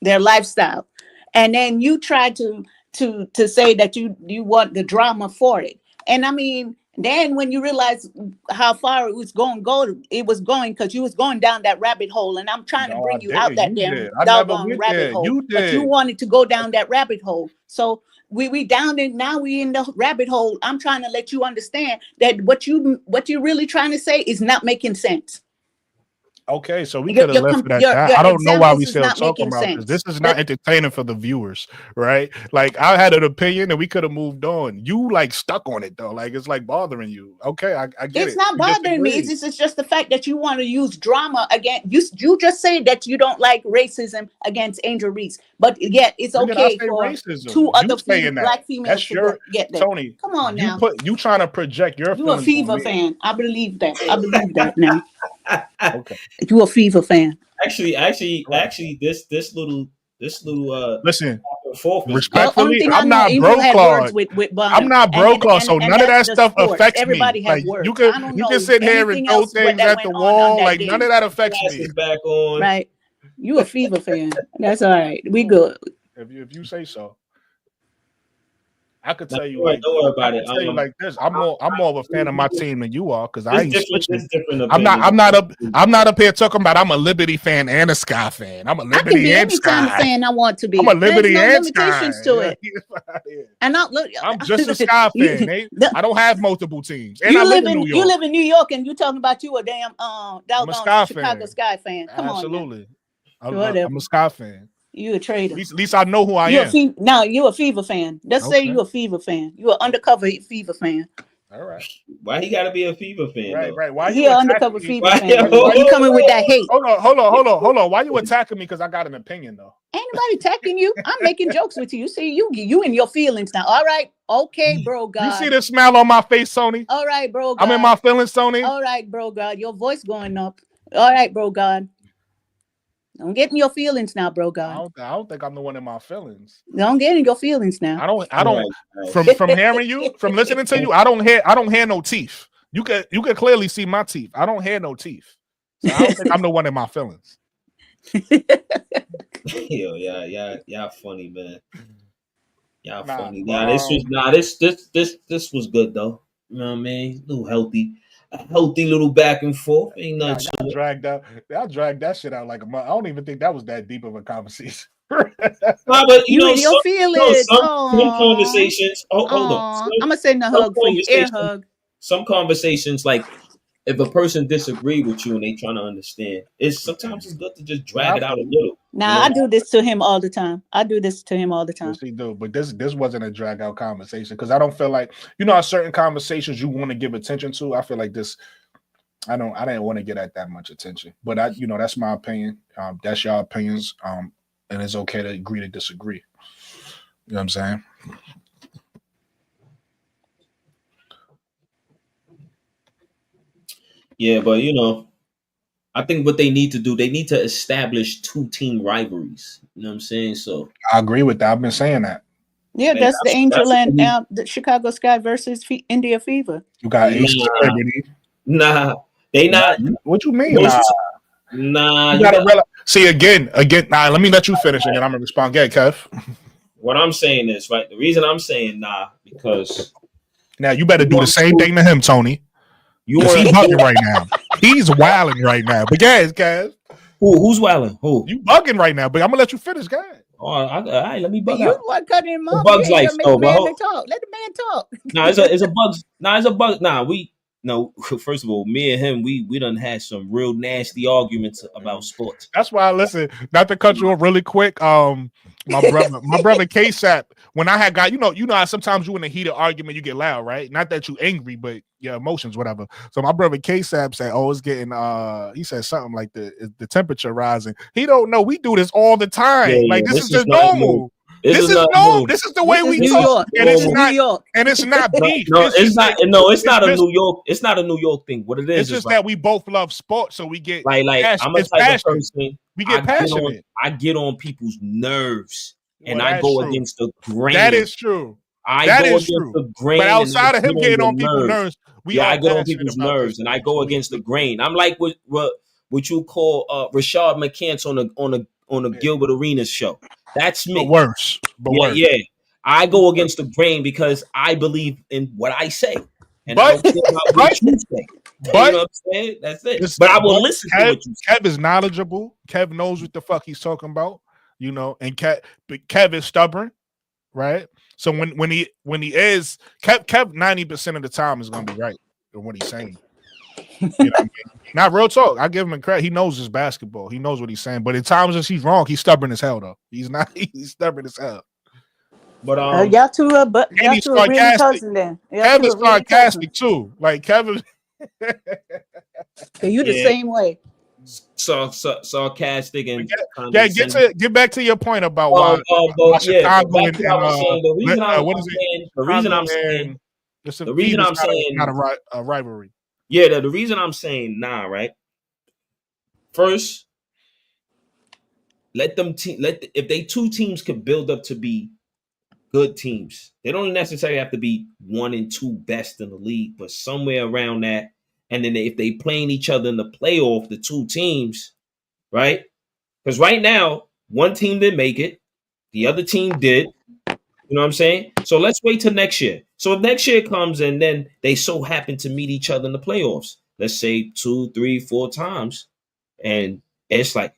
their lifestyle, and then you tried to say that you want the drama for it. And I mean, then when you realize how far it was going because you was going down that rabbit hole, and I'm trying to bring you out that damn doggone rabbit hole. But you wanted to go down that rabbit hole. So we down it now. We in the rabbit hole. I'm trying to let you understand that what you're really trying to say is not making sense. Okay, so we could have left it at that. I don't know why we still talking about sense. this. This is not entertaining for the viewers, right? Like, I had an opinion and we could have moved on. You like stuck on it though. Like, it's like bothering you. Okay, I get it. It's not bothering me. It's just the fact that you want to use drama again. You just say that you don't like racism against Angel Reese, but yet it's okay for racism? Two other black females That's to get there. Tony, come on now. You trying to project your You a Fever fan. I believe that. I believe that now. Okay. You a Fever fan. Actually, this little listen, respectfully, I'm not bro clause. I'm not bro clause, so none of that stuff affects me. Like, you can sit here and throw things at the wall, like none of that affects me. Back on. Right. You a Fever fan. That's all right. We good. If you say so. I could tell you, don't worry about it. Tell you like this. I'm more of a fan of my team than you are, because I ain't switching. I'm not up here talking about I'm a Liberty fan and a Sky fan. I'm a Liberty and Sky fan. I want to be. I'm a Liberty and limitations Sky. to it. And I'm just a Sky fan. I don't have multiple teams. And you I live in New York. You live in New York, and you talking about you a damn Chicago Sky fan. Come on, absolutely. I'm a Sky fan. You a traitor. At least I know who I am. Now you a Fever fan. Let's say you a Fever fan. You an undercover Fever fan. All right. Why he gotta be a Fever fan? Right. Why you an undercover Fever fan? Why you coming with that hate? Hold on. Why you attacking me? Because I got an opinion though. Ain't nobody attacking you. I'm making jokes with you. See, you in your feelings now. All right. Okay, bro. God. You see the smile on my face, Sony? All right, bro. God. I'm in my feelings, Sony. All right, bro. God. Your voice going up. All right, bro. God. Don't get in your feelings now, bro. God. I don't think I'm the one in my feelings. Don't get in your feelings now. I don't. From hearing you, from listening to you, I don't hear no teeth. You could clearly see my teeth. I don't hear no teeth. So I don't think I'm the one in my feelings. Yo, y'all funny, man. Y'all funny. This was good though. You know what I mean? A little healthy. A healthy little back and forth. Ain't nothing. I dragged that shit out like a month. I don't even think that was that deep of a conversation. But you know, some conversations. Hold on. I'm gonna send a hug for you. Air hug. Some conversations, like if a person disagree with you and they trying to understand, sometimes it's good to just drag it out a little. Nah, I do this to him all the time. Yes, he do. But this wasn't a drag out conversation, because I don't feel like, certain conversations you want to give attention to. I feel like this. I didn't want to get at that much attention. But that's my opinion. That's your opinions. And it's okay to agree to disagree. You know what I'm saying? Yeah, but I think what they need to do, they need to establish 2-team rivalries. You know what I'm saying? So I agree with that. I've been saying that. Yeah, that's the Angel and the Chicago Sky versus India Fever. You got Ace Celebrity. Nah, They not. What you mean? Nah. You gotta realize. See again. Nah, let me let you finish, and then I'm gonna respond. Get Kev. What I'm saying is right. The reason I'm saying because now you better do the same thing to him, Tony. He's bugging right now. He's wilding right now. But guys, who's wilding? Who you bugging right now? But I'm gonna let you finish, guys. All right, let me bug you out. want cutting him off? Bugs life, though. Let the man talk. It's a bugs. It's a bug. First of all, me and him, we done had some real nasty arguments about sports. That's why I listen. Not to cut you off really quick. My brother K-Sap, when I had got, you know how sometimes you in a heated argument, you get loud, right? Not that you angry, but your emotions, whatever. So my brother K-Sap said, oh, it's getting he said something like the temperature rising. He don't know. We do this all the time. Yeah, this is just normal. This is normal. This is the way we talk. And it's not New York. And it's not beef. It's not a New York. It's not a New York thing. What it is, it's just that we both love sports, so we get like I'm a type of person. We get passionate. I get on people's nerves, and I go against the grain. That is true. I go against the grain. But outside of him getting on people's nerves, I get on people's nerves, and I go against the grain. I'm like what you call Rashad McCants on a Gilbert Arenas show. That's me. But worse. Yeah. I go against the grain because I believe in what I say, and I don't care about what you say. You know what I'm saying? That's it. But I will listen to what you say. Kev is knowledgeable. Kev knows what the fuck he's talking about. And Kev is stubborn, right? So when he is Kev 90% of the time is gonna be right in what he's saying. You know what I mean? Not real talk. I give him credit. He knows his basketball. He knows what he's saying. But at times as he's wrong, he's stubborn as hell though. He's stubborn as hell. But y'all two are really cousin then. Kevin's sarcastic too. Like Kevin. You the same way. Sarcastic and get back to your point about why Chicago and the reason I'm saying not a rivalry. Yeah, the reason I'm saying right. First, if they two teams could build up to be good teams, they don't necessarily have to be 1 and 2 best in the league, but somewhere around that. And then if they playing each other in the playoff, the two teams, right? Because right now, one team didn't make it, the other team did. You know what I'm saying? So let's wait till next year. So if next year comes and then they so happen to meet each other in the playoffs, let's say 2, 3, 4 times, and it's like,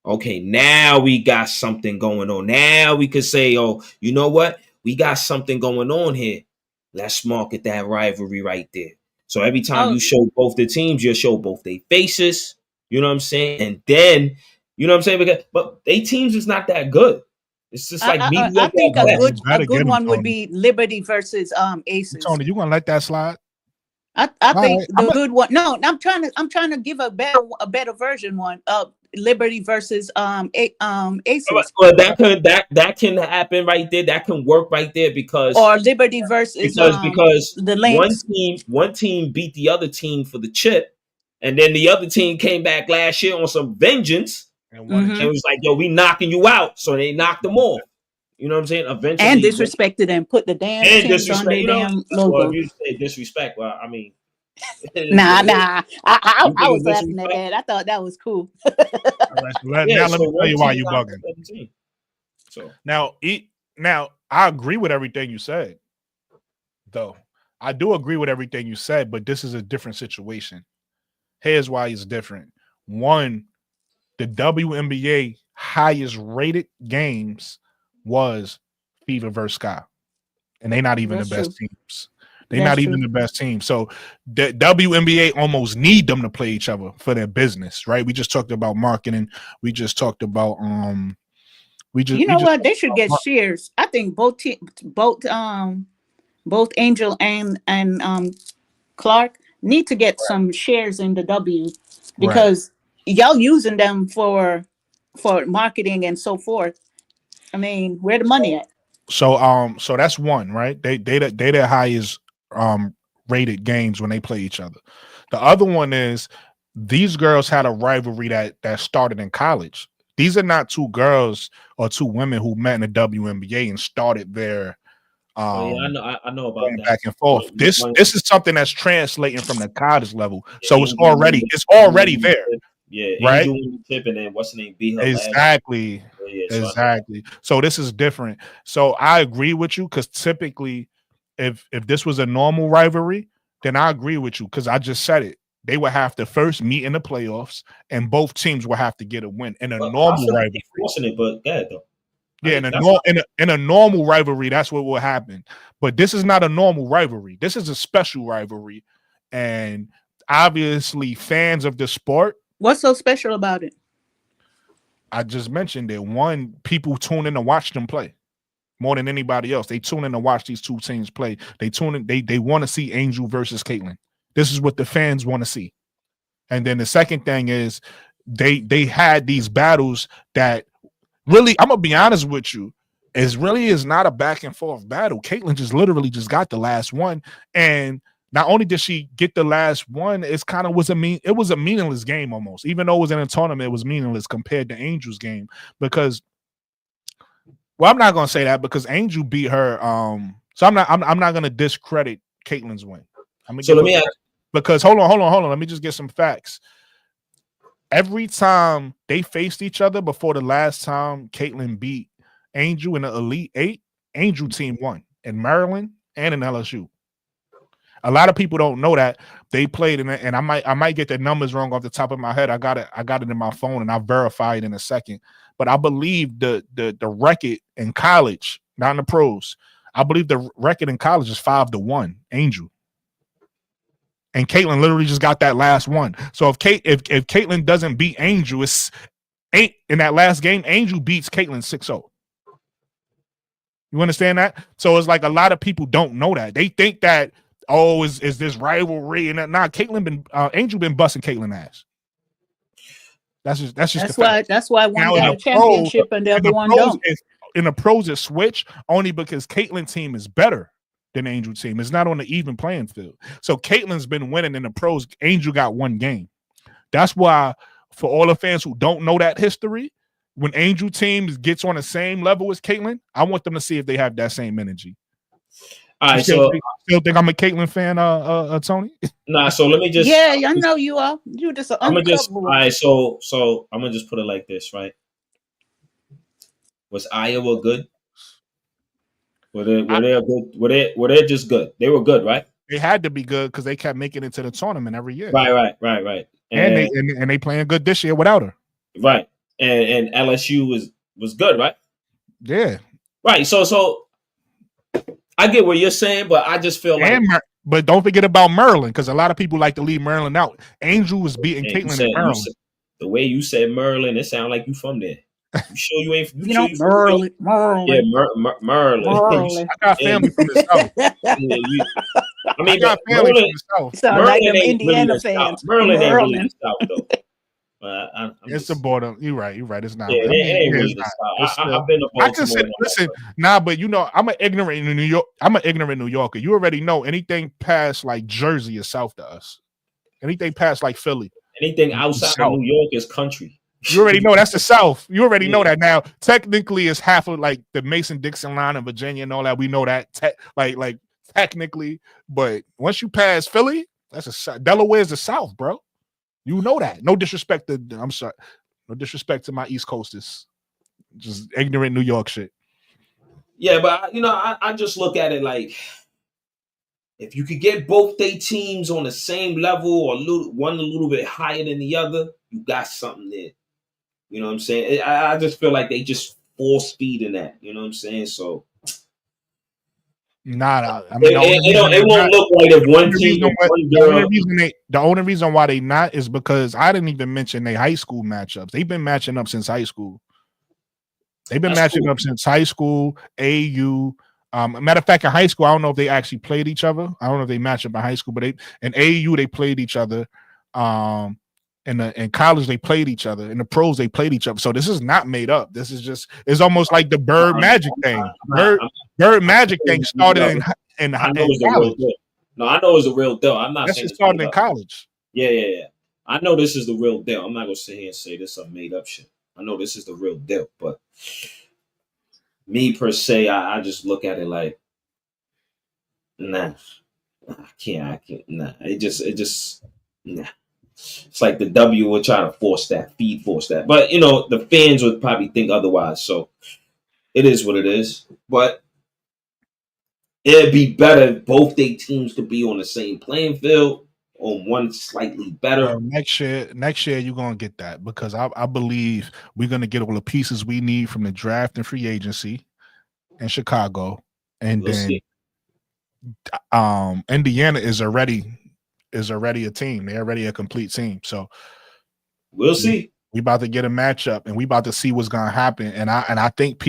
okay, now we got something going on. Now we could say, oh, you know what? We got something going on here. Let's market that rivalry right there. So every time you show both the teams, you show both their faces. You know what I'm saying? And then, you know what I'm saying? But they teams is not that good. It's just like I think a good one would be Liberty versus Aces. Tony, you gonna let that slide? I think the good one. No, I'm trying to give a better version one. Liberty versus Aces. Well, that can happen right there. That can work right there because Liberty versus because the Lynx. one team beat the other team for the chip, and then the other team came back last year on some vengeance. And it was like, yo, we knocking you out. So they knocked them off. You know what I'm saying? Eventually, and disrespected them, put the damn things on their damn logo. Well, if you say disrespect, well, I mean, nah. I was laughing at that. I thought that was cool. Now let me tell you why you bugging. So now I agree with everything you said, though. I do agree with everything you said, but this is a different situation. Here's why it's different. One, the WNBA highest rated games was Fever versus Sky, and they're not even the best teams. They're not even the best team. So the WNBA almost need them to play each other for their business, right? We just talked about marketing. We just talked about they should get shares. I think both Angel and Clark need to get some shares in the W because y'all using them for marketing and so forth. I mean, where the money at? So that's one, right? They their highest rated games when they play each other. The other one is these girls had a rivalry that started in college. These are not two girls or two women who met in the WNBA and started their I know about going that. back and forth. This is something that's translating from the college level, so it's already there. Yeah, right? Angel won the tip, and then what's the name beat her Exactly. last. Exactly. So this is different. So I agree with you because typically, if this was a normal rivalry, then I agree with you because I just said it. They would have to first meet in the playoffs, and both teams will have to get a win in a normal rivalry. Forcing it, but yeah, though. Yeah, in a normal rivalry, that's what will happen. But this is not a normal rivalry. This is a special rivalry, and obviously, fans of the sport. What's so special about it? I just mentioned that one, people tune in to watch them play more than anybody else. They tune in to watch these two teams play. They tune in. They want to see Angel versus Caitlyn. This is what the fans want to see. And then the second thing is they had these battles that really, I'm gonna be honest with you, is not a back and forth battle. Caitlyn just literally just got the last one, and not only did she get the last one, it was a meaningless game almost. Even though it was in a tournament, it was meaningless compared to Angel's game because, well, I'm not gonna say that because Angel beat her. So I'm not gonna discredit Caitlyn's win. Because hold on. Let me just get some facts. Every time they faced each other before the last time Caitlyn beat Angel in the Elite Eight, Angel team won in Maryland and in LSU. A lot of people don't know that they played in it, and I might get the numbers wrong off the top of my head. I got it in my phone, and I'll verify it in a second. But I believe the record in college, not in the pros, I believe the record in college is 5-1, Angel. And Caitlyn literally just got that last one. So if Caitlyn doesn't beat Angel, in that last game, Angel beats Caitlyn 6-0. You understand that? So it's like a lot of people don't know that. They think that, is this rivalry? And Angel been busting Caitlyn ass. That's why one got a championship and the other one don't. In the pros, it switch only because Caitlyn team is better than Angel team. It's not on the even playing field. So Caitlyn's been winning in the pros. Angel got one game. That's why, for all the fans who don't know that history, when Angel team gets on the same level as Caitlyn, I want them to see if they have that same energy. All right, still think I'm a Caitlyn fan, Tony? Nah, so let me just. Yeah, I know you are. You just. All right, so I'm gonna just put it like this, right? Was Iowa good? Were they just good? They were good, right? They had to be good because they kept making it to the tournament every year. Right. And they playing good this year without her. Right. And LSU was good, right? Yeah. Right. So I get what you're saying, but I just feel like. But don't forget about Maryland, because a lot of people like to leave Maryland out. Angel was beating Caitlyn in Maryland. The way you said Maryland, it sounded like you from there. You sure you ain't? Maryland. Yeah, Maryland. I got family from the South. I got family from the South. Sound like them Indiana fans. Maryland ain't really the South, though. It's the border. You're right. It's not. Yeah, it ain't really the South. I've been to Baltimore. I just said, listen, but I'm an ignorant in New York. I'm an ignorant New Yorker. You already know anything past like Jersey is south to us. Anything past like Philly. Anything outside of New York is country. You already know that's the South. You already know that now. Technically, it's half of like the Mason-Dixon line in Virginia and all that. We know that like technically, but once you pass Philly, Delaware's the South, bro. You know that. No disrespect to no disrespect to my East Coasters. Just ignorant New York shit. Yeah, but I just look at it like if you could get both their teams on the same level or one a little bit higher than the other, you got something there. You know what I'm saying? I just feel like they just force feed in that. You know what I'm saying? So, it won't look like if one team. The only reason why they not is because I didn't even mention their high school matchups. They've been matching up since high school. They've been matching up since high school. AAU. Matter of fact, in high school, I don't know if they actually played each other. I don't know if they matched up in high school, but in AAU they played each other. In college they played each other. In the pros they played each other. So this is not made up. This is it's almost like the Bird Magic thing. Bird Magic thing started in college. No, I know it's a real deal. I'm not saying it started in college. Yeah. I know this is the real deal. I'm not gonna sit here and say this is some made up shit. I know this is the real deal, but me per se, I just look at it like Nah, I can't. Nah, it just, nah. It's like the W will try to force that, but the fans would probably think otherwise. So it is what it is. But it'd be better if both their teams could be on the same playing field, or one slightly better. Next year you're gonna get that because I believe we're gonna get all the pieces we need from the draft and free agency in Chicago, and We'll then see. Indiana is already a team. They're already a complete team. So we'll see. We about to get a matchup, and we about to see what's gonna happen. And I think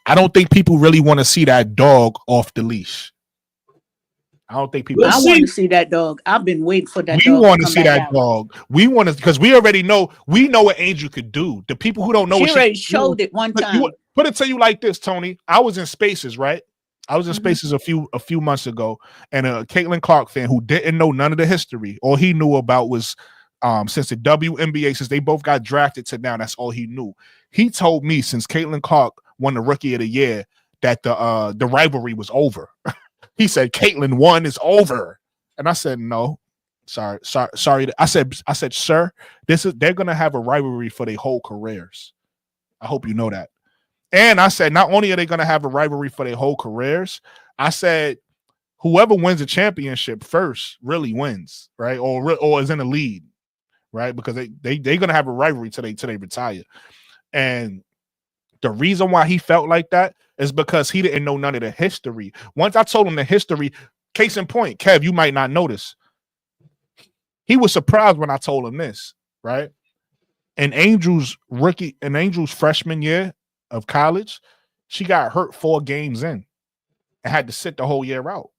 I don't think people really want to see that dog off the leash. I don't think people. I want to see that dog. I've been waiting for that We dog want to to come see back that out. dog. We want to because we already know. We know what Angel could do. The people who don't know She what already she showed it one time. Put it to you like this, Tony. I was in Spaces, right? I was in Spaces a few months ago, and a Caitlin Clark fan who didn't know none of the history. All he knew about was since the WNBA, since they both got drafted to now, that's all he knew. He told me since Caitlin Clark won the Rookie of the Year that the rivalry was over. He said Caitlin won, is over. And I said, no, sorry. I said, sir, they're gonna have a rivalry for their whole careers. I hope you know that. And I said, not only are they gonna have a rivalry for their whole careers, I said, whoever wins the championship first really wins, right? Or is in the lead, right? Because they're gonna have a rivalry till they retire. And the reason why he felt like that is because he didn't know none of the history. Once I told him the history, case in point, Kev, you might not notice. He was surprised when I told him this, right? In Angel's freshman year of college, she got hurt 4 games in and had to sit the whole year out.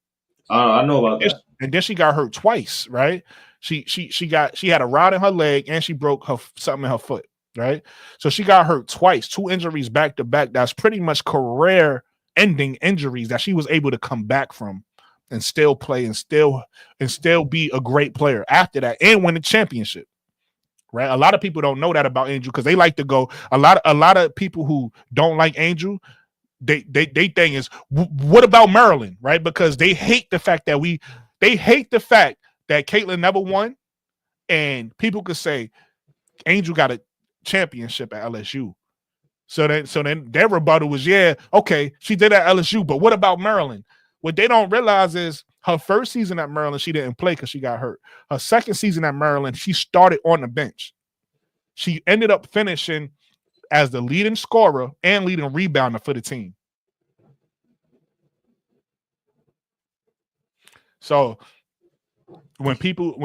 I know about that. And then she got hurt twice, right? She had a rod in her leg and she broke something in her foot, right? So she got hurt twice, 2 injuries back to back. That's pretty much career-ending injuries that she was able to come back from and still play and still be a great player after that and win the championship. Right? A lot of people don't know that about Angel because they like to go. A lot of people who don't like Angel, they thing is, what about Maryland? Right? Because they hate the fact that Caitlin never won, and people could say Angel got a championship at LSU. So then their rebuttal was, yeah, okay, she did at LSU, but what about Maryland? What they don't realize is her first season at Maryland, she didn't play because she got hurt. Her second season at Maryland, she started on the bench. She ended up finishing as the leading scorer and leading rebounder for the team. So when people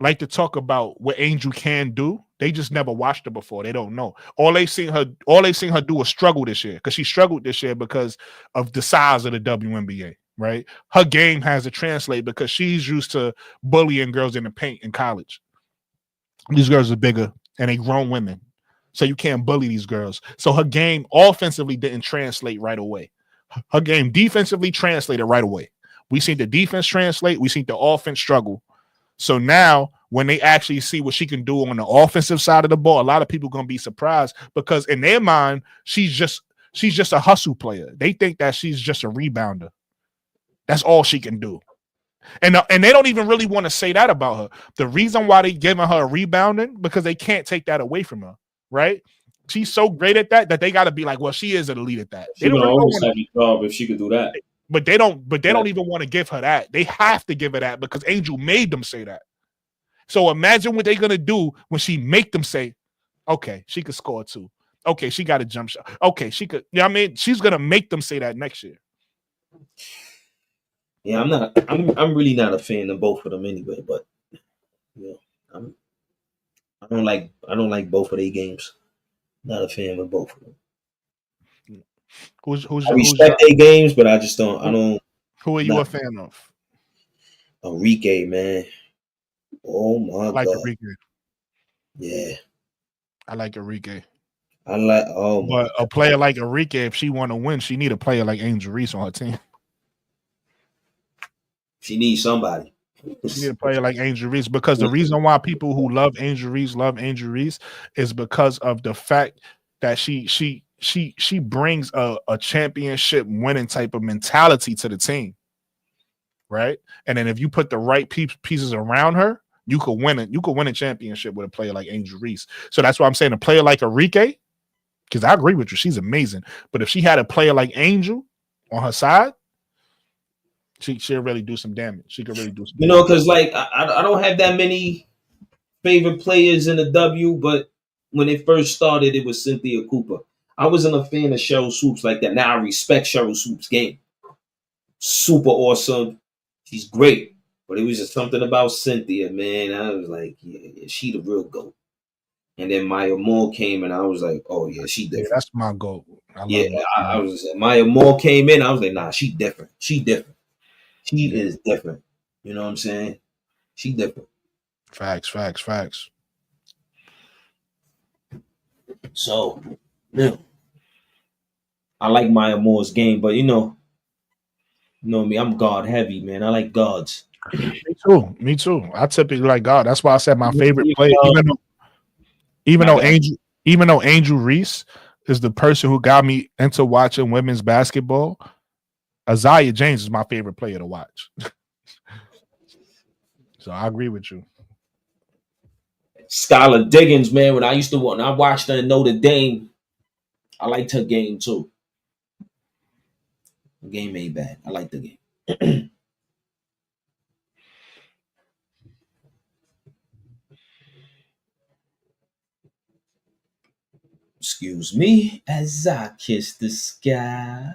like to talk about what Angel can do, they just never watched her before. They don't know. All they seen her do was struggle this year because she struggled this year because of the size of the WNBA, right? Her game has to translate because she's used to bullying girls in the paint in college. These girls are bigger and they grown women. So you can't bully these girls. So her game offensively didn't translate right away. Her game defensively translated right away. We seen the defense translate. We seen the offense struggle. So now when they actually see what she can do on the offensive side of the ball, a lot of people are going to be surprised because in their mind, she's just a hustle player. They think that she's just a rebounder. That's all she can do. And they don't even really want to say that about her. The reason why they giving her a rebounding, because they can't take that away from her, right? She's so great at that they got to be like, well, she is an elite at that. She would always have a job if she could do that. But they don't even want to give her that. They have to give her that because Angel made them say that. So imagine what they're gonna do when she make them say, okay, she could score too. Okay, she got a jump shot. Okay, she could, you know what I mean? She's gonna make them say that next year. Yeah, I'm really not a fan of both of them anyway, but yeah, I don't like both of their games. Not a fan of both of them. I respect their games, but I don't. Who are you a fan of? Enrique, man. Oh my God. Enrique. Yeah. I like Enrique. But a player like Enrique, if she want to win, she need a player like Angel Reese on her team. She needs somebody. She need a player like Angel Reese because the reason why people who love Angel Reese is because of the fact that she she brings a championship winning type of mentality to the team, right? And then if you put the right pieces around her, you could win it. You could win a championship with a player like Angel Reese. So that's why I'm saying a player like Enrique, because I agree with you, she's amazing. But if she had a player like Angel on her side, she'll really do some damage. She could really do some damage. Because like I don't have that many favorite players in the W, but when it first started, it was Cynthia Cooper. I wasn't a fan of Cheryl Swoops like that. Now I respect Cheryl Swoops' game. Super awesome. She's great. But it was just something about Cynthia, man. I was like, yeah, she the real GOAT. And then Maya Moore came and I was like, oh yeah, she different. Yeah, that's my GOAT. I was Maya Moore came in, I was like, nah, she different. She different. She is different. You know what I'm saying? She different. Facts. So, yeah. I like Maya Moore's game, but you know me, I'm guard heavy, man. I like guards. Me too. I typically like God. That's why I said my favorite player, even though Angel Reese is the person who got me into watching women's basketball, Isaiah James is my favorite player to watch. So I agree with you. Skylar Diggins, man. When I watched her in Notre Dame, I liked her game too. The game ain't bad. I like the game. Excuse me as I kiss the sky.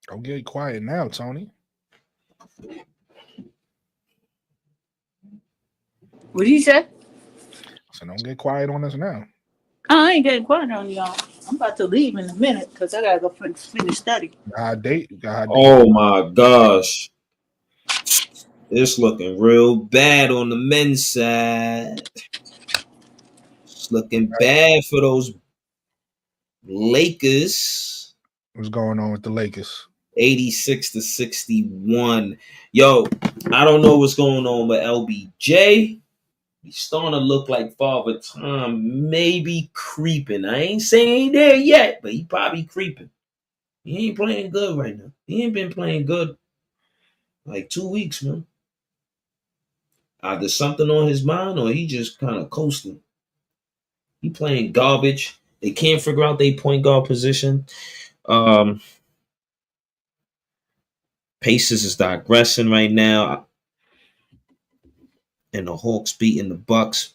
Don't get quiet now, Tony. What did you say? So don't get quiet on us now. I ain't getting quiet on y'all. I'm about to leave in a minute because I gotta go finish study. Oh my gosh. It's looking real bad on the men's side. It's looking bad for those Lakers. What's going on with the Lakers? 86-61. Yo, I don't know what's going on with LBJ. He's starting to look like Father Time, maybe creeping. I ain't saying there yet, but he probably creeping. He ain't playing good right now. He ain't been playing good like 2 weeks, man. Either something on his mind or he just kind of coasting. He playing garbage. They can't figure out their point guard position. Pacers is digressing right now. And the Hawks beating the Bucks.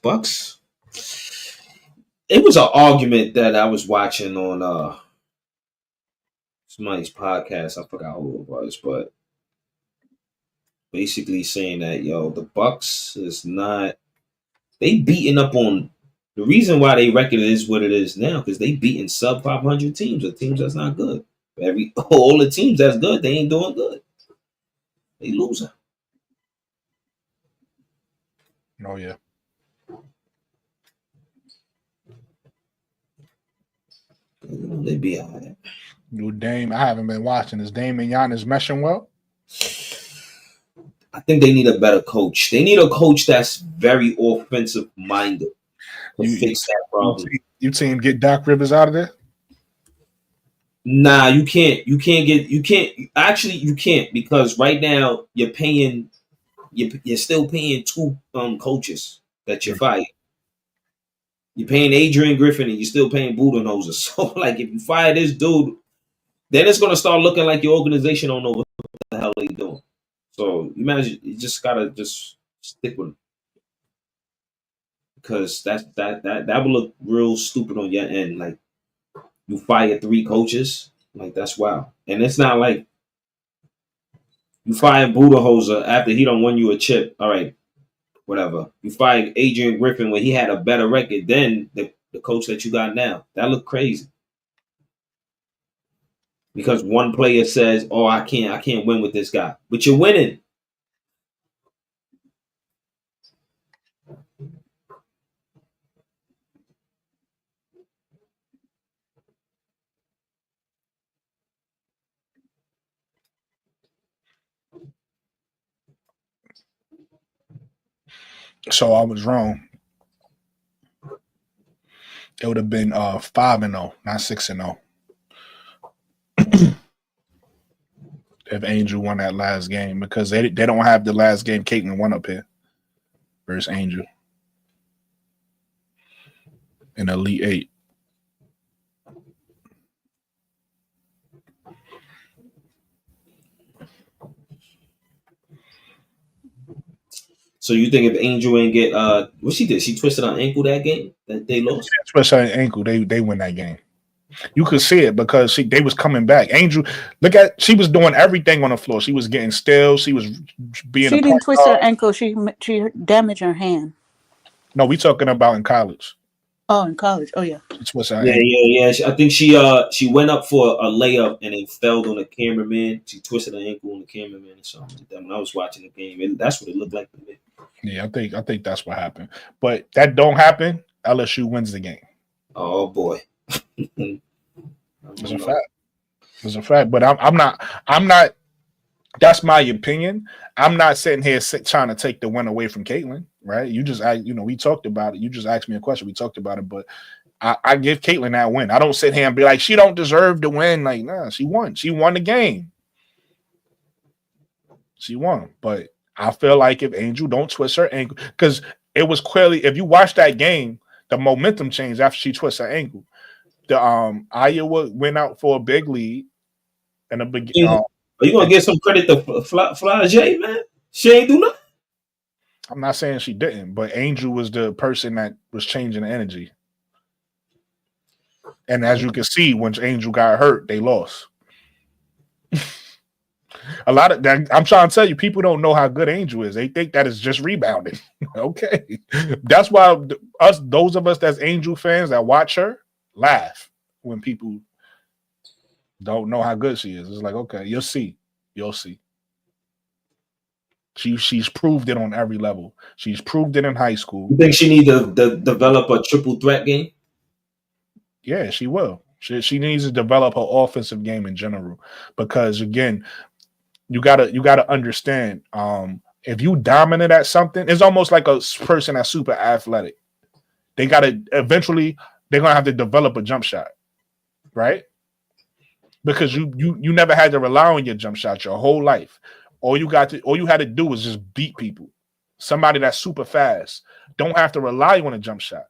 It was an argument that I was watching on somebody's podcast. I forgot who it was, but basically saying that the Bucks is not. They beating up on the reason why they record is what it is now because they beating sub 500 teams or teams that's not good. All the teams that's good, they ain't doing good. They losing. Oh yeah. They be all right. New Dame, I haven't been watching. Is Dame and Giannis meshing well? I think they need a better coach. They need a coach that's very offensive minded to fix that problem. You team get Doc Rivers out of there? Nah, you can't. You can't. Actually, you can't because right now you're paying. You're still paying two coaches that you're fired. You're paying Adrian Griffin and you're still paying Budenholzer. So, like, if you fire this dude, then it's gonna start looking like your organization don't know what the hell they doing. So, you imagine you just gotta just stick with them because that would look real stupid on your end. Like, you fire 3 coaches, like that's wild. And it's not like you fire Budenholzer after he don't win you a chip. All right, whatever. You fired Adrian Griffin when he had a better record than the coach that you got now. That looked crazy. Because one player says, "Oh, I can't win with this guy," but you're winning. So I was wrong. It would have been 5-0, not 6-0. If Angel won that last game, because they don't have the last game Caitlyn won up here versus Angel in Elite 8. So you think if Angel ain't get what she did? She twisted her ankle that game that they lost. Twisted her ankle, they win that game. You could see it because they was coming back. Angel, she was doing everything on the floor. She was getting still. She was being. She didn't twist her ankle. She damaged her hand. No, we talking about in college. Oh, in college. Oh yeah. Yeah. I think she went up for a layup and then fell on the cameraman. She twisted her ankle on the cameraman or something like that. When I was watching the game, that's what it looked like to me. Yeah, I think that's what happened. But that don't happen. LSU wins the game. Oh boy. It's a fact. It's a fact. But I'm not. That's my opinion. I'm not sitting here trying to take the win away from Caitlyn, right? We talked about it. You just asked me a question. We talked about it, but I give Caitlyn that win. I don't sit here and be like, she don't deserve to win. Like, nah, she won. She won the game. She won. But I feel like if Angel don't twist her ankle, because it was clearly, if you watch that game, the momentum changed after she twisted her ankle. The Iowa went out for a big lead, and are you gonna give some credit to Fly J, man? She ain't do nothing. I'm not saying she didn't, but Angel was the person that was changing the energy. And as you can see, when Angel got hurt, they lost. A lot of that, I'm trying to tell you, people don't know how good Angel is. They think that is just rebounding. Okay, that's why those of us that's Angel fans that watch her laugh when people don't know how good she is. It's like, okay, you'll see. She's proved it on every level. She's proved it in high school. You think she need to develop a triple threat game? Yeah, she will. She needs to develop her offensive game in general, because again, you gotta understand. If you dominant at something, it's almost like a person that's super athletic. They gotta eventually they're gonna have to develop a jump shot, right? Because you never had to rely on your jump shot your whole life. All you had to do was just beat people. Somebody that's super fast don't have to rely on a jump shot.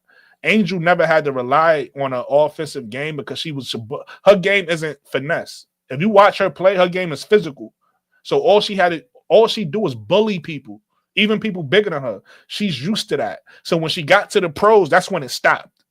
Angel never had to rely on an offensive game because her game isn't finesse. If you watch her play, her game is physical. So all she do is bully people, even people bigger than her. She's used to that. So when she got to the pros, that's when it stopped.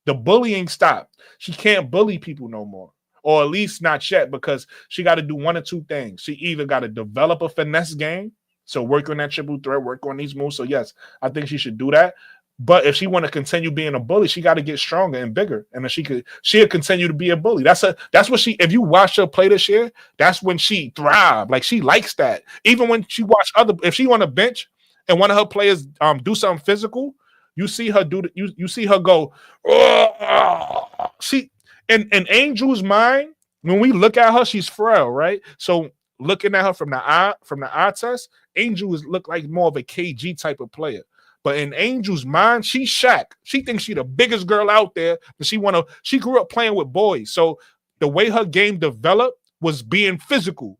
The bullying stopped. She can't bully people no more. Or at least not yet, because she got to do one or two things. She either got to develop a finesse game, so work on that triple threat, work on these moves. So yes, I think she should do that. But if she want to continue being a bully, she got to get stronger and bigger, and then she'll continue to be a bully. That's what she. If you watch her play this year, that's when she thrived. Like, she likes that. Even when she watch if she on a bench and one of her players do something physical, you see her do you see her go. She. In Angel's mind, when we look at her, she's frail, right? So looking at her from the eye test, Angel look like more of a KG type of player. But in Angel's mind, she's Shaq. She thinks she's the biggest girl out there, but she grew up playing with boys. So the way her game developed was being physical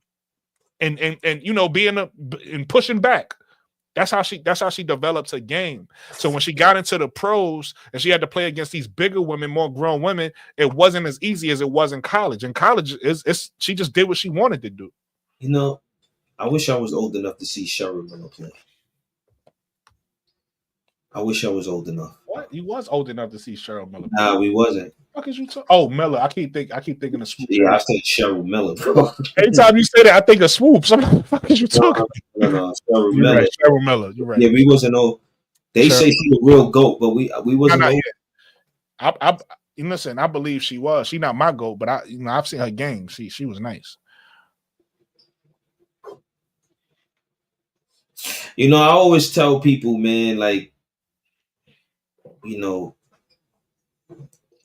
and being and pushing back. That's how she develops her game. So when she got into the pros and she had to play against these bigger women, more grown women, it wasn't as easy as it was in college. In college, she just did what she wanted to do. I wish I was old enough to see Cheryl Miller play. I wish I was old enough. What? You was old enough to see Cheryl Miller play? Nah, we wasn't. What is you talking? Oh, Miller. I keep thinking of Swoop. Yeah, I said Cheryl Miller, bro. Anytime you say that, I think of Swoops. What the fuck is you talking? No, Cheryl You're Miller. right, Cheryl Miller. You're right. Yeah, we wasn't old. They say she's a real GOAT, but we wasn't old. Listen, I believe she was. She not my GOAT, but I've seen her game. She was nice. I always tell people, man, like,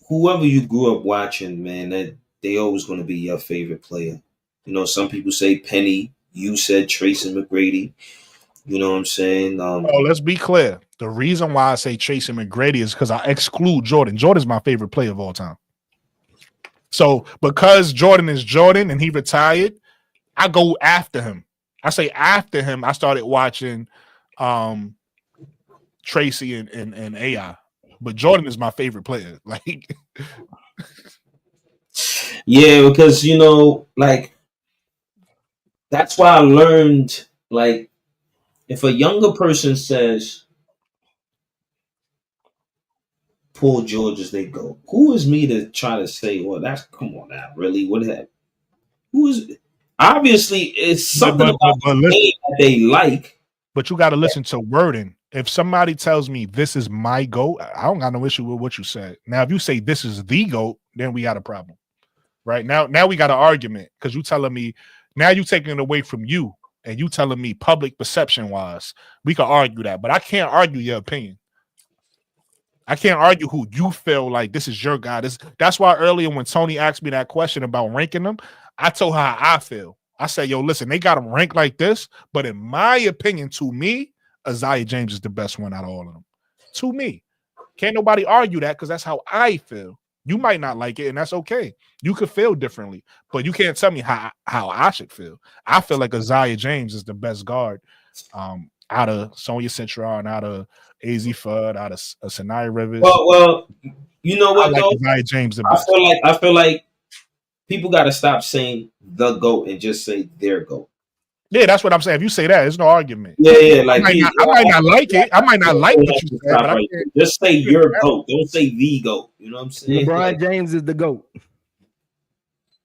whoever you grew up watching, man, that they always going to be your favorite player. Some people say Penny. You said Tracy McGrady. You know what I'm saying? Oh, let's be clear. The reason why I say Tracy McGrady is because I exclude Jordan. Jordan's my favorite player of all time. So because Jordan is Jordan and he retired, I go after him. I say after him, I started watching Tracy and AI. But Jordan is my favorite player. Like, yeah, because like that's why I learned, like, if a younger person says Paul George as they go, who is me to try to say, well, that's come on now, really? What happened? Who is obviously it's something about the listen, game that they like. But you got to listen to wording. If somebody tells me this is my GOAT, I don't got no issue with what you said. Now, if you say this is the GOAT, then we got a problem. Right now we got an argument because you telling me now you taking it away from you and you telling me public perception wise, we can argue that, but I can't argue your opinion. I can't argue who you feel like this is your guy. That's why earlier when Tony asked me that question about ranking them, I told her how I feel. I said, yo, listen, they got them ranked like this, but in my opinion, to me, Isaiah James is the best one out of all of them. To me. Can't nobody argue that because that's how I feel. You might not like it, and that's okay. You could feel differently, but you can't tell me how I should feel. I feel like Isaiah James is the best guard out of Sonya Central and out of AZ Fudd, out of Sanaya Rivers. Well, you know what, I like though? Isaiah James the best. I feel like people got to stop saying the GOAT and just say their GOAT. Yeah, that's what I'm saying. If you say that, there's no argument. Yeah. Like I might not like it. I might not like what you said, but right, just say your GOAT. Don't say the GOAT. You know what I'm saying? LeBron James is the GOAT.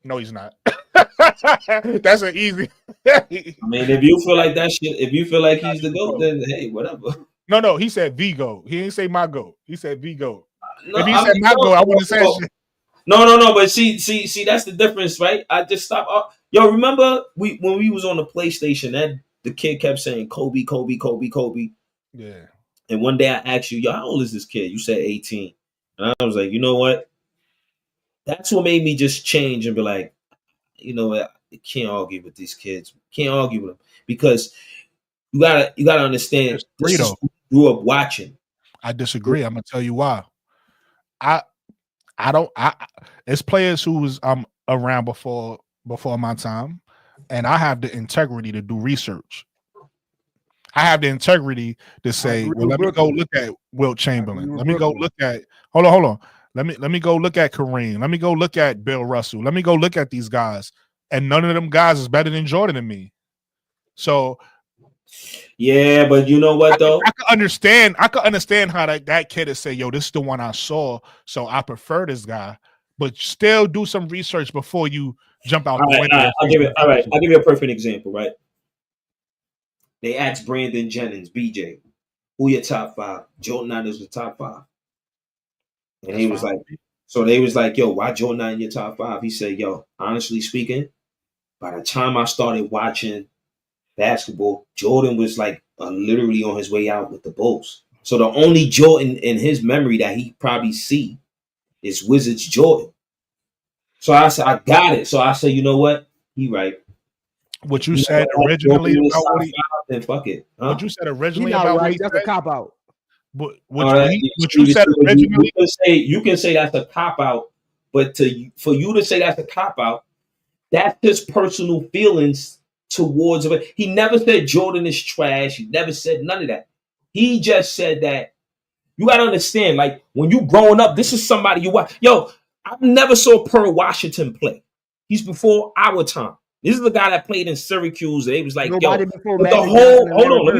No, he's not. That's an easy. I mean, if you feel like that shit, if you feel like he's the GOAT, then hey, whatever. No, he said the GOAT. He didn't say my GOAT. He said the GOAT. No, if he said my GOAT, I wouldn't say shit. No. But see, that's the difference, right? I just stopped. Yo, remember when we was on the PlayStation, that the kid kept saying Kobe. Yeah. And one day I asked you, yo, how old is this kid? You said 18. And I was like, you know what? That's what made me just change and be like, you know what? I can't argue with these kids. Can't argue with them because you gotta understand. This is who you grew up watching. I disagree. I'm gonna tell you why. It's players who was around before my time, and I have the integrity to do research. I have the integrity to say, well, let me go look at Wilt Chamberlain. Let me go look at hold on. Let me go look at Kareem. Let me go look at Bill Russell. Let me go look at these guys. And none of them guys is better than Jordan to me. So yeah, but you know what though? I could understand how that kid is say, yo, this is the one I saw, so I prefer this guy. But still do some research before you jump out the window. I'll give you a perfect example, right? They asked Brandon Jennings, BJ, who your top 5? Jordan 9 is the top 5. And he was like, so they was like, yo, why Jordan 9 in your top 5? He said, yo, honestly speaking, by the time I started watching basketball, Jordan was like literally on his way out with the Bulls. So the only Jordan in his memory that he probably see is Wizards Jordan. So I said, I got it. So I said, you know what? He right. What you said originally about then fuck it. Huh? What you said originally about what he that's said? a cop out. What you said originally? You can say that's a cop out, but for you to say that's a cop out, that's his personal feelings towards it. He never said Jordan is trash. He never said none of that. He just said that you gotta understand, like when you growing up, this is somebody you watch. Yo, I never saw Pearl Washington play. He's before our time. This is the guy that played in Syracuse. And he was like, nobody yo, before the whole. Hold on, let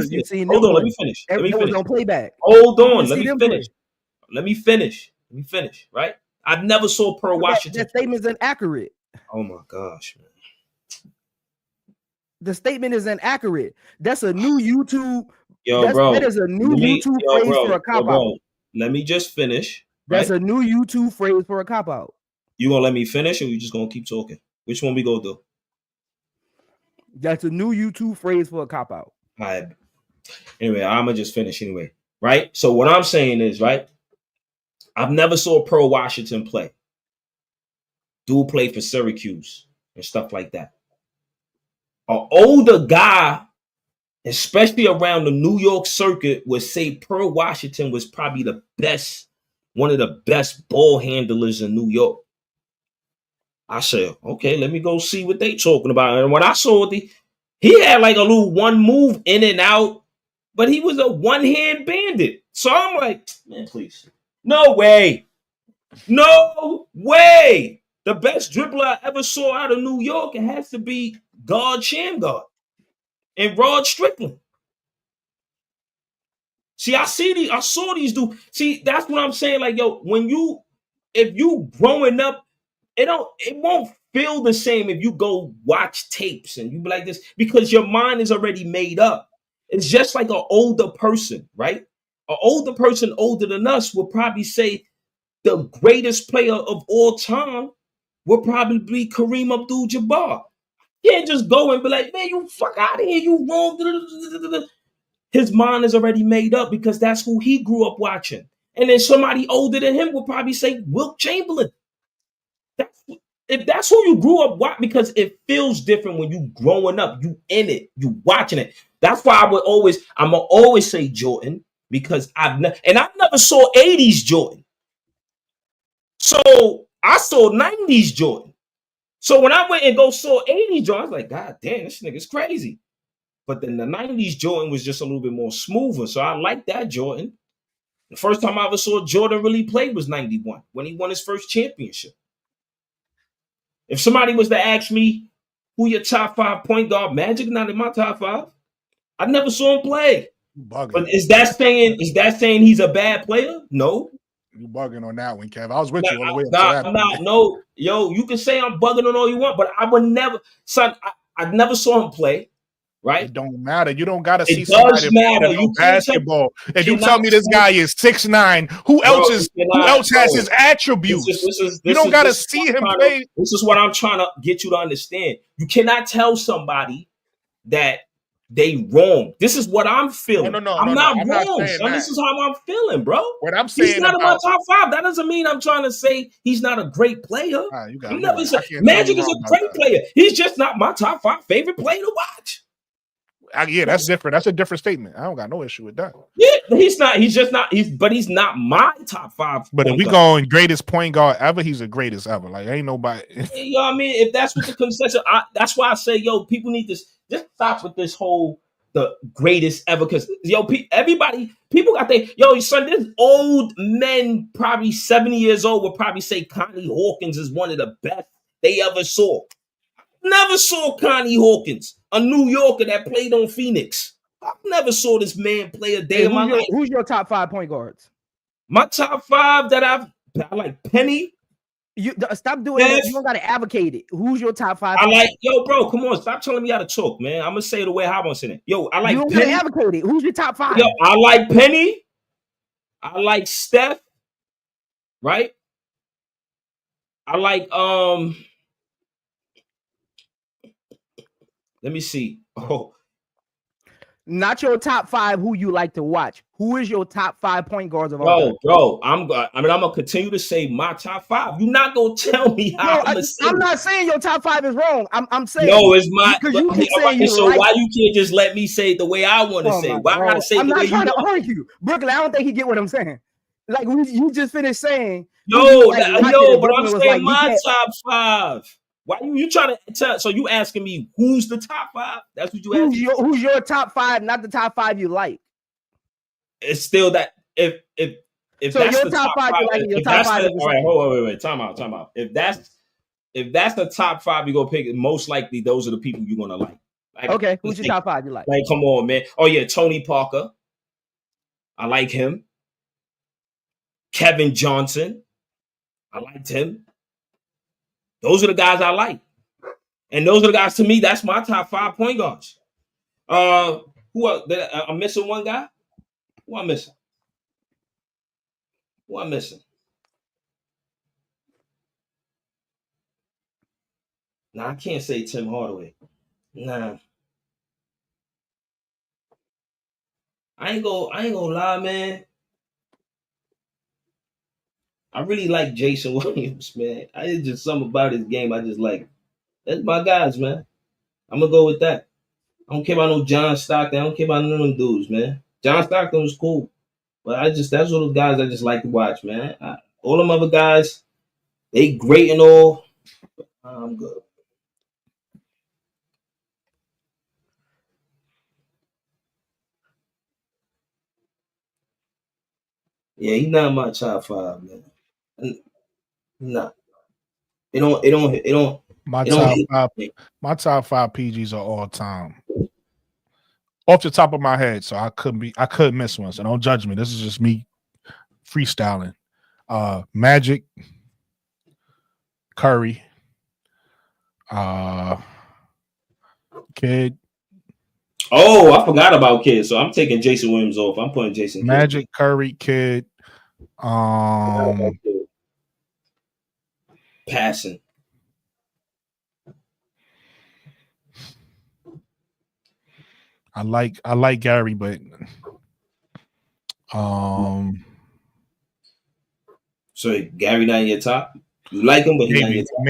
me finish. Let me finish. Right? I never saw Pearl Washington. That statement's inaccurate. Oh my gosh, man. The statement is inaccurate. That's a new YouTube. Bro. That is a new YouTube phrase for a cop out. Let me just finish. That's a new YouTube phrase for a cop out. You gonna let me finish, or you just gonna keep talking? Which one we gonna do? That's a new YouTube phrase for a cop out. All right. Anyway, I'm gonna just finish anyway. Right. So what I'm saying is, right, I've never saw Pearl Washington play. Dude played for Syracuse and stuff like that. An older guy especially around the New York circuit, would say Pearl Washington was probably the best, one of the best ball handlers in New York. I said, okay, let me go see what they talking about. And when I saw he had like a little one move in and out, but he was a one-hand bandit. So I'm like, man, please. No way. No way. The best dribbler I ever saw out of New York, it has to be Guard Shamgar and Rod Strickland. See, I saw these dudes. See, that's what I'm saying. Like, yo, if you growing up, it won't feel the same if you go watch tapes and you be like this, because your mind is already made up. It's just like an older person, right? An older person older than us will probably say the greatest player of all time will probably be Kareem Abdul-Jabbar. You can't just go and be like, man, you fuck out of here, you wrong. His mind is already made up because that's who he grew up watching. And then somebody older than him will probably say Wilt Chamberlain. If that's who you grew up watching, because it feels different when you growing up, you in it, you watching it. That's why I'm gonna always say Jordan, because I never saw 80s Jordan. So I saw 90s Jordan. So when I went and saw 80s Jordan, I was like, God damn, this nigga's crazy. But then the 90s Jordan was just a little bit more smoother. So I like that Jordan. The first time I ever saw Jordan really play was 91, when he won his first championship. If somebody was to ask me who your top 5 point guard, Magic not in my top 5. I never saw him play. But is that saying he's a bad player? No. You bugging on that one, Kev. I was with you all the way up to that. I'm not. No, yo, you can say I'm bugging on all you want, but I would never, son. I never saw him play. Right? It don't matter. You don't gotta see somebody matter. You basketball. If you tell me this guy is 6'9", who else has his attributes? You don't gotta see him play. This is what I'm trying to get you to understand. You cannot tell somebody that they wrong. This is what I'm feeling. I'm not wrong, son. This is how I'm feeling, bro. What I'm saying, he's not in my top 5. That doesn't mean I'm trying to say he's not a great player. Magic is a great player. He's just not my top 5 favorite player to watch. Yeah, that's different. That's a different statement. I don't got no issue with that. Yeah, he's not. He's just not. But he's not my top 5. But if we going greatest point guard ever, he's the greatest ever. Like, ain't nobody. You know what I mean? If that's what the consensus, that's why I say, yo, people need to just stop with this whole the greatest ever. Because yo, people got yo, son. There's old men, probably 70 years old, will probably say Connie Hawkins is one of the best they ever saw. Never saw Connie Hawkins, a New Yorker that played on Phoenix. I never saw this man play a day in my life. Who's your top 5 point guards? My top 5 that I like Penny. You stop doing that. You don't gotta advocate it. Who's your top 5? I like, yo, bro, come on, stop telling me how to talk, man. I'm gonna say it the way I want to say it. Yo, I like. You don't gotta advocate it. Who's your top 5? Yo, I like Penny. I like Steph. Right. I like Let me see. Oh, not your top 5 who you like to watch. Who is your top 5 point guards of all time? Bro, I'm gonna continue to say my top 5. You're not gonna tell me how. I'm not saying your top 5 is wrong. I'm saying no, it's my. Why you can't just let me say it the way I want to say? Why I gotta say it the way you want? I'm not trying to argue, Brooklyn. I don't think he get what I'm saying. Like you just finished saying. But I'm saying my top 5. Why you trying to tell? So you asking me who's the top 5? That's what you asking. Who's your top 5? Not the top 5 you like. It's still that if so that's your the top 5 you like, your top 5. All right, wait. Time out. If that's the top 5 you gonna pick, most likely those are the people you're gonna like. Okay, who's your top 5 you like? Like, come on, man. Oh yeah, Tony Parker. I like him. Kevin Johnson. I liked him. Those are the guys I like. And those are the guys, to me, that's my top 5 point guards. Who I'm missing one guy? Who I'm missing? Nah, I can't say Tim Hardaway. Nah. I ain't gonna lie, man. I really like Jason Williams, man. It's just something about his game I just like. That's my guys, man. I'm gonna go with that. I don't care about no John Stockton. I don't care about none of them dudes, man. John Stockton was cool, but that's one of those guys I just like to watch, man. All them other guys, they great and all. I'm good. Yeah, he's not my top 5, man. Nah, it don't. My It don't top hit five, me. my top 5 PGs are all time. Off the top of my head, so I couldn't miss one. So don't judge me. This is just me freestyling. Magic, Curry, Kid. Oh, I forgot about Kid. So I'm taking Jason Williams off. I'm putting Jason Magic, Kidd. Curry, Kid. Passing. I like Gary, but so Gary not in your top? You like him, but he's not in your top.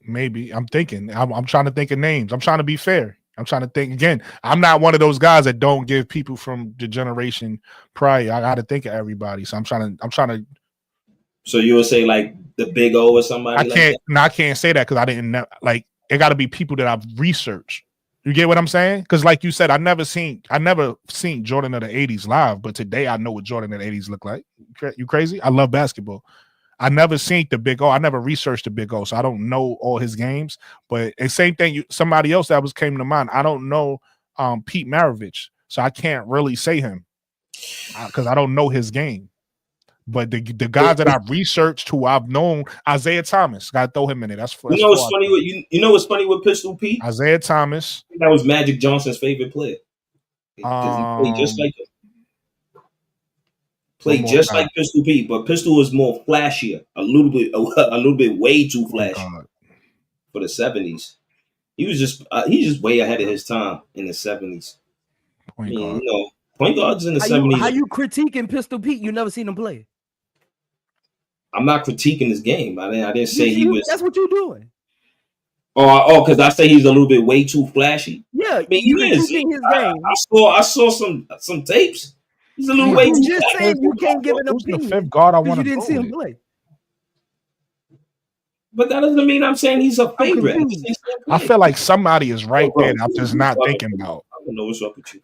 Maybe. I'm thinking. I'm trying to think of names. I'm trying to be fair. I'm trying to think again. I'm not one of those guys that don't give people from the generation prior. I got to think of everybody. So I'm trying to. So you would say like the Big O or somebody? I can't say that because I didn't know. Like it got to be people that I've researched. You get what I'm saying? Because like you said, I never seen Jordan of the '80s live, but today I know what Jordan of the '80s look like. You crazy? I love basketball. I never seen the Big O. I never researched the Big O, so I don't know all his games. But and same thing, somebody else that came to mind. I don't know Pete Maravich, so I can't really say him because I don't know his game. But the guys that I've researched, who I've known, Isaiah Thomas, gotta throw him in there. That's you know what's funny with you know what's funny with Pistol Pete? Isaiah Thomas. That was Magic Johnson's favorite player. Because he played just like him. Played just like Pistol Pete, but Pistol was more flashier, a little bit way too flashy for the 70s. He's just way ahead of his time in the 70s. Point guards in the 70s. How you critiquing Pistol Pete? You never seen him play. I'm not critiquing his game. I didn't say he was. That's what you're doing. Oh, because I say he's a little bit way too flashy. Yeah, he is. His game. I saw some tapes. He's a little way too just saying you can't give an opinion. The fifth guard I want to. You didn't see him play. But that doesn't mean I'm saying he's a favorite. I feel like somebody is right there. I'm just not thinking about. I don't know what's up with you.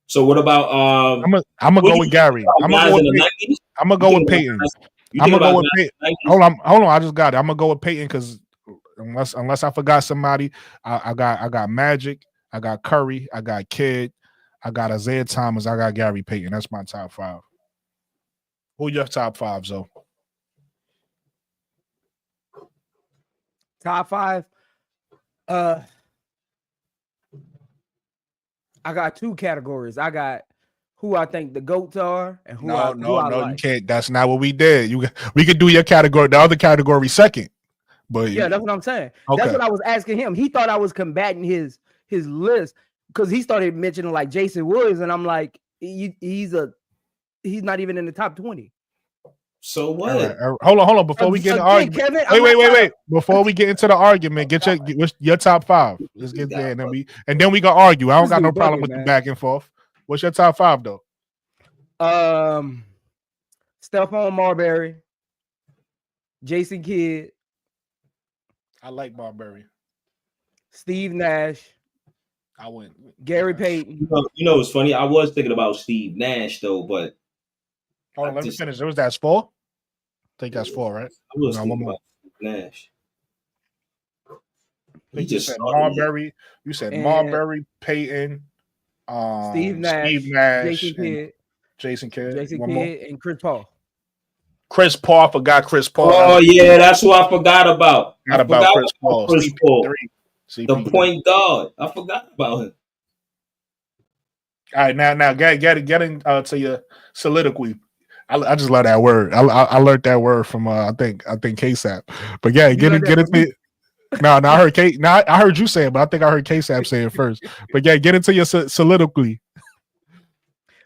So what about I'm gonna go with Gary. I'm gonna go with Peyton. I'm gonna go with Peyton. Hold on. I just got it. I'm gonna go with Peyton because unless I forgot somebody, I got Magic, I got Curry, I got Kidd, I got Isaiah Thomas, I got Gary Payton. That's my top 5. Who your top 5, Zoe? Top 5. I got 2 categories. I got who I think the GOATs are and who I like. You can't. That's not what we did. We could do your category, the other category second. But yeah, that's what I'm saying. Okay. That's what I was asking him. He thought I was combating his list because he started mentioning like Jason Williams, and I'm like, he's not even in the top 20. So what? All right. Hold on. Before we get into the argument, Kevin, wait. Before we get into the argument, get your top 5. Let's get there, and then we gonna argue. I don't got no problem with the back and forth. What's your top 5 though? Stephon Marbury, Jason Kidd. I like Marbury. Steve Nash. I went Gary Payton. You know what's funny? I was thinking about Steve Nash though, but hold on, let me finish. That's 4? I think that's 4, right? I was thinking about Nash. You said Marbury. You said Marbury, Payton, Steve Nash, Jason Kidd, and Chris Paul. Chris Paul, I forgot Chris Paul. Oh yeah, that's what I forgot about. I forgot about Chris Paul. The point guard. I forgot about him. All right, now get to your soliloquy. I just love that word. I learned that word from I think KSAP. But yeah, get into. No, I heard I heard you say it, but I think I heard KSAP say it first. But yeah, get into your soliloquy.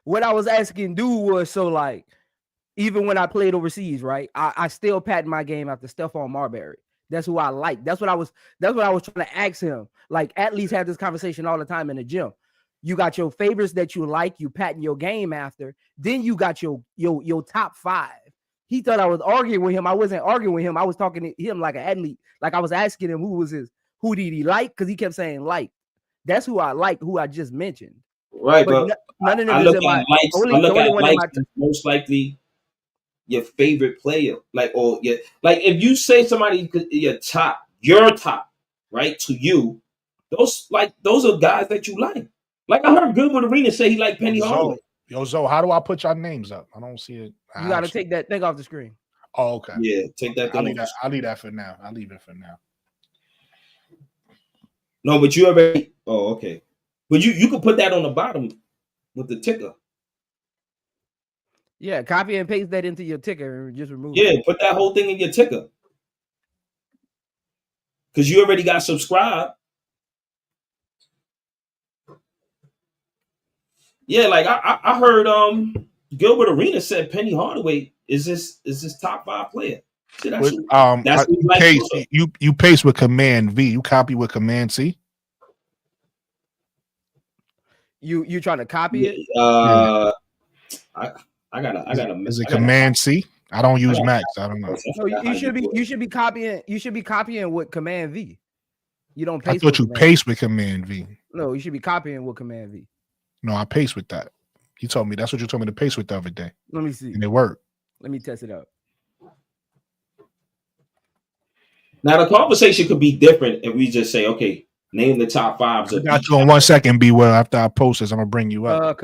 What I was asking dude was even when I played overseas, right? I still patent my game after Stephon Marbury. That's who I like. That's what I was trying to ask him. Like, athletes have this conversation all the time in the gym. You got your favorites that you like, you patting your game after. Then you got your top 5. He thought I was arguing with him. I wasn't arguing with him. I was talking to him like an athlete. Like I was asking him who did he like? Because he kept saying like. That's who I like, who I just mentioned. Right, but none of them I is look in my at likes. only, I look the only at one in likes my as most likely your favorite player. Like, or yeah, like if you say somebody your top, right, to you, those are guys that you like. Like I heard Gilbert Arenas say he liked Penny Hardaway. Yo, Zoe, how do I put your names up? I don't see it. You got to take that thing off the screen. Oh, okay. Yeah, take that thing off. I'll leave that for now. I'll leave it for now. No, but you already. Oh, okay. But you can put that on the bottom with the ticker. Yeah, copy and paste that into your ticker and just remove Yeah, it. put that whole thing in your ticker. Because you already got subscribed. Yeah, like I heard Gilbert Arenas said Penny Hardaway is this top 5 player. See, that's you paste with Command V. You copy with Command C. You trying to copy it? I gotta. Is it Command C? I don't use Macs. I don't know. No, you should be copying. You should be copying with Command V. You don't paste. I thought you paste with Command V. No, you should be copying with Command V. No, I paste with that. You told me that's what you told me to paste with the other day. Let me see. And it worked. Let me test it out. Now the conversation could be different if we just say, okay, name the top 5s. I got you on 1 second, B. Well, after I post this, I'm gonna bring you up.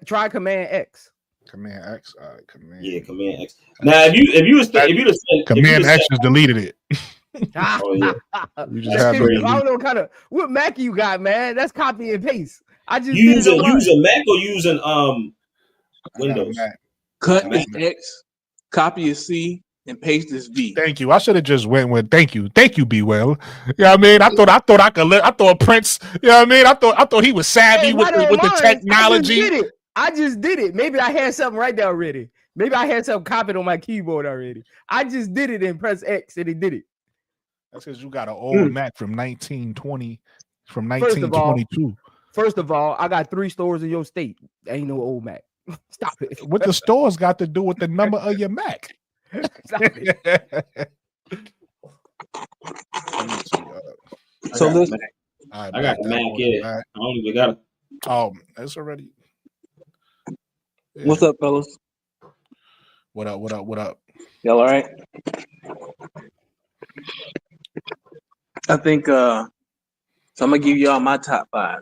Try Command X. Command X. All right, Command. Yeah, Command X. Now, if you said Command X just deleted it. Oh yeah. You just have I don't know kind of what Mac you got, man. That's copy and paste. I just using Mac or using Windows. Cut is X, copy is C, and paste is V. Thank you. I should have just went with thank you, B. Well, you know what I mean? I thought I could. I thought Prince. You know what I mean? I thought he was savvy with the technology. I just did it. Maybe I had something right there already. Maybe I had something copied on my keyboard already. I just did it and press X and it did it. That's because you got an old Mac from 1920, from 1922. First of all, I got 3 stores in your state. Ain't no old Mac. Stop it. What the stores got to do with the number of your Mac? Stop it. So listen, I got the Mac. Yeah, I don't even got it. Oh, that's already. Yeah. What's up, fellas? What up? Y'all all right? I think so I'm gonna give y'all my top 5.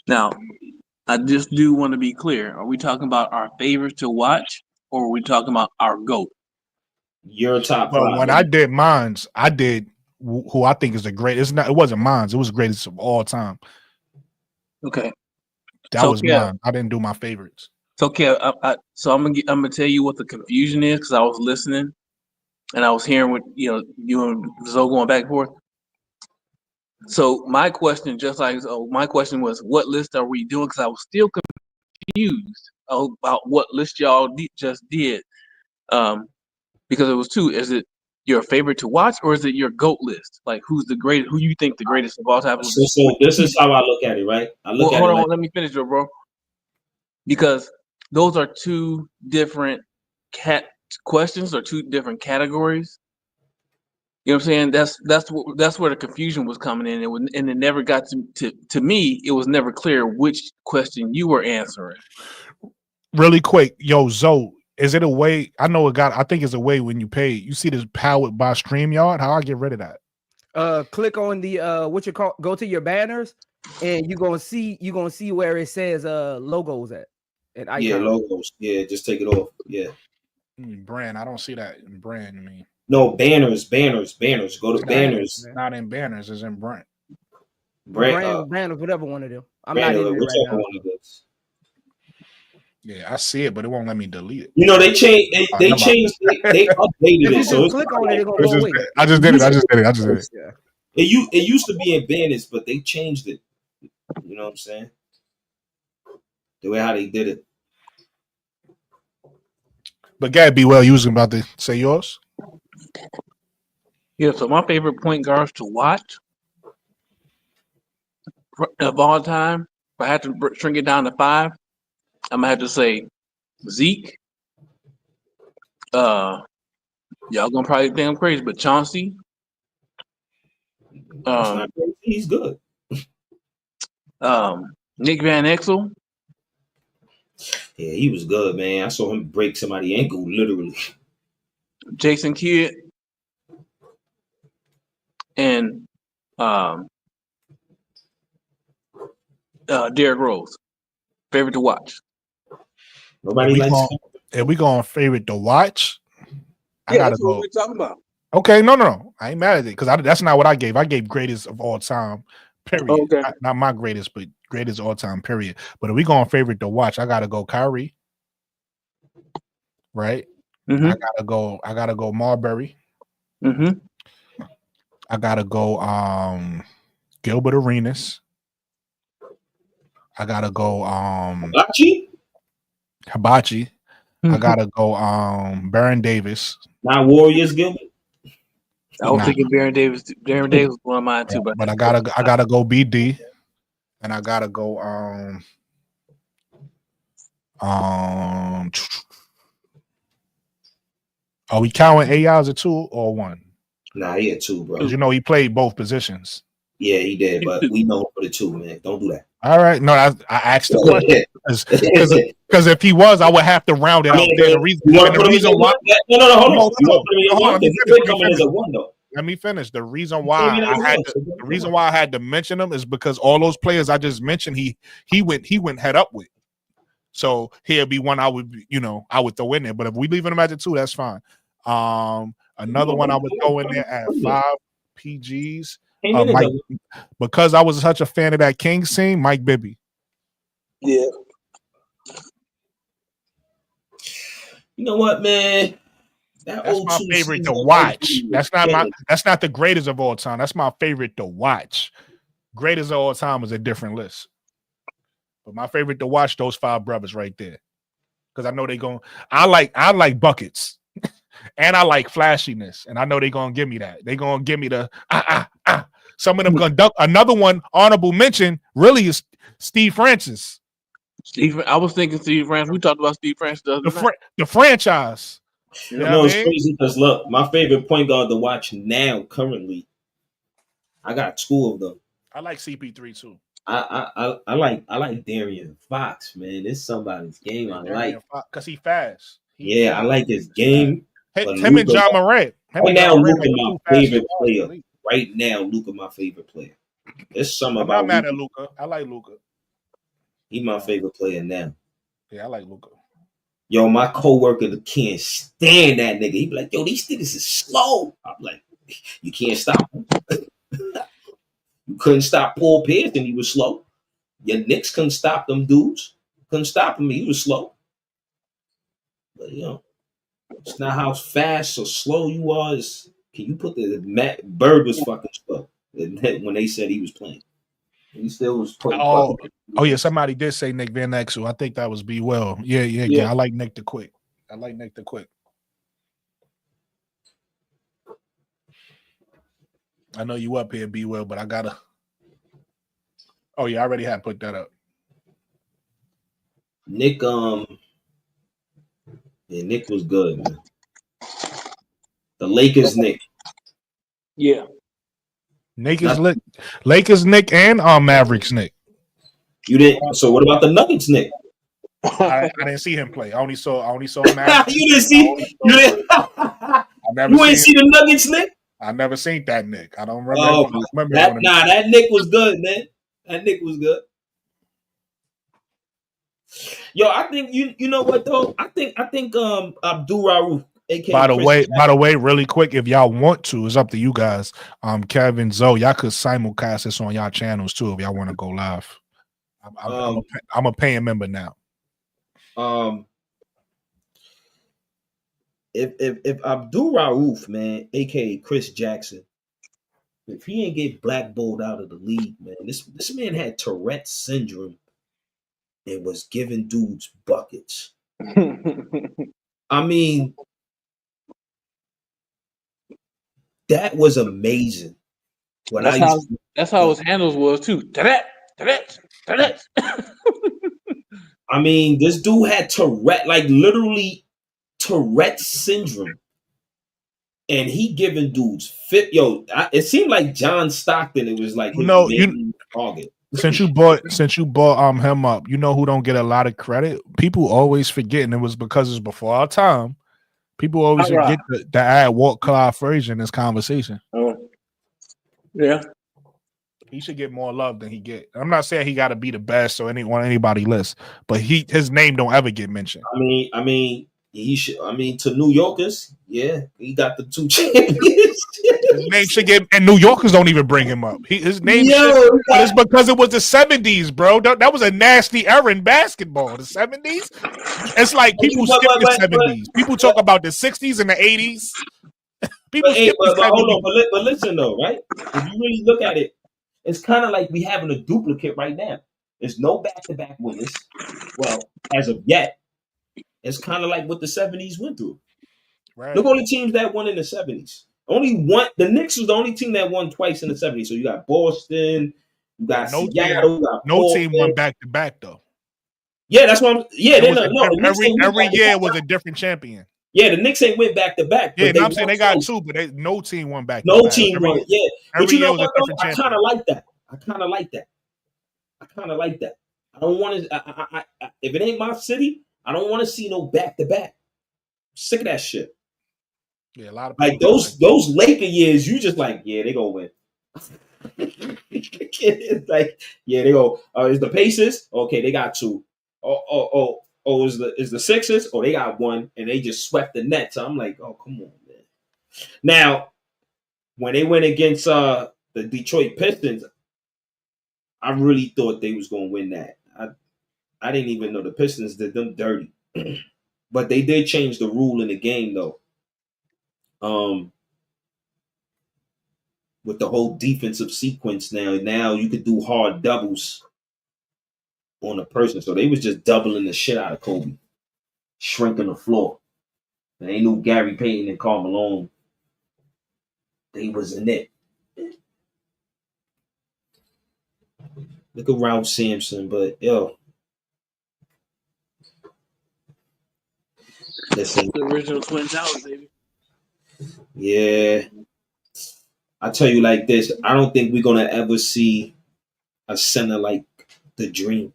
Now, I just do want to be clear. Are we talking about our favorite to watch or are we talking about our GOAT? Your top 5. Well, when I did mines, I did who I think is the greatest. It wasn't mines, it was the greatest of all time. Okay. That was mine. I didn't do my favorites. So so I'm gonna tell you what the confusion is because I was listening and I was hearing what you and Zoe going back and forth. So my question, my question was, what list are we doing? Because I was still confused about what list y'all just did. Because it was 2. Is it your favorite to watch or is it your GOAT list? Like who you think the greatest of all time? So this is how I look at it, right? Hold on, let me finish, bro. Because those are 2 different questions or 2 different categories. You know what I'm saying? That's where the confusion was coming in. And it never got to me. It was never clear which question you were answering. Really quick, yo, Zoe, is it a way? I know I think it's a way when you pay. You see this powered by StreamYard. How I get rid of that? Click on the go to your banners, and you're gonna see where it says logos at. And icons. Yeah, logos. Yeah, just take it off. Yeah. Brand. I don't see that in brand. I mean. No, banners. Go to banners. Not in banners, it's in brand. Banners, whatever one of them. I'm not in there right now. One of those. Yeah, I see it, but it won't let me delete it. You know, they changed. They changed. They updated it. So click on it, it's gonna go away. I just did it. Yeah. It used to be in banners, but they changed it. You know what I'm saying? The way how they did it. But Gab, be well. You was about to say yours. Yeah, so my favorite point guards to watch of all time, if I had to shrink it down to 5, I'm gonna have to say Zeke. Y'all gonna probably think I'm crazy, but Chauncey. That's not crazy. He's good. Nick Van Exel. Yeah, he was good, man. I saw him break somebody's ankle, literally. Jason Kidd. And Derrick Rose. Favorite to watch. Nobody likes him. If we going favorite to watch, I Yeah, gotta that's what go. we're talking about. Okay, no. I ain't mad at it because that's not what I gave. I gave greatest of all time, period. Okay. Not my greatest, but greatest all time, period. But if we going favorite to watch, I gotta go Kyrie. Right? Mm-hmm. I gotta go Marbury. Mm-hmm. I gotta go Gilbert Arenas. I gotta go Hibachi. I gotta go Baron Davis. Not Warriors Gilbert. I was thinking Baron Davis. Baron Davis was one of mine too, but I gotta go BD, and I gotta go are we counting AI as a 2 or 1? Nah, he had 2, bro. Because you know he played both positions. Yeah, he did, but we know him for the 2, man. Don't do that. All right, no, I asked the question because if he was, I would have to round it out there. The reason why. No, hold on. You want to put him in your 1? He could come in as a 1 though. Let me finish. The reason why I had to mention him is because all those players I just mentioned, he went head up with. So he'll be one I would throw in there. But if we leave him at the 2, that's fine. Another one I would throw in there at 5 PGs. Mike, because I was such a fan of that Kings team, Mike Bibby. Yeah. You know what, man? That's my favorite to watch. That's not the greatest of all time. That's my favorite to watch. Greatest of all time is a different list. But my favorite to watch, those 5 brothers right there. Because I know they going I like buckets. And I like flashiness. And I know they're gonna give me that. They're gonna give me the Some of them gonna duck. Another one, honorable mention, really is Steve Francis. I was thinking Steve Francis. We talked about Steve Francis the franchise. You know it's crazy because look, my favorite point guard to watch now, currently, I got 2 of them. I like CP3 too. I like Darian Fox, man. It's somebody's game I like because he fast. I like his game. Him and John Morant. Right now, Luka my favorite player. Right now, Luka my favorite player. There's something about I'm not mad at Luka. I like Luka. He my favorite player now. Yeah, I like Luka. Yo, my coworker can't stand that nigga. He be like, yo, these niggas is slow. I'm like, you can't stop him. You couldn't stop Paul Pierce and he was slow. Your Knicks couldn't stop them dudes. Couldn't stop him. He was slow. But you know, it's not how fast or slow you are. Can you put Matt Bird was fucking slow when they said he was playing. He still was putting. Oh yeah, somebody did say Nick Van Exel. I think that was B. Well. Yeah. I like Nick the Quick. I know you up here, B. Well, but I gotta. Oh yeah, I already had put that up. Nick, Nick was good, man. The Lakers, Nick. Yeah. Lakers Nick and Mavericks Nick. You didn't. So what about the Nuggets Nick? I didn't see him play. I only saw Mavericks. You didn't see. You didn't. You ain't see the Nuggets Nick. I never seen that Nick. I don't remember. Oh, that Nick was good, man. That Nick was good. Yo, I think you know what though? I think Abdul Rauf, aka by the way, really quick, if y'all want to, it's up to you guys. Kevin, Zoe, y'all could simulcast this on y'all channels too if y'all want to go live. I'm a paying member now. If Abdul Rauf, man, aka Chris Jackson, if he ain't get blackballed out of the league, man, this man had Tourette's syndrome and was giving dudes buckets. I mean, That was amazing. When That's I how used to, that's how his handles was too. I mean, this dude had Tourette, like literally Tourette syndrome, and he giving dudes fit. It seemed like John Stockton. It was like his main target. Since you bought him up, you know who don't get a lot of credit? People always forget, and it was because it's before our time. People always forget to add Walt Clyde Frazier in this conversation. Oh, yeah. He should get more love than he get. I'm not saying he got to be the best or on anybody list, but his name don't ever get mentioned. I mean, he should. I mean, to New Yorkers, yeah, he got the 2 champions. His name should get, and New Yorkers don't even bring him up. His name should, but it's because it was the 70s, bro. That was a nasty era in basketball. The 70s. It's like people skip the 70s. People talk about the 60s and the 80s. People skip the 70s. Hold on, but listen though, right? If you really look at it, it's kind of like we having a duplicate right now. There's no back-to-back winners. Well, as of yet, it's kind of like what the 70s went through. Right. Look at the teams that won in the 70s. Only one. The Knicks was the only team that won twice in the 70s. So you got Boston, you got Seattle, no team won back-to-back though. Yeah, that's what I'm. Yeah, every year was a different champion. Yeah, the Knicks ain't went back-to-back. Yeah, I'm saying they got 2, but no team won back. No team won. Yeah, but you know what? I kind of like that. I kind of like that. I don't want to. If it ain't my city, I don't want to see no back-to-back. Sick of that shit. Yeah, a lot of like those Laker years. You just like, yeah, they gonna win. It's like, yeah, they go. Is the Pacers okay? They got 2. Is the Sixers? Oh, they got 1, and they just swept the Nets. I'm like, oh, come on, man. Now, when they went against the Detroit Pistons, I really thought they was gonna win that. I didn't even know the Pistons did them dirty, but they did change the rule in the game though. With the whole defensive sequence now you could do hard doubles on a person. So they was just doubling the shit out of Kobe, shrinking the floor. And they knew Gary Payton and Karl Malone, they was in it. Look at Ralph Sampson, but yo. Listen. The original Twin Towers, baby. Yeah. I tell you like this, I don't think we're gonna ever see a center like the Dream.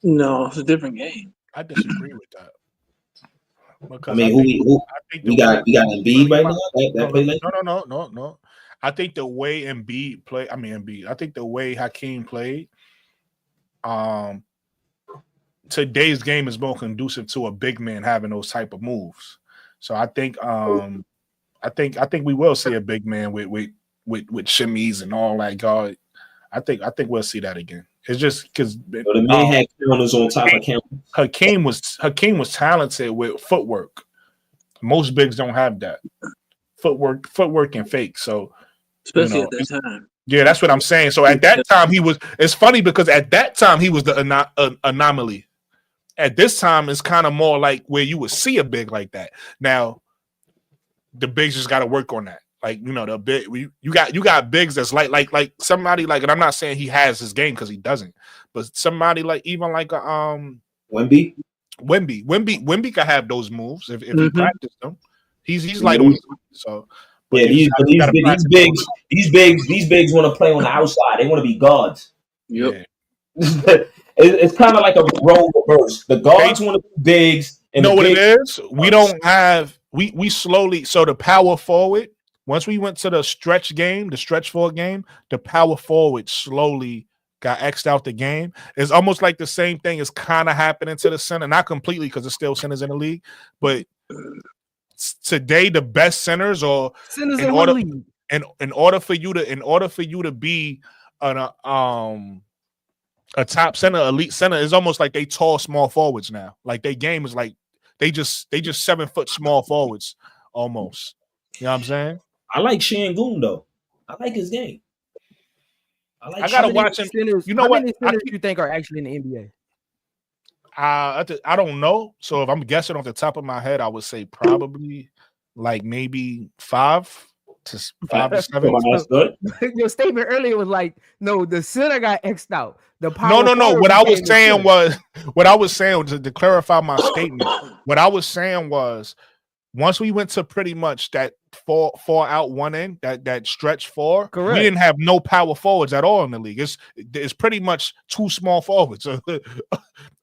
No, it's a different game. I disagree with that. Because I mean, we got Embiid right now. No. I think the way Embiid play, I think the way Hakeem played, today's game is more conducive to a big man having those type of moves. So I think we will see a big man with shimmies and all that. God, I think we'll see that again. It's just because the man had counters on top of counters. Hakeem was talented with footwork. Most bigs don't have that footwork and fake. So especially at that time. Yeah, that's what I'm saying. So at that time he was. It's funny because at that time he was the anomaly. At this time it's kind of more like where you would see a big like that. Now the bigs just got to work on that. Like, the big you got bigs that's like somebody like, and I'm not saying he has his game because he doesn't, but somebody like even like Wemby can have those moves if he practiced them. He's light on his feet, so. Yeah, these bigs want to play on the outside. They want to be guards. Yep. It's kind of like a role reverse. The guards want to be bigs. And what it is? We don't have we slowly. So the power forward. Once we went to the stretch forward game, the power forward slowly got X'd out the game. It's almost like the same thing is kind of happening to the center, not completely because there's still centers in the league, but today the best centers are centers in the league. In order for you to be a top center, elite center, is almost like they tall small forwards now. Like their game is like they just 7 foot small forwards almost. You know what I'm saying? I like Şengün though. I like his game. I gotta watch him. You know what? How many centers do you think are actually in the NBA? I don't know. So if I'm guessing off the top of my head, I would say probably like maybe 5 to 7. That's good. Your statement earlier was like, no, the center got X'd out. The No. forward What I was became the saying center. was to clarify my statement. What I was saying was once we went to pretty much that four out one end, that stretch 4, Correct. we didn't have no power forwards at all in the league. It's pretty much 2 small forwards.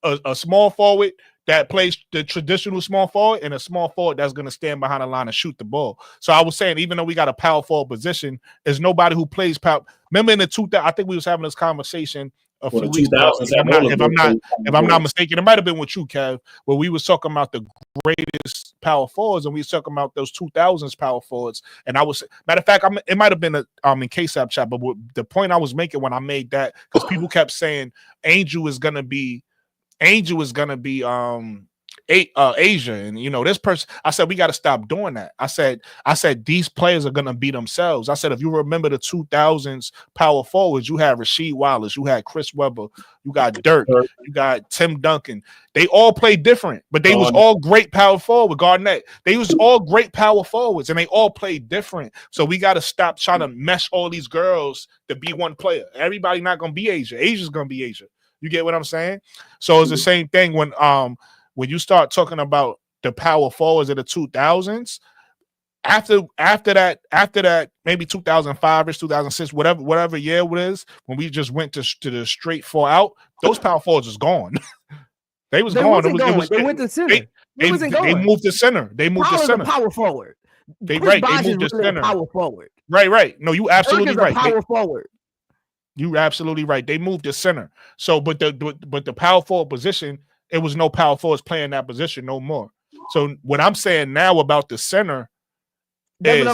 A small forward that plays the traditional small forward and a small forward that's going to stand behind the line and shoot the ball. So I was saying, even though we got a power forward position, there's nobody who plays power. Remember in the 2000, I think we was having this conversation a few weeks ago. If I'm not mistaken, it might have been with you, Kev, where we was talking about the greatest power forwards, and we was talking about those 2000s power forwards. And I was, matter of fact, it might have been in KSAP chat, but the point I was making when I made that, because people kept saying Angel is gonna be Asia, and this person. I said we got to stop doing that. I said these players are gonna be themselves. I said if you remember the 2000s power forwards, you had Rasheed Wallace, you had Chris Webber, you got Dirk, you got Tim Duncan. They all played different, but they was all great power forward. Garnett, they was all great power forwards, and they all played different. So we got to stop trying to mesh all these girls to be one player. Everybody not gonna be Asia. Asia's gonna be Asia. You get what I'm saying? So it's the same thing when you start talking about the power forwards of the 2000s, after that, maybe 2005-ish, 2006, whatever year it is, when we just went to the straight 4 out, those power forwards was gone. They was gone. They went to center. They moved to center. They moved to center. Power forward. They moved to center. Power forward. Right. No, you absolutely right. Power forward. You absolutely right. They moved to center. So, but the power forward position, it was no power forwards playing that position no more. So what I'm saying now about the center is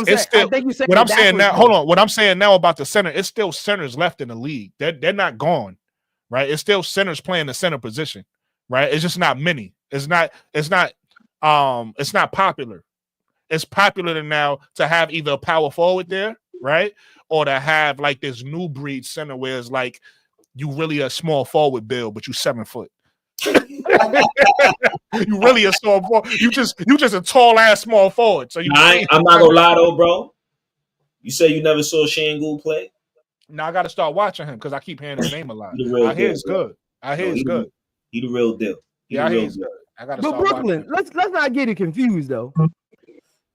what I'm saying now. Hold on. What I'm saying now about the center, it's still centers left in the league. They're not gone, right? It's still centers playing the center position, right? It's just not many. It's not popular. It's popular now to have either a power forward there, right? Or to have like this new breed center where it's like you really a small forward build, but you 7 foot. You really a small forward. You just a tall ass small forward. So I'm not gonna lie though, bro. You say you never saw Shangoon play? Now I got to start watching him because I keep hearing his name a lot. I hear it's good. I hear it's good. He the real deal. I hear it's good. I got to start Brooklyn, let's not get it confused though.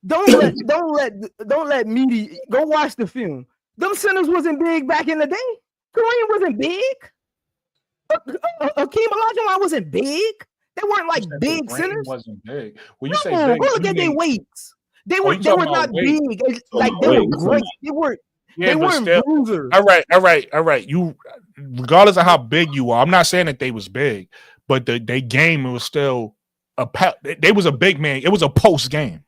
Don't let media go watch the film. Them centers wasn't big back in the day. Kareem wasn't big. Akeem Olajuwon wasn't big. They weren't like big centers. Wasn't big. When you say big, go look at their weights. They were not big. Like they were great. They weren't. They weren't bruisers. All right. You, regardless of how big you are, I'm not saying that they was big, but they game was still they was a big man. It was a post game.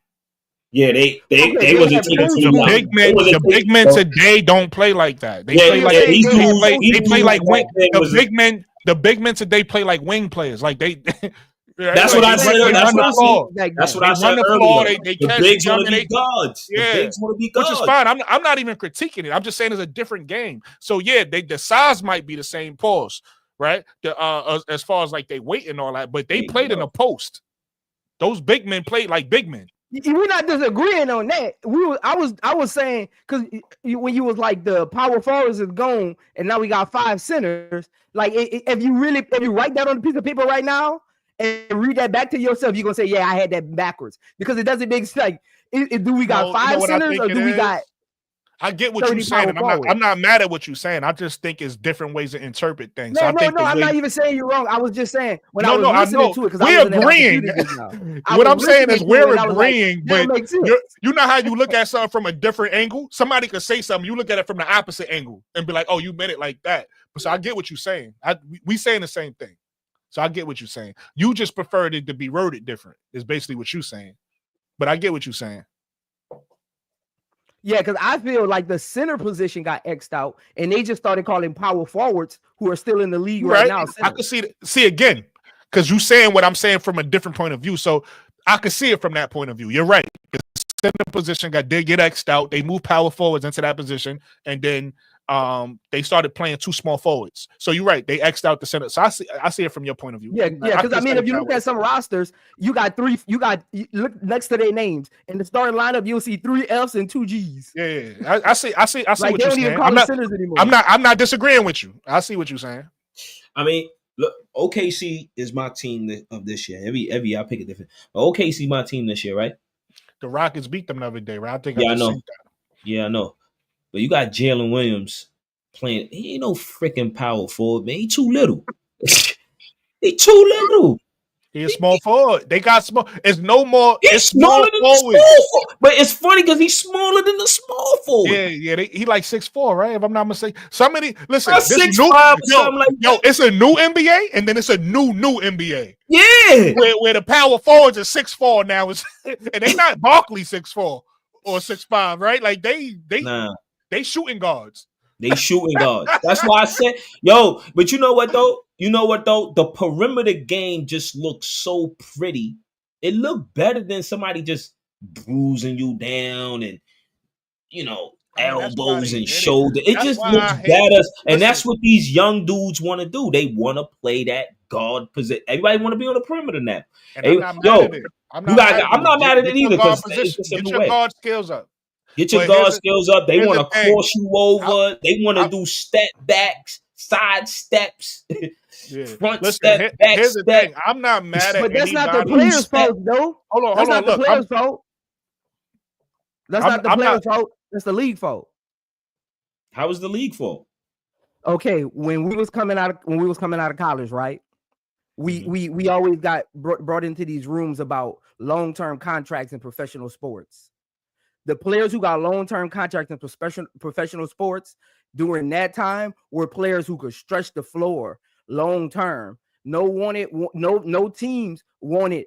Yeah, they wasn't taking team out. The big men today don't play like that. They play like wing. The big men today play like wing players. Like they. That's what I said. That's what I said earlier. The bigs want to be guards. Yeah, the bigs want to be guards. Which is fine. I'm not even critiquing it. I'm just saying it's a different game. So yeah, the size might be the same pause, right? As far as like they weight and all that, but they played in a post. Those big men played like big men. We're not disagreeing on that. I was saying because when you was like the power forwards is gone and now we got 5 centers. Like if you write that on a piece of paper right now and read that back to yourself, you're gonna say, yeah, I had that backwards because it doesn't make sense. Like, do we got 5 centers or do we got? I get what you're saying. I'm not mad at what you're saying. I just think it's different ways to interpret things. No, I'm not even saying you're wrong. I was just saying when I was listening to it because we're agreeing. What I'm saying is we're agreeing, but you know how you look at something from a different angle. Somebody could say something, you look at it from the opposite angle and be like, "Oh, you meant it like that." So I get what you're saying. We saying the same thing. So I get what you're saying. You just preferred it to be worded different. Is basically what you're saying. But I get what you're saying. Yeah, because I feel like the center position got X'd out, and they just started calling power forwards who are still in the league right now. I could see again, because you saying what I'm saying from a different point of view. So I could see it from that point of view. You're right. The center position did get X'd out. They moved power forwards into that position, and then they started playing two small forwards. So you're right. They X'd out the center. So I see it from your point of view. Yeah. Because I mean, if you look way. at some rosters, you look next to their names in the starting lineup, you'll see 3 Fs and 2 Gs. Yeah. I see Like, what they you're don't even saying. call them centers anymore. I'm not disagreeing with you. I see what you're saying. I mean, look, OKC is my team of this year. Every year I pick a different. OKC my team this year, right? The Rockets beat them the other day, right? I think Yeah, I I know. seen that. Yeah, I know. But you got Jalen Williams playing. He ain't no freaking power forward, man. He too little. He too little. He a small forward. They got small. It's no more. He's It's smaller than the forward. small forward. But it's funny because he's smaller than the small forward. Yeah. He like 6'4", right? If I'm not mistaken. Somebody listen. That's 6'5" or something like that. It's a new NBA, and then it's a new NBA. Yeah. Where the power forwards are 6'4" now, and they not Barkley 6'4" or 6'5", right? Like they shooting guards. They shooting guards. That's why I said, yo, but you know what though? The perimeter game just looks so pretty. It looked better than somebody just bruising you down and, elbows and shoulder. It just looks better. And that's what these young dudes want to do. They want to play that guard position. Everybody want to be on the perimeter now. And I'm not mad at it. I'm not mad at it either. Get your guard skills up. Get your guard skills up. They want to cross you over. They want to do step backs, side steps, front step, back here's step. The thing. I'm not mad at But that's anybody. not the player's fault, though. Hold That's on. not the player's fault. That's not the player's fault. That's the league fault. How is the league fault? Okay, when we was coming out of college, right? We always got brought into these rooms about long-term contracts in professional sports. The players who got long-term contracts in professional sports during that time were players who could stretch the floor long-term. No teams wanted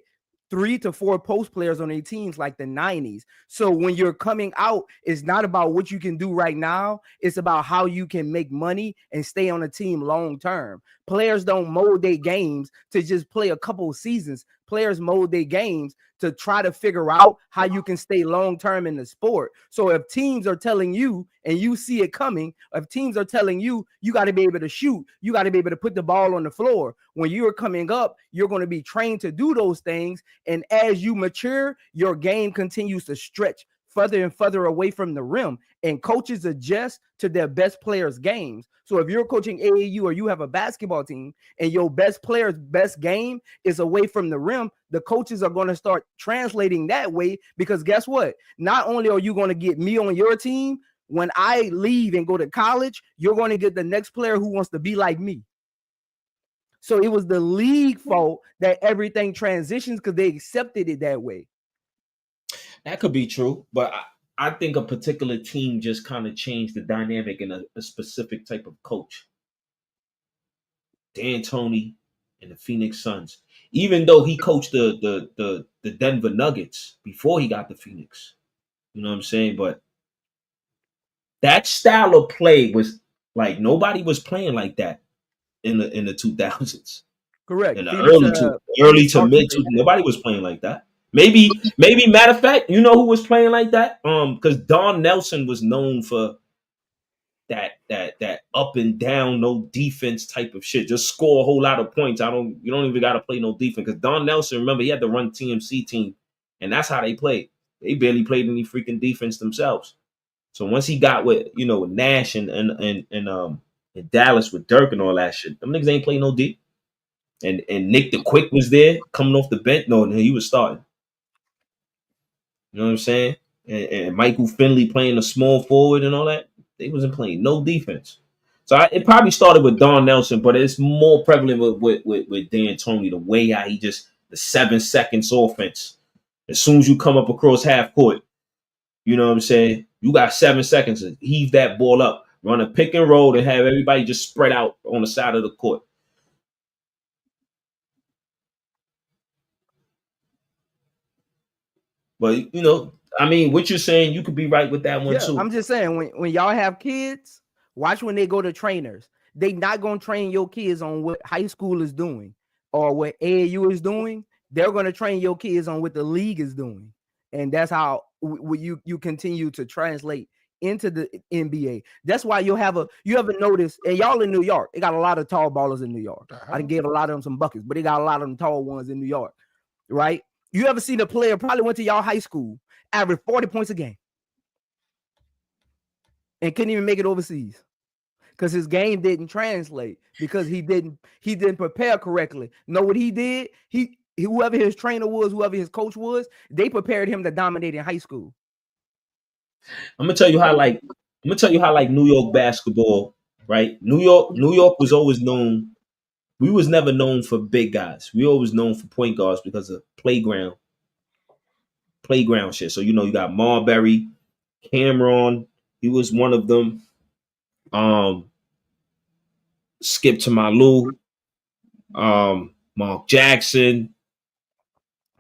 3 to 4 post players on their teams like the 90s. So when you're coming out, it's not about what you can do right now. It's about how you can make money and stay on a team long-term. Players don't mold their games to just play a couple of seasons. Players mold their games to try to figure out how you can stay long-term in the sport. So if teams are telling you and you see it coming, if teams are telling you, you got to be able to shoot, you got to be able to put the ball on the floor. When you're coming up, you're going to be trained to do those things. And as you mature, your game continues to stretch further and further away from the rim, and coaches adjust to their best players' games. So if you're coaching AAU or you have a basketball team and your best player's best game is away from the rim, the coaches are going to start translating that way, because guess what? Not only are you going to get me on your team, when I leave and go to college, you're going to get the next player who wants to be like me. So it was the league fault that everything transitions because they accepted it that way. That could be true, but I think a particular team just kind of changed the dynamic in a specific type of coach. D'Antoni and the Phoenix Suns. Even though he coached the Denver Nuggets before he got to Phoenix. You know what I'm saying? But that style of play was like nobody was playing like that in the 2000s. Correct. In the early to mid 2000s, nobody was playing like that. Maybe matter of fact, you know who was playing like that? Because Don Nelson was known for that up and down, no defense type of shit. Just score a whole lot of points. You don't even gotta play no defense. Because Don Nelson, remember, he had to run TMC team, and that's how they played. They barely played any freaking defense themselves. So once he got with Nash and Dallas with Dirk and all that shit, them niggas ain't playing no deep. And Nick the Quick was there coming off the bench. No, he was starting. You know what I'm saying? And Michael Finley playing a small forward and all that. They wasn't playing no defense. So it probably started with Don Nelson, but it's more prevalent with D'Antoni, the way how he just, the 7 seconds offense. As soon as you come up across half court, you know what I'm saying? You got 7 seconds to heave that ball up, run a pick and roll, and have everybody just spread out on the side of the court. But, I mean, what you're saying, you could be right with that one, too. I'm just saying, when y'all have kids, watch when they go to trainers. They not going to train your kids on what high school is doing or what AAU is doing. They're going to train your kids on what the league is doing. And that's how you continue to translate into the NBA. That's why you ever notice, and y'all in New York, they got a lot of tall ballers in New York. I done gave a lot of them some buckets, but they got a lot of them tall ones in New York, right? You ever seen a player probably went to y'all high school, average 40 points a game, and couldn't even make it overseas because his game didn't translate because he didn't prepare correctly. Know what he did? Whoever his trainer was, whoever his coach was, they prepared him to dominate in high school. I'm gonna tell you how New York basketball, right? New York was always known. We was never known for big guys. We always known for point guards because of playground shit. So you got Marbury, Cameron. He was one of them. Skip to Malou, Mark Jackson.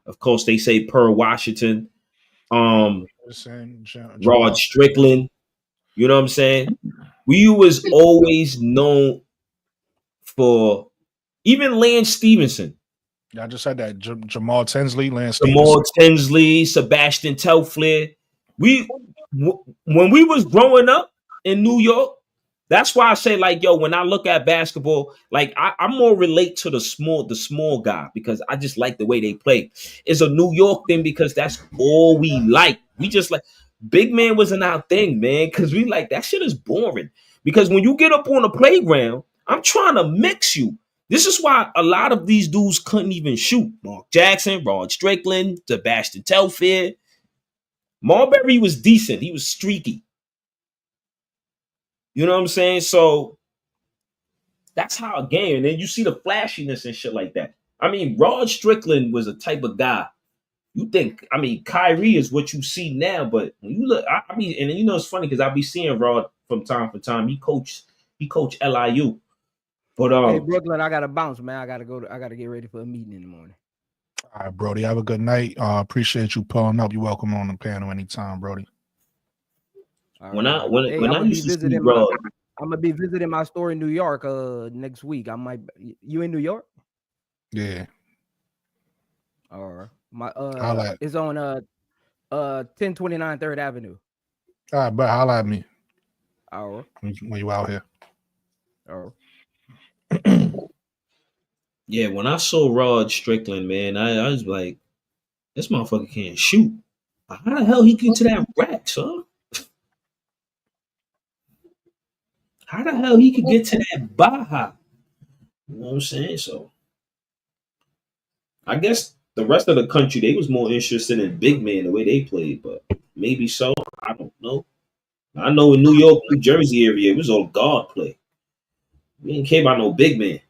Of course, they say Pearl Washington. Rod Strickland. You know what I'm saying? We was always known for even Lance Stevenson. I just said that. Jamal Tinsley, Lance Jamal Stevenson. Tinsley, Sebastian Telfair. When we was growing up in New York, that's why I say, like, yo, when I look at basketball, like I more relate to the small guy because I just like the way they play. It's a New York thing because that's all we like. We just like big man wasn't our thing, man, because we like that shit is boring. Because when you get up on the playground, I'm trying to mix you. This is why a lot of these dudes couldn't even shoot. Mark Jackson, Rod Strickland, Sebastian Telfair. Marbury was decent. He was streaky. You know what I'm saying? So that's how a game. And then you see the flashiness and shit like that. I mean, Rod Strickland was a type of guy. You think, I mean, Kyrie is what you see now, but when you look, I mean, and you know it's funny because I be seeing Rod from time to time. He coached LIU. But hey Brooklyn, I gotta bounce, man. I gotta get ready for a meeting in the morning. All right, Brody. Have a good night. Appreciate you pulling up. You're welcome on the panel anytime, Brody. When I used to see Rod, I'm gonna be visiting my store in New York next week. I might. You in New York? Yeah. All right. My it's on 1029 3rd Avenue. All right, but holla at me. All right. When you out here. All right. Yeah, when I saw Rod Strickland, man, I was like, this motherfucker can't shoot. How the hell he get to that rack, son? How the hell he could get to that Baja? You know what I'm saying? So I guess the rest of the country, they was more interested in big man the way they played, but maybe so. I don't know. I know in New York, New Jersey area, it was all guard play. We didn't care about no big man.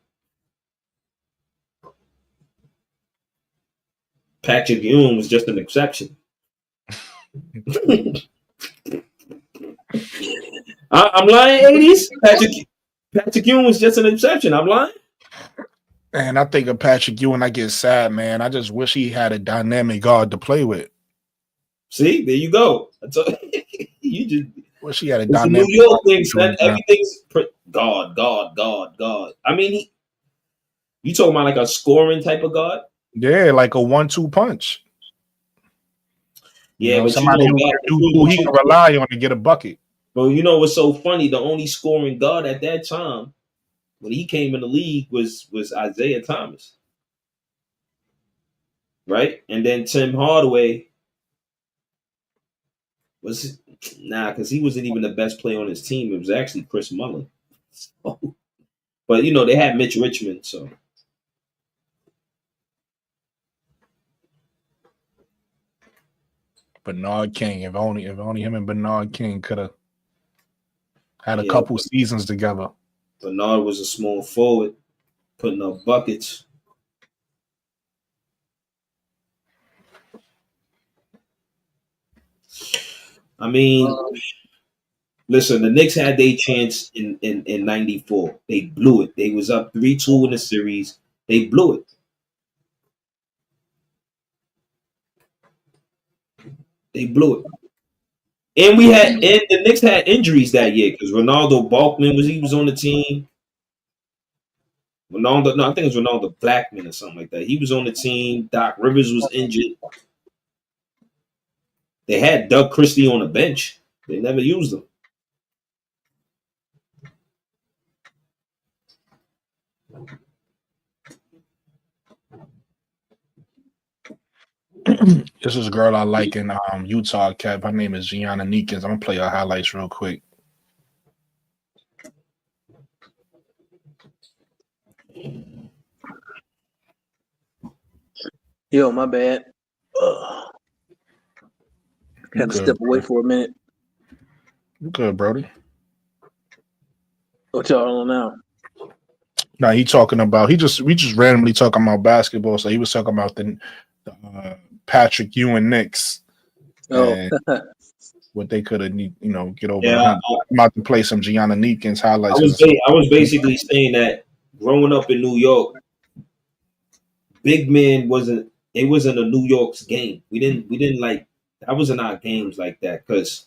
Patrick Ewing was just an exception. I'm lying, 80s. Patrick Ewing was just an exception. I'm lying. Man, I think of Patrick Ewing, I get sad, man. I just wish he had a dynamic guard to play with. See, there you go. You just wish he had a New dynamic. York thing, son. Everything's God. I mean, you talking about like a scoring type of guard? Yeah, like a 1-2 punch. Yeah, but somebody who he can rely on to get a bucket. But you know what's so funny? The only scoring guard at that time when he came in the league was Isaiah Thomas, right? And then Tim Hardaway was because he wasn't even the best player on his team. It was actually Chris Mullin. So, but you know they had Mitch Richmond, so. Bernard King. If only him and Bernard King could have had a couple seasons together. Bernard was a small forward, putting up buckets. I mean, listen, the Knicks had their chance in 94. They blew it. They was up 3-2 in the series. They blew it. They blew it. And the Knicks had injuries that year because Ronaldo Balkman was on the team. I think it was Ronaldo Blackman or something like that. He was on the team. Doc Rivers was injured. They had Doug Christie on the bench. They never used them. This is a girl I like in Utah, Kev. Her name is Gianna Neekins. I'm gonna play her highlights real quick. Yo, my bad. Ugh. Had to step away for a minute. You good, Brody? What y'all on now? No, we just randomly talking about basketball. So he was talking about the Patrick Ewing Knicks. Oh, what they could have, get over. Yeah, I'm about to play some Gianna Neekins highlights. I was basically saying that growing up in New York, big man wasn't a New York's game. We didn't like that wasn't our games like that because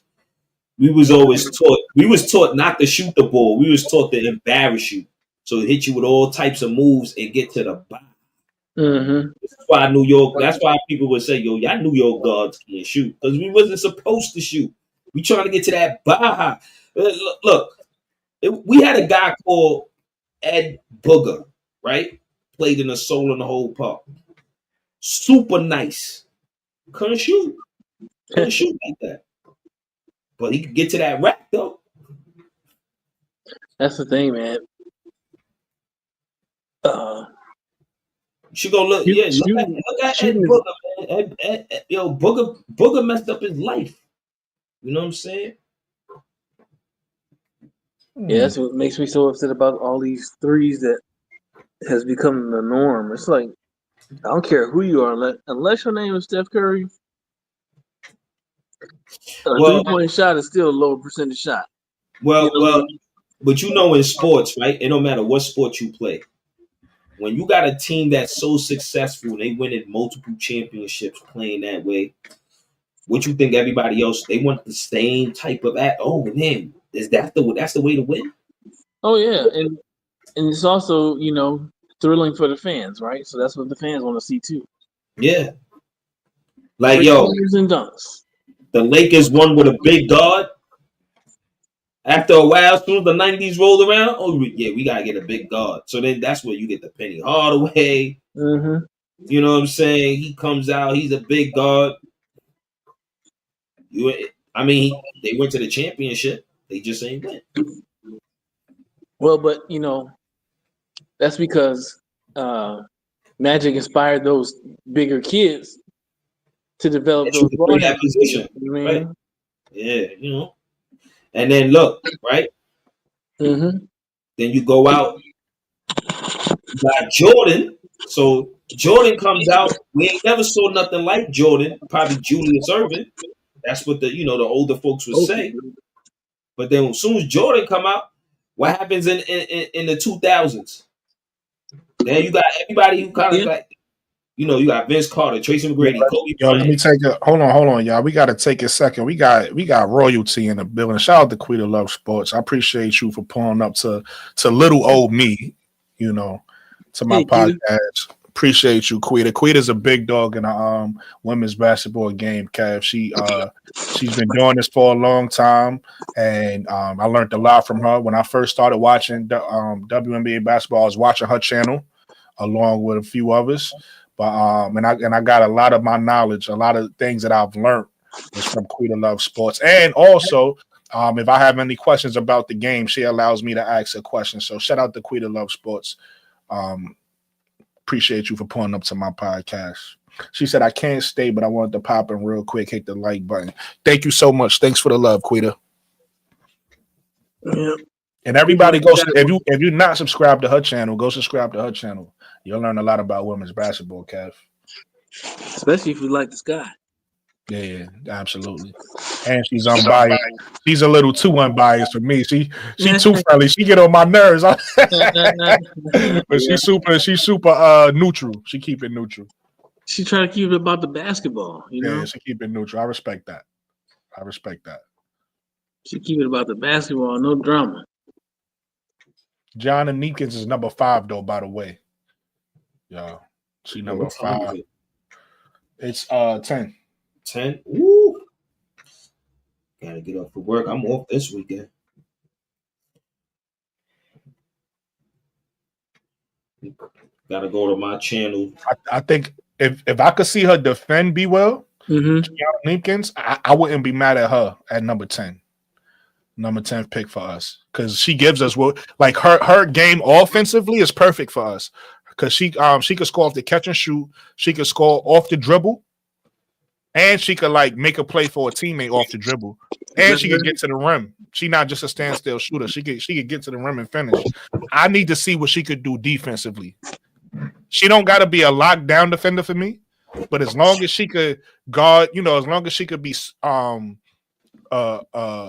we was taught not to shoot the ball. We was taught to embarrass you. So hit you with all types of moves and get to the bottom. Mm-hmm. That's why people would say, yo, y'all New York guards can't shoot. Because we wasn't supposed to shoot. We trying to get to that Baja. Look, we had a guy called Ed Booger, right? Played in the Soul in the Whole Park. Super nice. Couldn't shoot like that. But he could get to that rack though. That's the thing, man. You should go look. Look at Ed Booger, man. Yo, Booger messed up his life. You know what I'm saying? Yeah, that's what makes me so upset about all these threes that has become the norm. It's like I don't care who you are, unless your name is Steph Curry. A 3-point shot is still a lower percentage shot. But in sports, right? It don't matter what sport you play. When you got a team that's so successful, they winning multiple championships playing that way. What you think everybody else they want the same type of act? Oh man, that's the way to win? Oh yeah, and it's also thrilling for the fans, right? So that's what the fans want to see too. Yeah, like yo, and dunks. The Lakers won with a big guard. After a while, as soon as the 90s rolled around, we gotta get a big guard. So then that's where you get the Penny Hardaway. Mm-hmm. You know what I'm saying? He comes out, he's a big guard. They went to the championship. They just ain't win. Well, but that's because Magic inspired those bigger kids to develop those ball that position. Right? Yeah, And then look, right? Mm-hmm. Then you go out, you got Jordan. So Jordan comes out. We ain't never saw nothing like Jordan. Probably Julius Erving. That's what the older folks would say. But then as soon as Jordan come out, what happens in the 2000s? Then you got everybody who kind of like, you got Vince Carter, Tracy McGrady, Kobe Bryant. Let me take a hold on, y'all. We got to take a second. We got royalty in the building. Shout out to Quita Love Sports. I appreciate you for pulling up to little old me, to my podcast. Appreciate you, Quita. Quita's a big dog in the women's basketball game, Kev. She's been doing this for a long time, and I learned a lot from her. When I first started watching WNBA basketball, I was watching her channel along with a few others. But and I got a lot of my knowledge, a lot of things that I've learned is from Quita Love Sports. And also, if I have any questions about the game, she allows me to ask a question. So shout out to Quita Love Sports. Appreciate you for pulling up to my podcast. She said, I can't stay, but I wanted to pop in real quick, hit the like button. Thank you so much. Thanks for the love, Quita. Yeah. And everybody if you're not subscribed to her channel, go subscribe to her channel. You'll learn a lot about women's basketball, Kev. Especially if you like this guy. Yeah, absolutely. And she's unbiased. She's a little too unbiased for me. She too friendly. She get on my nerves. But she's super neutral. She keep it neutral. She try to keep it about the basketball, Yeah, she keep it neutral. I respect that. She keep it about the basketball, no drama. Gianna Neekins is number 5, though, by the way. Yeah. She number 5. It's 10. 10? Woo! Gotta get up for work. I'm off this weekend. Gotta go to my channel. I think if I could see her defend be well, Mm-hmm. Gianna Linkins, I wouldn't be mad at her at number 10. Number 10 pick for us. Because she gives us what like her game offensively is perfect for us. Because she could score off the catch and shoot, she could score off the dribble, and she could like make a play for a teammate off the dribble. And she could get to the rim. She not just a standstill shooter. She could get to the rim and finish. I need to see what she could do defensively. She don't got to be a lockdown defender for me, but as long as she could guard, as long as she could be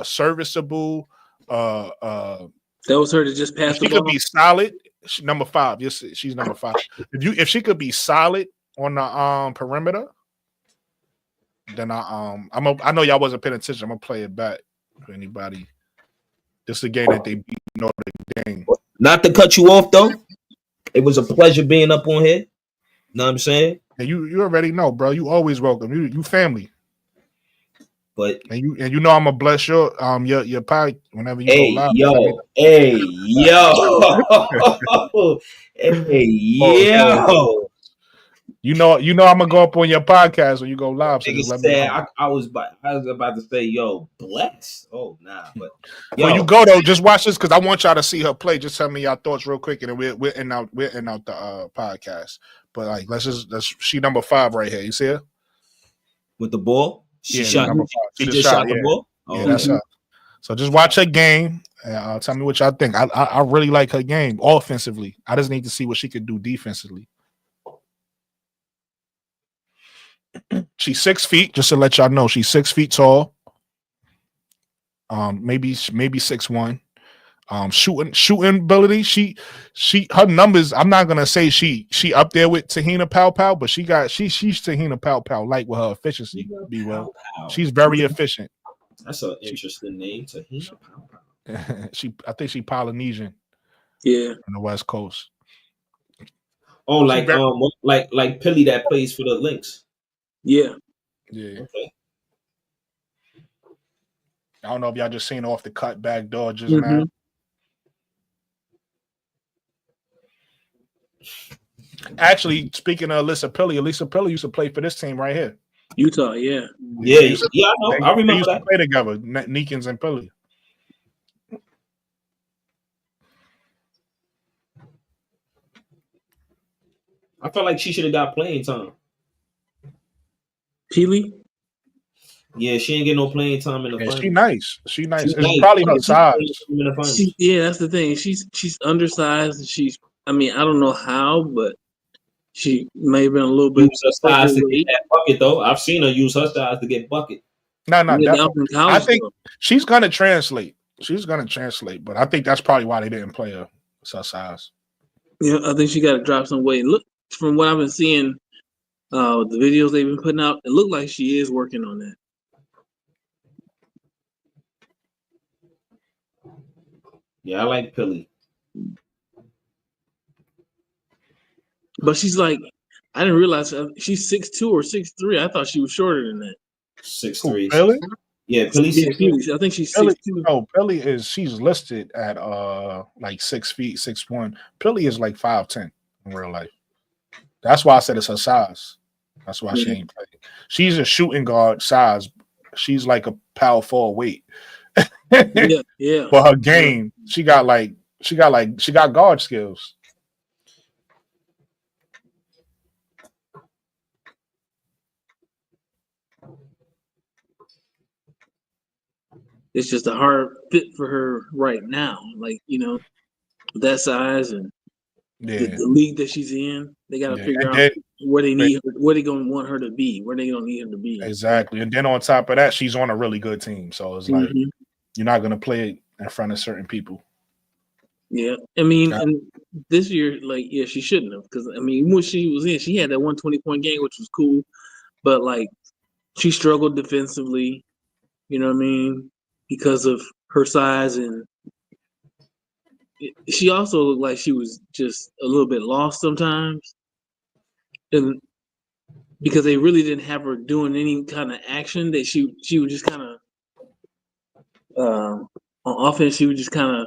serviceable, that was her to just pass the ball. She could be solid. Number 5. Yes, she's number 5. If she could be solid on the perimeter, then I know y'all wasn't paying attention. I'm gonna play it back for anybody. This is a game that they beat Notre Dame. Not to cut you off though. It was a pleasure being up on here. Know what I'm saying? And you already know, bro. You always welcome. You family. But and you I'm gonna bless your pie whenever you go live. Hey yo. You know I'm gonna go up on your podcast when you go live. So just let me know. I was about to say, yo, bless. Oh nah, but when you go though, just watch this because I want y'all to see her play. Just tell me your thoughts real quick, and then we're in out the podcast. But like, let's she number 5 right here. You see her with the ball? She shot. She just shot the ball. Oh, yeah, that's her. So just watch her game and tell me what y'all think. I really like her game offensively. I just need to see what she could do defensively. She's 6 feet, just to let y'all know. She's 6 feet tall. Maybe 6'1". Shooting ability. She her numbers. I'm not gonna say she up there with Tahina Pow, but she's Tahina Pow like with her efficiency. Be well. She's very efficient. That's an interesting name, Tahina Pow. I think she's Polynesian. Yeah, on the West Coast. Oh, like Pilly that plays for the Lynx. Yeah. Okay. I don't know if y'all just seen off the cut back door just now. Actually, speaking of Alyssa Pilly used to play for this team right here. Utah, yeah. Yeah, I know. I remember they used that. to play together, Neekins and Pilly. I felt like she should have got playing time. Peely? Yeah, she ain't get no playing time in the finals. She nice. It's probably her size. Yeah, that's the thing. She's undersized. I don't know how, but she may have been a little bit. Use her size to get that bucket, though. I've seen her use her size to get bucket. No, definitely. I think she's gonna translate. But I think that's probably why they didn't play her. It's her size. Yeah, I think she got to drop some weight. Look, from what I've been seeing, the videos they've been putting out, it looked like she is working on that. Yeah, I like Pilly. But she's like, I didn't realize she's 6'2" or 6'3". I thought she was shorter than that. 6'3". Pilly? Yeah, Pilly. I think she's 6'2". No, Pilly she's listed at like 6 feet, 6'1". Pilly is like 5'10" in real life. That's why I said it's her size. That's why she ain't playing. She's a shooting guard size. She's like a power forward weight. yeah. But her game, she got guard skills. It's just a hard fit for her right now. Like, with that size and the league that she's in, they got to figure out where they need her, where they going to want her to be, where they going to need her to be. Exactly. And then on top of that, she's on a really good team. So it's like you're not going to play in front of certain people. Yeah. And this year, she shouldn't have. Because, when she was in, she had that 120-point game, which was cool. But, she struggled defensively, because of her size. And she also looked like she was just a little bit lost sometimes. And because they really didn't have her doing any kind of action, that she would just kind of on offense, she would just kind of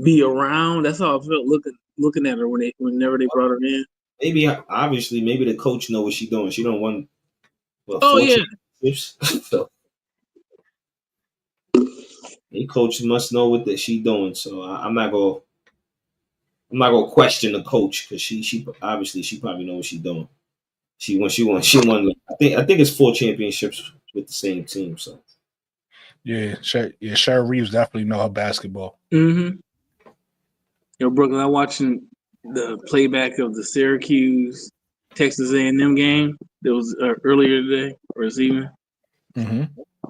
be around. That's how I felt looking at her whenever they brought her in. Maybe obviously, maybe the coach know what she's doing. She don't want Oh yeah. championships. So the coach must know what that she doing. So I'm not gonna question the coach because she obviously she probably know what she's doing. She won. I think it's 4 championships with the same team. So yeah, Cheryl Reeves definitely know her basketball. Mm-hmm. Yo, Brooklyn, I'm watching the playback of the Syracuse Texas A&M game that was earlier today or this evening. Mm-hmm.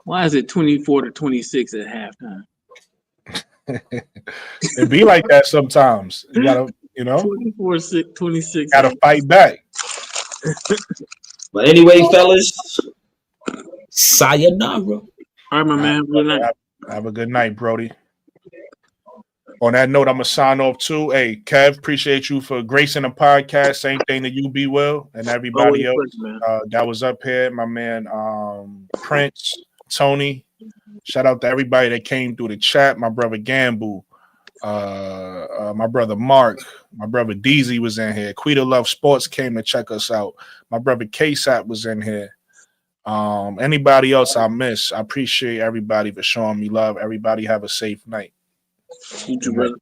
Why is it 24-26 at halftime? It be like that sometimes. You gotta, 24-26. Gotta fight back. But anyway, fellas, sayonara. All right, my man. Good night. Have a good night, Brody. On that note, I'm gonna sign off too. Hey, Kev, appreciate you for gracing the podcast. Same thing to you, Be Will, and everybody else that was up here. My man, Prince, Tony. Shout out to everybody that came through the chat. My brother Gamble, my brother Mark, my brother Deezy was in here. Quita Love Sports came to check us out. My brother KSAP was in here. Anybody else I miss? I appreciate everybody for showing me love. Everybody have a safe night. You too, brother.